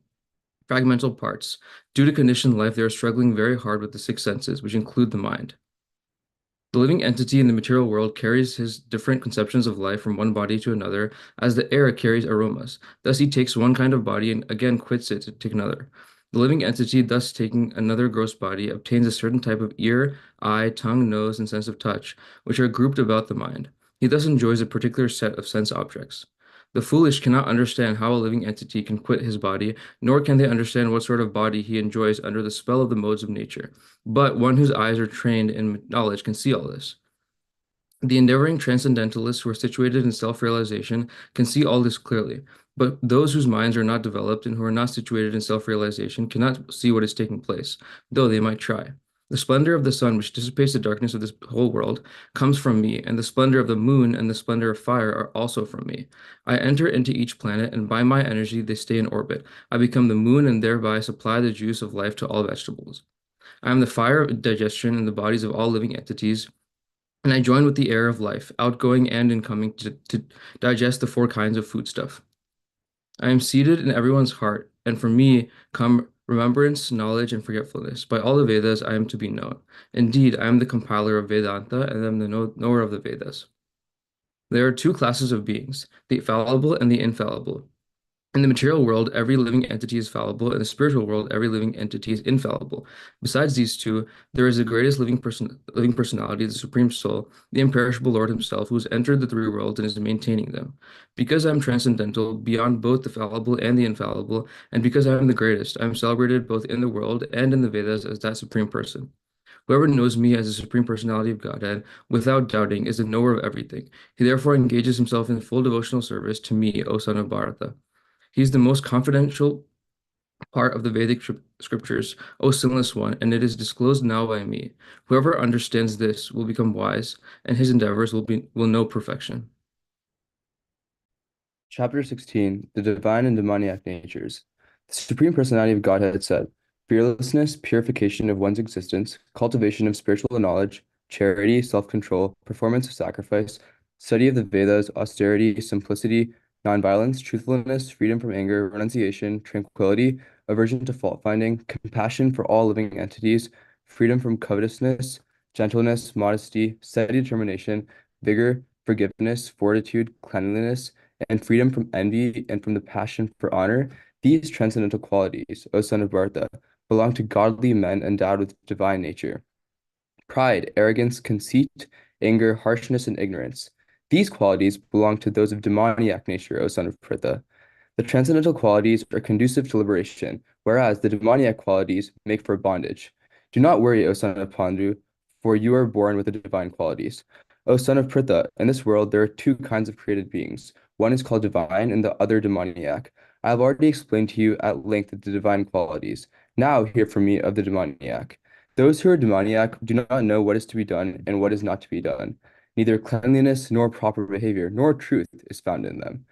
fragmental parts. Due to conditioned life, they are struggling very hard with the six senses, which include the mind. The living entity in the material world carries his different conceptions of life from one body to another, as the air carries aromas. Thus, he takes one kind of body and again quits it to take another. The living entity, thus taking another gross body, obtains a certain type of ear, eye, tongue, nose, and sense of touch, which are grouped about the mind. He thus enjoys a particular set of sense objects. The foolish cannot understand how a living entity can quit his body, nor can they understand what sort of body he enjoys under the spell of the modes of nature. But one whose eyes are trained in knowledge can see all this. The endeavoring transcendentalists who are situated in self-realization can see all this clearly, but those whose minds are not developed and who are not situated in self-realization cannot see what is taking place, though they might try. The splendor of the sun, which dissipates the darkness of this whole world, comes from me, and the splendor of the moon and the splendor of fire are also from me. I enter into each planet, and by my energy they stay in orbit. I become the moon and thereby supply the juice of life to all vegetables. I am the fire of digestion in the bodies of all living entities, and I join with the air of life, outgoing and incoming, to digest the four kinds of foodstuff. I am seated in everyone's heart, and from me come remembrance, knowledge, and forgetfulness. By all the Vedas, I am to be known. Indeed, I am the compiler of Vedanta, and I am the knower of the Vedas. There are two classes of beings, the fallible and the infallible. In the material world, every living entity is fallible. In the spiritual world, every living entity is infallible. Besides these two, there is the greatest living personality, the Supreme Soul, the imperishable Lord himself, who has entered the three worlds and is maintaining them. Because I am transcendental, beyond both the fallible and the infallible, and because I am the greatest, I am celebrated both in the world and in the Vedas as that Supreme Person. Whoever knows me as the Supreme Personality of Godhead, without doubting, is the knower of everything. He therefore engages himself in full devotional service to me, O son of Bharata. He is the most confidential part of the Vedic scriptures, O sinless one, and it is disclosed now by me. Whoever understands this will become wise, and his endeavors will know perfection. Chapter 16, The Divine and Demoniac Natures. The Supreme Personality of Godhead said, fearlessness, purification of one's existence, cultivation of spiritual knowledge, charity, self-control, performance of sacrifice, study of the Vedas, austerity, simplicity, nonviolence, truthfulness, freedom from anger, renunciation, tranquility, aversion to fault-finding, compassion for all living entities, freedom from covetousness, gentleness, modesty, steady determination, vigor, forgiveness, fortitude, cleanliness, and freedom from envy and from the passion for honor. These transcendental qualities, O son of Bharata, belong to godly men endowed with divine nature. Pride, arrogance, conceit, anger, harshness, and ignorance. These qualities belong to those of demoniac nature, O son of Pritha. The transcendental qualities are conducive to liberation, whereas the demoniac qualities make for bondage. Do not worry, O son of Pandu, for you are born with the divine qualities. O son of Pritha, in this world there are two kinds of created beings. One is called divine and the other demoniac. I have already explained to you at length the divine qualities. Now hear from me of the demoniac. Those who are demoniac do not know what is to be done and what is not to be done. Neither cleanliness nor proper behavior nor truth is found in them.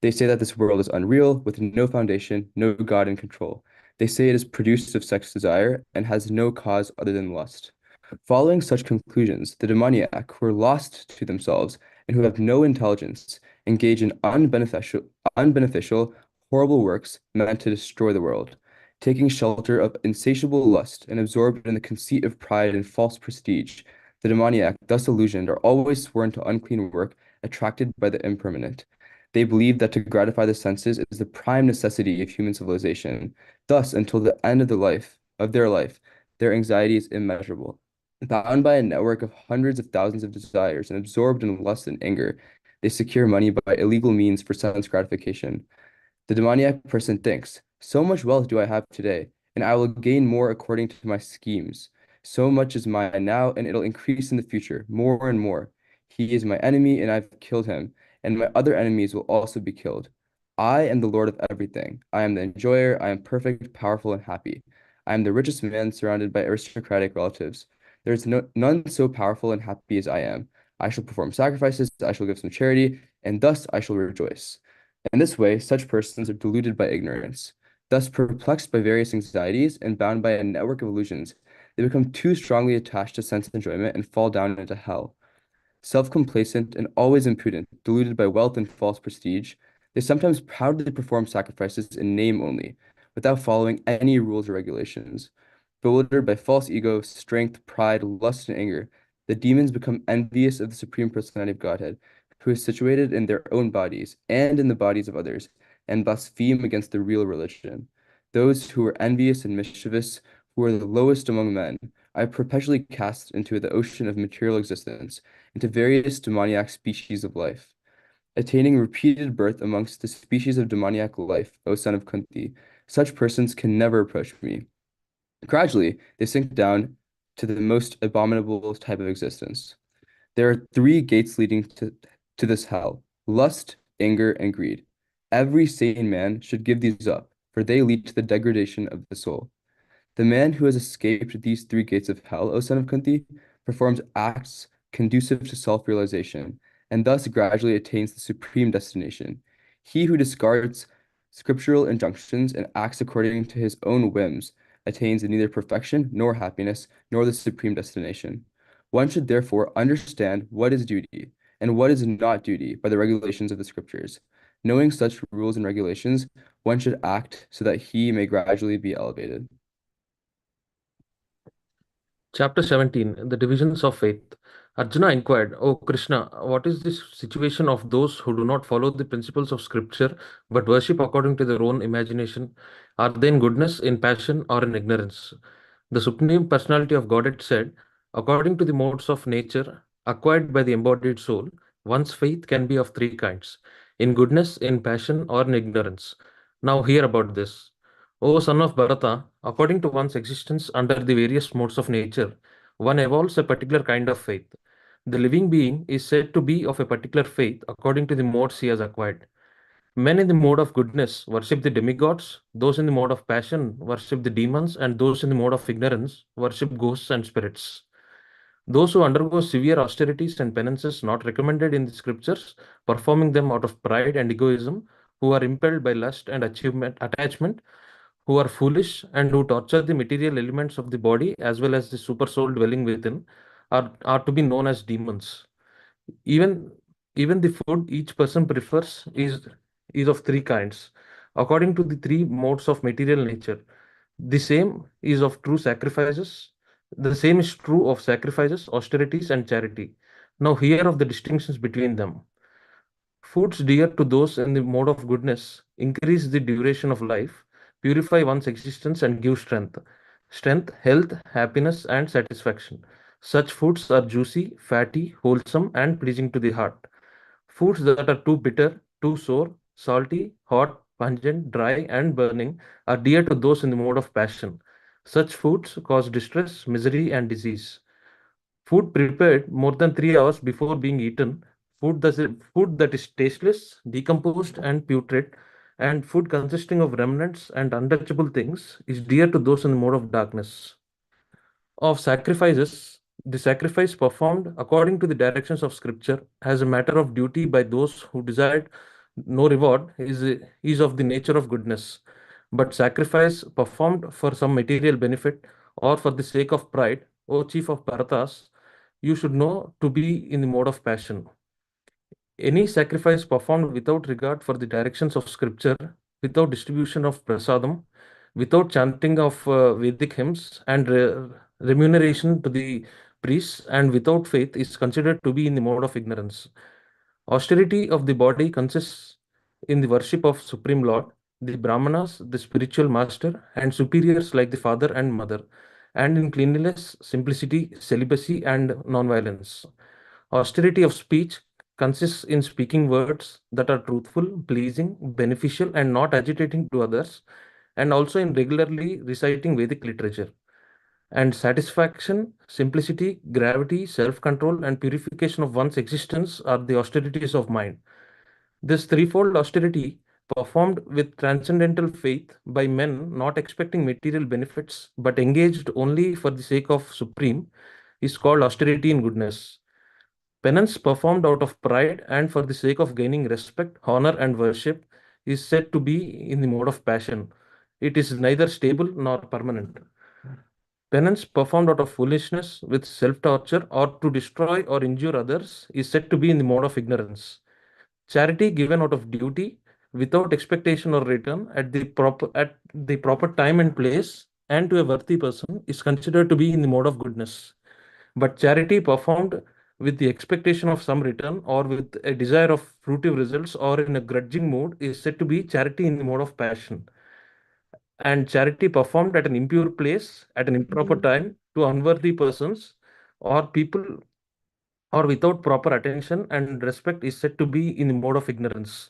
They say that this world is unreal, with no foundation, no God in control. They say it is produced of sex desire and has no cause other than lust. Following such conclusions, the demoniac, who are lost to themselves and who have no intelligence, engage in unbeneficial, horrible works meant to destroy the world. taking shelter of insatiable lust and absorbed in the conceit of pride and false prestige. The demoniac, thus illusioned, are always sworn to unclean work, attracted by the impermanent. They believe that to gratify the senses is the prime necessity of human civilization. Thus, until the end of their life, their anxiety is immeasurable. Bound by a network of hundreds of thousands of desires and absorbed in lust and anger, they secure money by illegal means for sense gratification. The demoniac person thinks, so much wealth do I have today, and I will gain more according to my schemes. So much is mine now, and it'll increase in the future, more and more. He is my enemy, and I've killed him, and my other enemies will also be killed. I am the Lord of everything. I am the enjoyer. I am perfect, powerful, and happy. I am the richest man surrounded by aristocratic relatives. There is none so powerful and happy as I am. I shall perform sacrifices, I shall give some charity, and thus I shall rejoice. In this way, such persons are deluded by ignorance. Thus, perplexed by various anxieties and bound by a network of illusions, they become too strongly attached to sense enjoyment and fall down into hell. Self-complacent and always impudent, deluded by wealth and false prestige, they sometimes proudly perform sacrifices in name only, without following any rules or regulations. Bewildered by false ego, strength, pride, lust, and anger, the demons become envious of the Supreme Personality of Godhead, who is situated in their own bodies and in the bodies of others, and blaspheme against the real religion. Those who are envious and mischievous, who are the lowest among men, I perpetually cast into the ocean of material existence, into various demoniac species of life. Attaining repeated birth amongst the species of demoniac life, O son of Kunti, such persons can never approach me. Gradually, they sink down to the most abominable type of existence. There are three gates leading to this hell: lust, anger, and greed. Every sane man should give these up, for they lead to the degradation of the soul. The man who has escaped these three gates of hell, O son of Kunti, performs acts conducive to self-realization, and thus gradually attains the supreme destination. He who discards scriptural injunctions and acts according to his own whims attains neither perfection nor happiness nor the supreme destination. One should therefore understand what is duty and what is not duty by the regulations of the scriptures. Knowing such rules and regulations, one should act so that he may gradually be elevated. Chapter 17, The Divisions of Faith. Arjuna inquired, O Krishna, what is this situation of those who do not follow the principles of scripture but worship according to their own imagination? Are they in goodness, in passion, or in ignorance? The Supreme Personality of Godhead said, according to the modes of nature acquired by the embodied soul, one's faith can be of three kinds: in goodness, in passion, or in ignorance. Now hear about this. O son of Bharata, according to one's existence under the various modes of nature, one evolves a particular kind of faith. The living being is said to be of a particular faith according to the modes he has acquired. Men in the mode of goodness worship the demigods, those in the mode of passion worship the demons, and those in the mode of ignorance worship ghosts and spirits. Those who undergo severe austerities and penances not recommended in the scriptures, performing them out of pride and egoism, who are impelled by lust and attachment, who are foolish and who torture the material elements of the body as well as the super soul dwelling within, are to be known as demons. Even even the food each person prefers is of three kinds, according to the three modes of material nature. The same is of true sacrifices. The same is true of sacrifices, austerities, and charity. Now hear of the distinctions between them. Foods dear to those in the mode of goodness increase the duration of life, purify one's existence, and give strength. Strength, health, happiness, and satisfaction. Such foods are juicy, fatty, wholesome, and pleasing to the heart. Foods that are too bitter, too sour, salty, hot, pungent, dry, and burning are dear to those in the mode of passion. Such foods cause distress, misery, and disease. Food prepared more than 3 hours before being eaten, food that is tasteless, decomposed, and putrid, and food consisting of remnants and untouchable things is dear to those in the mode of darkness. Of sacrifices, the sacrifice performed according to the directions of Scripture as a matter of duty by those who desired no reward is of the nature of goodness. But sacrifice performed for some material benefit or for the sake of pride, O chief of Bharatas, you should know to be in the mode of passion. Any sacrifice performed without regard for the directions of Scripture, without distribution of prasadam, without chanting of Vedic hymns and remuneration to the priests, and without faith is considered to be in the mode of ignorance. Austerity of the body consists in the worship of Supreme Lord, the Brahmanas, the spiritual master, and superiors like the father and mother, and in cleanliness, simplicity, celibacy, and non-violence. Austerity of speech consists in speaking words that are truthful, pleasing, beneficial, and not agitating to others, and also in regularly reciting Vedic literature. And satisfaction, simplicity, gravity, self control, and purification of one's existence are the austerities of mind. This threefold austerity, performed with transcendental faith by men not expecting material benefits but engaged only for the sake of Supreme, is called austerity in goodness. Penance performed out of pride and for the sake of gaining respect, honor, and worship is said to be in the mode of passion. It is neither stable nor permanent. Penance performed out of foolishness with self torture or to destroy or injure others is said to be in the mode of ignorance. Charity given out of duty without expectation or return at the proper time and place and to a worthy person is considered to be in the mode of goodness. But charity performed with the expectation of some return or with a desire of fruitive results or in a grudging mood is said to be charity in the mode of passion. And charity performed at an impure place at an improper time to unworthy persons or people or without proper attention and respect is said to be in the mode of ignorance.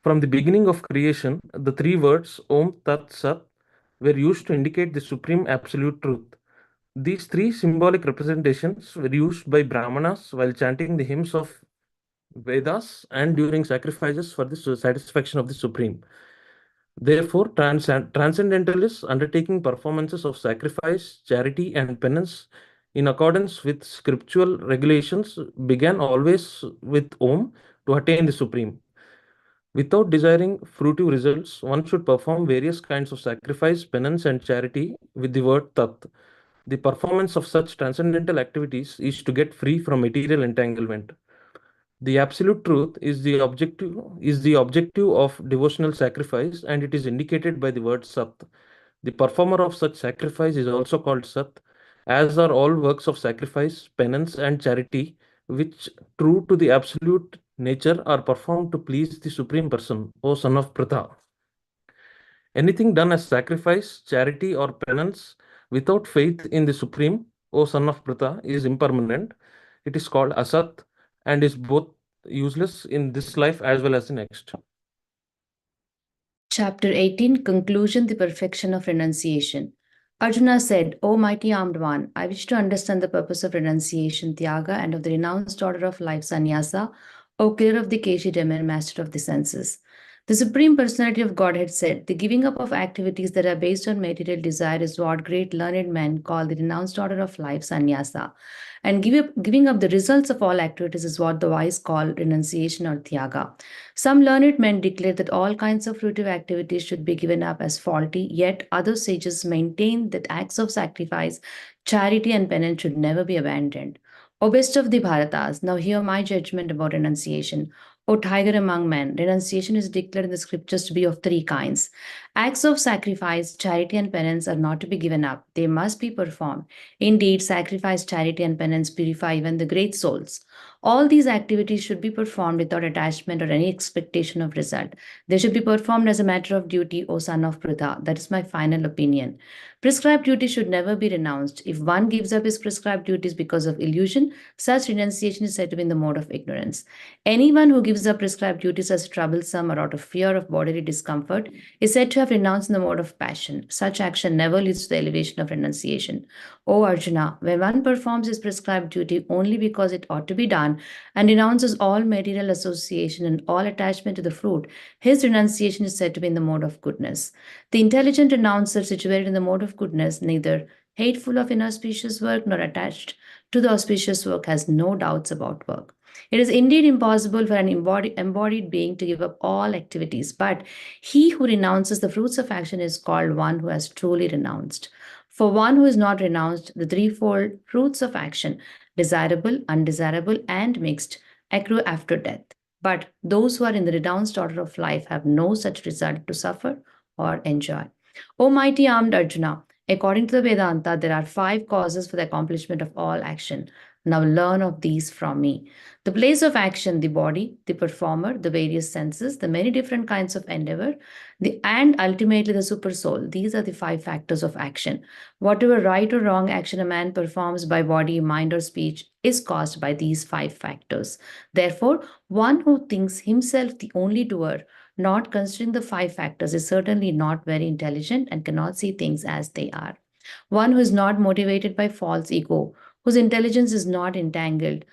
From the beginning of creation, the three words Om Tat Sat were used to indicate the supreme absolute truth. These three symbolic representations were used by Brahmanas while chanting the hymns of Vedas and during sacrifices for the satisfaction of the Supreme. Therefore, transcendentalists undertaking performances of sacrifice, charity, and penance in accordance with scriptural regulations began always with Om to attain the Supreme. Without desiring fruitive results, one should perform various kinds of sacrifice, penance, and charity with the word Tat. The performance of such transcendental activities is to get free from material entanglement. The absolute truth is the objective of devotional sacrifice, and it is indicated by the word Sat. The performer of such sacrifice is also called Sat, as are all works of sacrifice, penance, and charity, which, true to the absolute nature, are performed to please the Supreme Person, O son of Pratha. Anything done as sacrifice, charity, or penance without faith in the Supreme, O son of Pratha, is impermanent. It is called Asat and is both useless in this life as well as the next. Chapter 18 Conclusion The Perfection of Renunciation. Arjuna said, O mighty armed one, I wish to understand the purpose of renunciation, Tyaga, and of the renounced order of life, Sannyasa, O clear of the Keshidam and master of the senses. The Supreme Personality of Godhead said, the giving up of activities that are based on material desire is what great learned men call the renounced order of life, Sannyasa. And giving up the results of all activities is what the wise call renunciation or Tyaga. Some learned men declare that all kinds of fruitive activities should be given up as faulty, yet other sages maintain that acts of sacrifice, charity, and penance should never be abandoned. O best of the Bharatas, now hear my judgment about renunciation. O tiger among men, renunciation is declared in the scriptures to be of three kinds. Acts of sacrifice, charity, and penance are not to be given up. They must be performed. Indeed, sacrifice, charity, and penance purify even the great souls. All these activities should be performed without attachment or any expectation of result. They should be performed as a matter of duty, O son of Pratha. That is my final opinion. Prescribed duties should never be renounced. If one gives up his prescribed duties because of illusion, such renunciation is said to be in the mode of ignorance. Anyone who gives up prescribed duties as troublesome or out of fear of bodily discomfort is said to have renounced in the mode of passion. Such action never leads to the elevation of renunciation. O Arjuna, when one performs his prescribed duty only because it ought to be done and renounces all material association and all attachment to the fruit, his renunciation is said to be in the mode of goodness. The intelligent renouncer situated in the mode of goodness, neither hateful of inauspicious work nor attached to the auspicious work, has no doubts about work. It is indeed impossible for an embodied being to give up all activities, but he who renounces the fruits of action is called one who has truly renounced. For one who is not renounced, the threefold fruits of action, desirable, undesirable, and mixed, accrue after death. But those who are in the renounced order of life have no such result to suffer or enjoy. O mighty armed Arjuna, according to the Vedanta, there are 5 causes for the accomplishment of all action. Now learn of these from me. The place of action, the body, the performer, the various senses, the many different kinds of endeavor, and ultimately the super soul. These are the 5 factors of action. Whatever right or wrong action a man performs by body, mind, or speech is caused by these 5 factors. Therefore, one who thinks himself the only doer, not considering the 5 factors, is certainly not very intelligent and cannot see things as they are. One who is not motivated by false ego, whose intelligence is not entangled,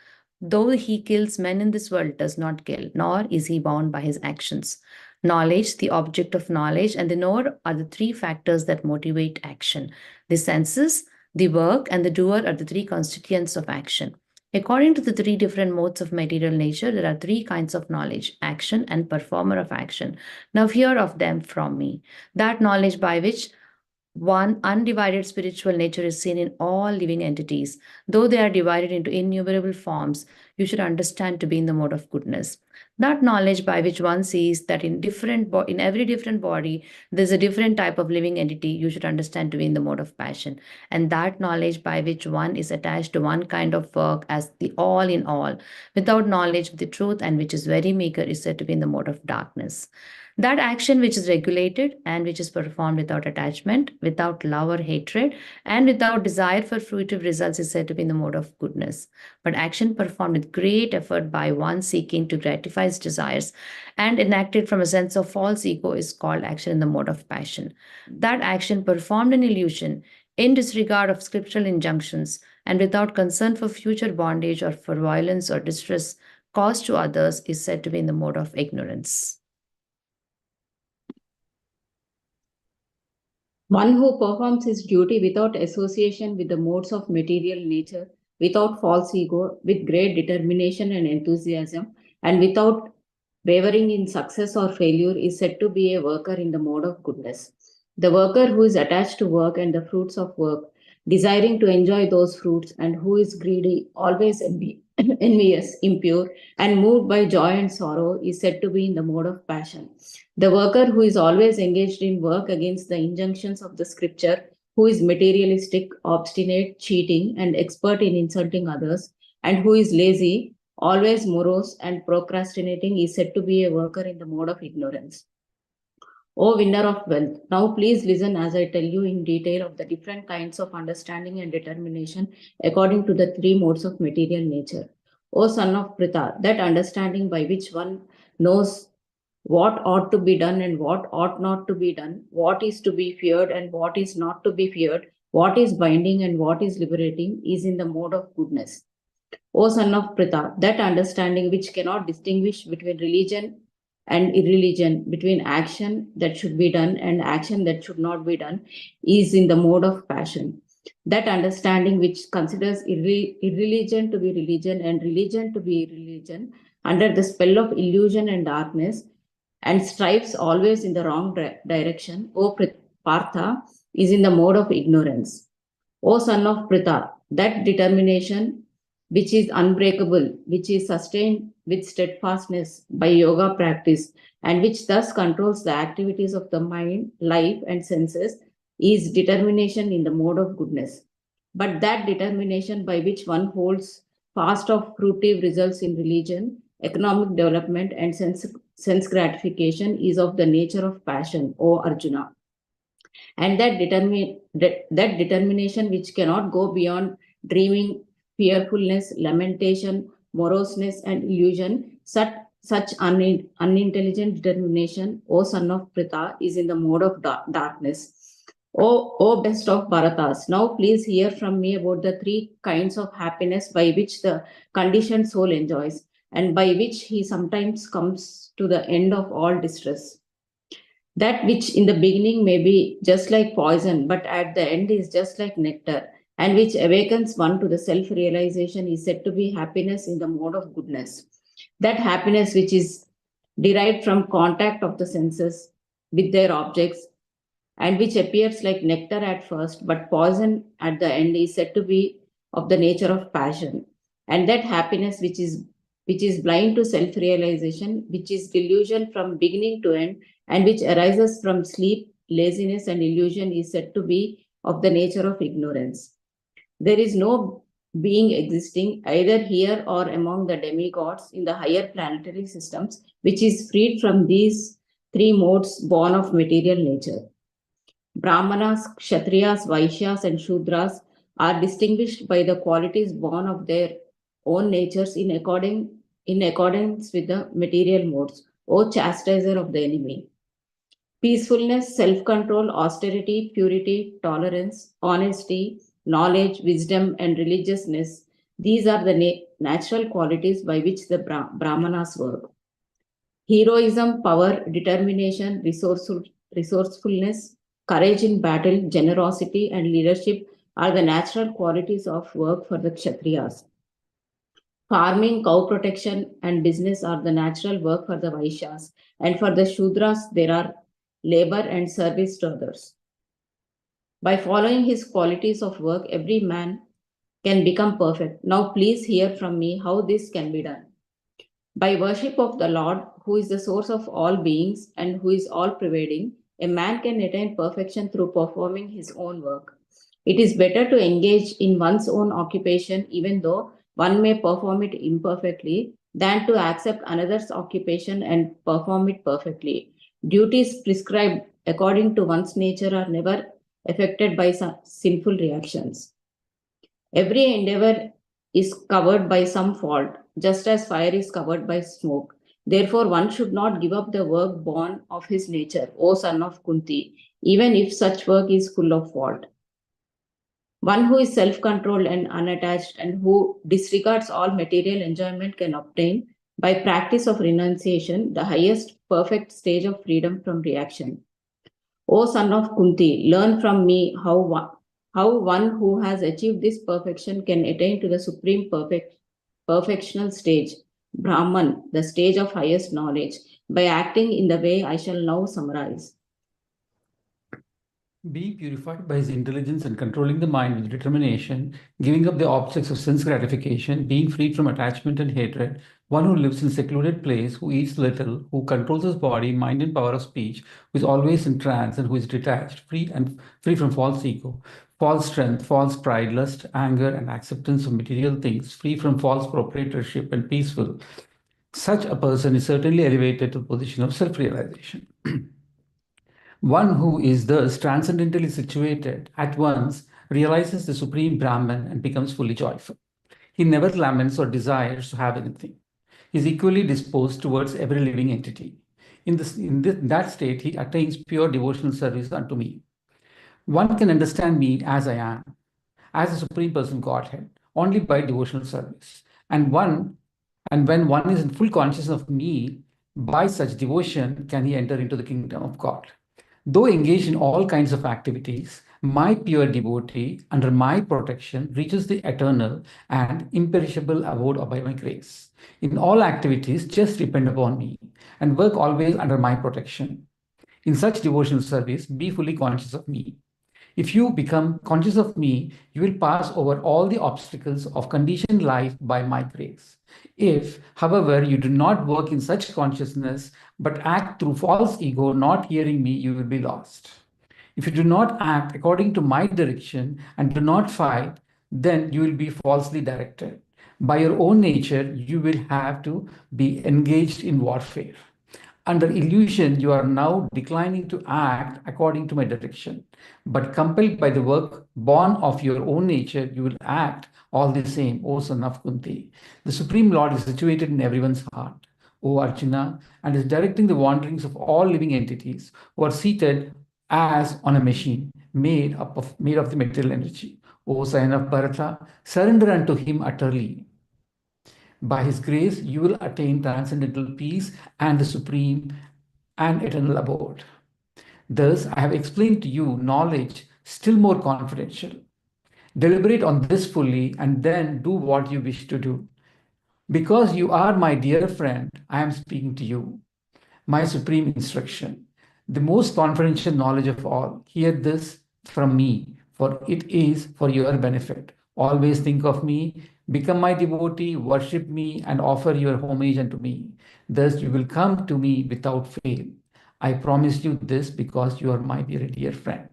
though he kills men in this world, does not kill, nor is he bound by his actions. Knowledge, the object of knowledge, and the knower are the 3 factors that motivate action. The senses, the work, and the doer are the 3 constituents of action. According to the 3 different modes of material nature, there are 3 kinds of knowledge: action and performer of action. Now hear of them from me. That knowledge by which one undivided spiritual nature is seen in all living entities. Though they are divided into innumerable forms, you should understand to be in the mode of goodness. That knowledge by which one sees that in every different body there's a different type of living entity, you should understand to be in the mode of passion. And that knowledge by which one is attached to one kind of work as the all in all, without knowledge of the truth and which is very meager, is said to be in the mode of darkness. That action which is regulated and which is performed without attachment, without love or hatred, and without desire for fruitive results is said to be in the mode of goodness. But action performed with great effort by one seeking to gratify his desires and enacted from a sense of false ego is called action in the mode of passion. That action performed in illusion, in disregard of scriptural injunctions, and without concern for future bondage or for violence or distress caused to others is said to be in the mode of ignorance. One who performs his duty without association with the modes of material nature, without false ego, with great determination and enthusiasm, and without wavering in success or failure, is said to be a worker in the mode of goodness. The worker who is attached to work and the fruits of work, desiring to enjoy those fruits, and who is greedy, always envious, impure, and moved by joy and sorrow, is said to be in the mode of passion. The worker who is always engaged in work against the injunctions of the scripture, who is materialistic, obstinate, cheating, and expert in insulting others, and who is lazy, always morose, and procrastinating, is said to be a worker in the mode of ignorance. O winner of wealth, now please listen as I tell you in detail of the different kinds of understanding and determination according to the 3 modes of material nature. O son of Pritha, that understanding by which one knows what ought to be done and what ought not to be done, what is to be feared and what is not to be feared, what is binding and what is liberating, is in the mode of goodness. O son of Pritha, that understanding which cannot distinguish between religion and irreligion, between action that should be done and action that should not be done, is in the mode of passion. That understanding which considers irreligion to be religion and religion to be religion under the spell of illusion and darkness, and strives always in the wrong direction, O Partha, is in the mode of ignorance. O son of Pritha, that determination which is unbreakable, which is sustained with steadfastness by yoga practice, and which thus controls the activities of the mind, life, and senses, is determination in the mode of goodness. But that determination by which one holds fast of fruitive results in religion, economic development, and sense gratification is of the nature of passion, O Arjuna. And that determination which cannot go beyond dreaming, fearfulness, lamentation, moroseness, and illusion, such unintelligent determination, O son of Pritha, is in the mode of darkness. O best of Bharatas, now please hear from me about the 3 kinds of happiness by which the conditioned soul enjoys, and by which he sometimes comes to the end of all distress. That which in the beginning may be just like poison, but at the end is just like nectar, and which awakens one to the self-realization, is said to be happiness in the mode of goodness. That happiness which is derived from contact of the senses with their objects, and which appears like nectar at first, but poison at the end, is said to be of the nature of passion. And that happiness which is blind to self-realization, which is delusion from beginning to end, and which arises from sleep, laziness, and illusion is said to be of the nature of ignorance. There is no being existing either here or among the demigods in the higher planetary systems which is freed from these three modes born of material nature. Brahmanas, Kshatriyas, Vaishyas, and Shudras are distinguished by the qualities born of their own natures in accordance with the material modes, O chastiser of the enemy. Peacefulness, self control, austerity, purity, tolerance, honesty, knowledge, wisdom, and religiousness, these are the natural qualities by which the Brahmanas work. Heroism, power, determination, resourcefulness, courage in battle, generosity, and leadership are the natural qualities of work for the Kshatriyas. Farming, cow protection, and business are the natural work for the Vaishyas, and for the Shudras, there are labor and service to others. By following his qualities of work, every man can become perfect. Now, please hear from me how this can be done. By worship of the Lord, who is the source of all beings and who is all pervading, a man can attain perfection through performing his own work. It is better to engage in one's own occupation, even though one may perform it imperfectly, than to accept another's occupation and perform it perfectly. Duties prescribed according to one's nature are never affected by some sinful reactions. Every endeavor is covered by some fault, just as fire is covered by smoke. Therefore, one should not give up the work born of his nature, O son of Kunti, even if such work is full of fault. One who is self controlled and unattached and who disregards all material enjoyment can obtain, by practice of renunciation, the highest perfect stage of freedom from reaction. O son of Kunti, learn from me how one who has achieved this perfection can attain to the supreme perfectional stage, Brahman, the stage of highest knowledge, by acting in the way I shall now summarize. Being purified by his intelligence and controlling the mind with determination, giving up the objects of sense gratification, being freed from attachment and hatred, one who lives in a secluded place, who eats little, who controls his body, mind, and power of speech, who is always in trance and who is detached, free from false ego, false strength, false pride, lust, anger, and acceptance of material things, free from false proprietorship and peaceful. Such a person is certainly elevated to the position of self-realization. One who is thus transcendently situated at once realizes the supreme Brahman and becomes fully joyful. He never laments or desires to have anything. He is equally disposed towards every living entity. In that state, he attains pure devotional service unto me. One can understand me as I am, as a Supreme Person Godhead, only by devotional service. And when one is in full consciousness of me, by such devotion can he enter into the kingdom of God. Though engaged in all kinds of activities, my pure devotee, under my protection, reaches the eternal and imperishable abode by my grace. In all activities, just depend upon me and work always under my protection. In such devotional service, be fully conscious of me. If you become conscious of me, you will pass over all the obstacles of conditioned life by my grace. If, however, you do not work in such consciousness, but act through false ego, not hearing me, you will be lost. If you do not act according to my direction and do not fight, then you will be falsely directed. By your own nature, you will have to be engaged in warfare. Under illusion, you are now declining to act according to my direction. But compelled by the work born of your own nature, you will act all the same, O son of Kunti. The Supreme Lord is situated in everyone's heart, O Arjuna, and is directing the wanderings of all living entities who are seated as on a machine made of the material energy. O son of Bharata, surrender unto him utterly. By his grace, you will attain transcendental peace and the supreme and eternal abode. Thus, I have explained to you knowledge still more confidential. Deliberate on this fully and then do what you wish to do. Because you are my dear friend, I am speaking to you. My supreme instruction, the most confidential knowledge of all. Hear this from me, for it is for your benefit. Always think of me, become my devotee, worship me, and offer your homage unto me. Thus you will come to me without fail. I promise you this because you are my very dear friend.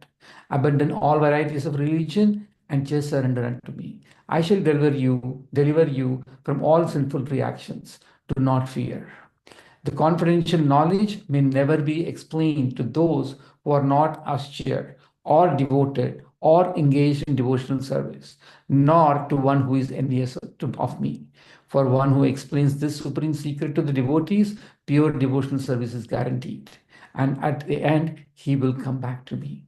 Abandon all varieties of religion and just surrender unto me. I shall deliver you from all sinful reactions. Do not fear. The confidential knowledge may never be explained to those who are not austere or devoted or engaged in devotional service, nor to one who is envious of me. For one who explains this supreme secret to the devotees, pure devotional service is guaranteed. And at the end, he will come back to me.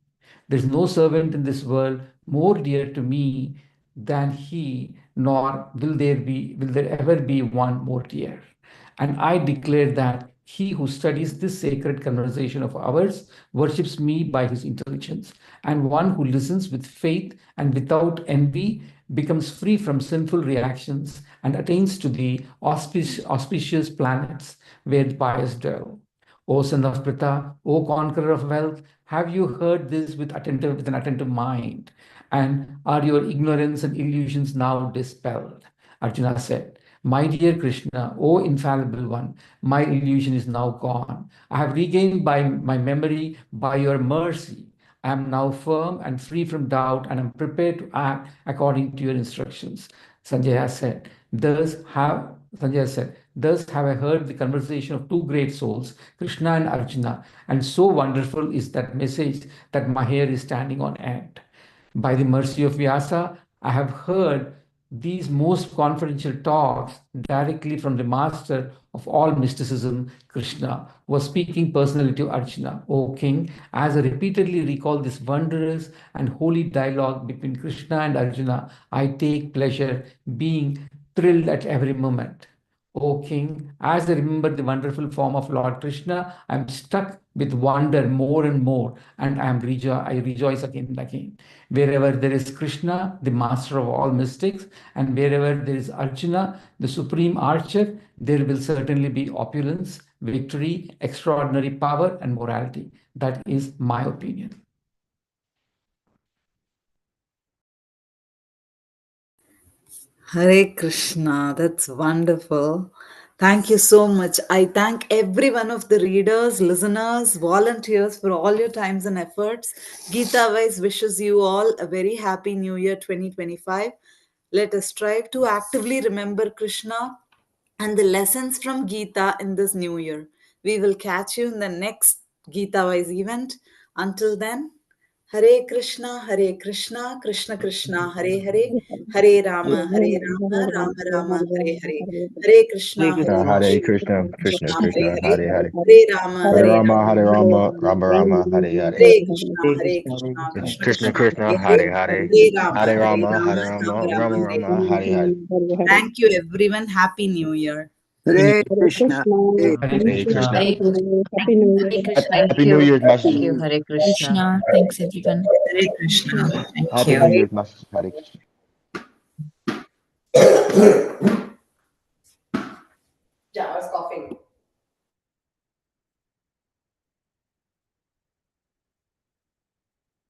There is no servant in this world more dear to me than he, nor will there ever be one more dear. And I declare that he who studies this sacred conversation of ours worships me by his intelligence, and one who listens with faith and without envy becomes free from sinful reactions and attains to the auspicious planets where the pious dwell. O son of Pritha, O conqueror of wealth, have you heard this with an attentive mind? And are your ignorance and illusions now dispelled? Arjuna said, My dear Krishna, O infallible one, my illusion is now gone. I have regained by my memory by your mercy. I am now firm and free from doubt and am prepared to act according to your instructions. Sanjaya said, Thus have I heard the conversation of two great souls, Krishna and Arjuna, and so wonderful is that message that my hair is standing on end. By the mercy of Vyasa, I have heard these most confidential talks directly from the master of all mysticism, Krishna, was speaking personally to Arjuna. O king, as I repeatedly recall this wondrous and holy dialogue between Krishna and Arjuna, I take pleasure being thrilled at every moment. O king, as I remember the wonderful form of Lord Krishna, I am struck with wonder more and more, and I rejoice again and again. Wherever there is Krishna, the master of all mystics, and wherever there is Arjuna, the supreme archer, there will certainly be opulence, victory, extraordinary power, and morality. That is my opinion. Hare Krishna, that's wonderful. Thank you so much. I thank every one of the readers, listeners, volunteers for all your times and efforts. Gita Wise wishes you all a very happy New Year 2025. Let us strive to actively remember Krishna and the lessons from Gita in this new year. We will catch you in the next Gita Wise event. Until then, Hare Krishna, Krishna Krishna, Hare Hare, Hare Rama, Rama Rama, Hare Hare, Hare Krishna, Hare Krishna, Krishna, Krishna Hare Krishna, Hare, Hare Hare. Hare Rama, Hare Rama, Rama, Hare Rama, Rama Rama, Hare Hare. Hare Krishna, Krishna Krishna Krishna, Krishna, Hare Hare, Hare Hare. Hare Rama, Hare Rama, Rama, Hare Rama, Rama, Rama Hare Rama, Hare. Hare Hare. Thank you, everyone. Happy New Year. Hare Krishna. Hare Hare Krishna. Krishna. Happy New Year. Hare Krishna. Happy Thank New you. Year's, Master. Thank you. Hare Krishna. Krishna. Thanks, everyone. Hare Krishna. Thank Happy you. New Year's, Master. Hare Krishna.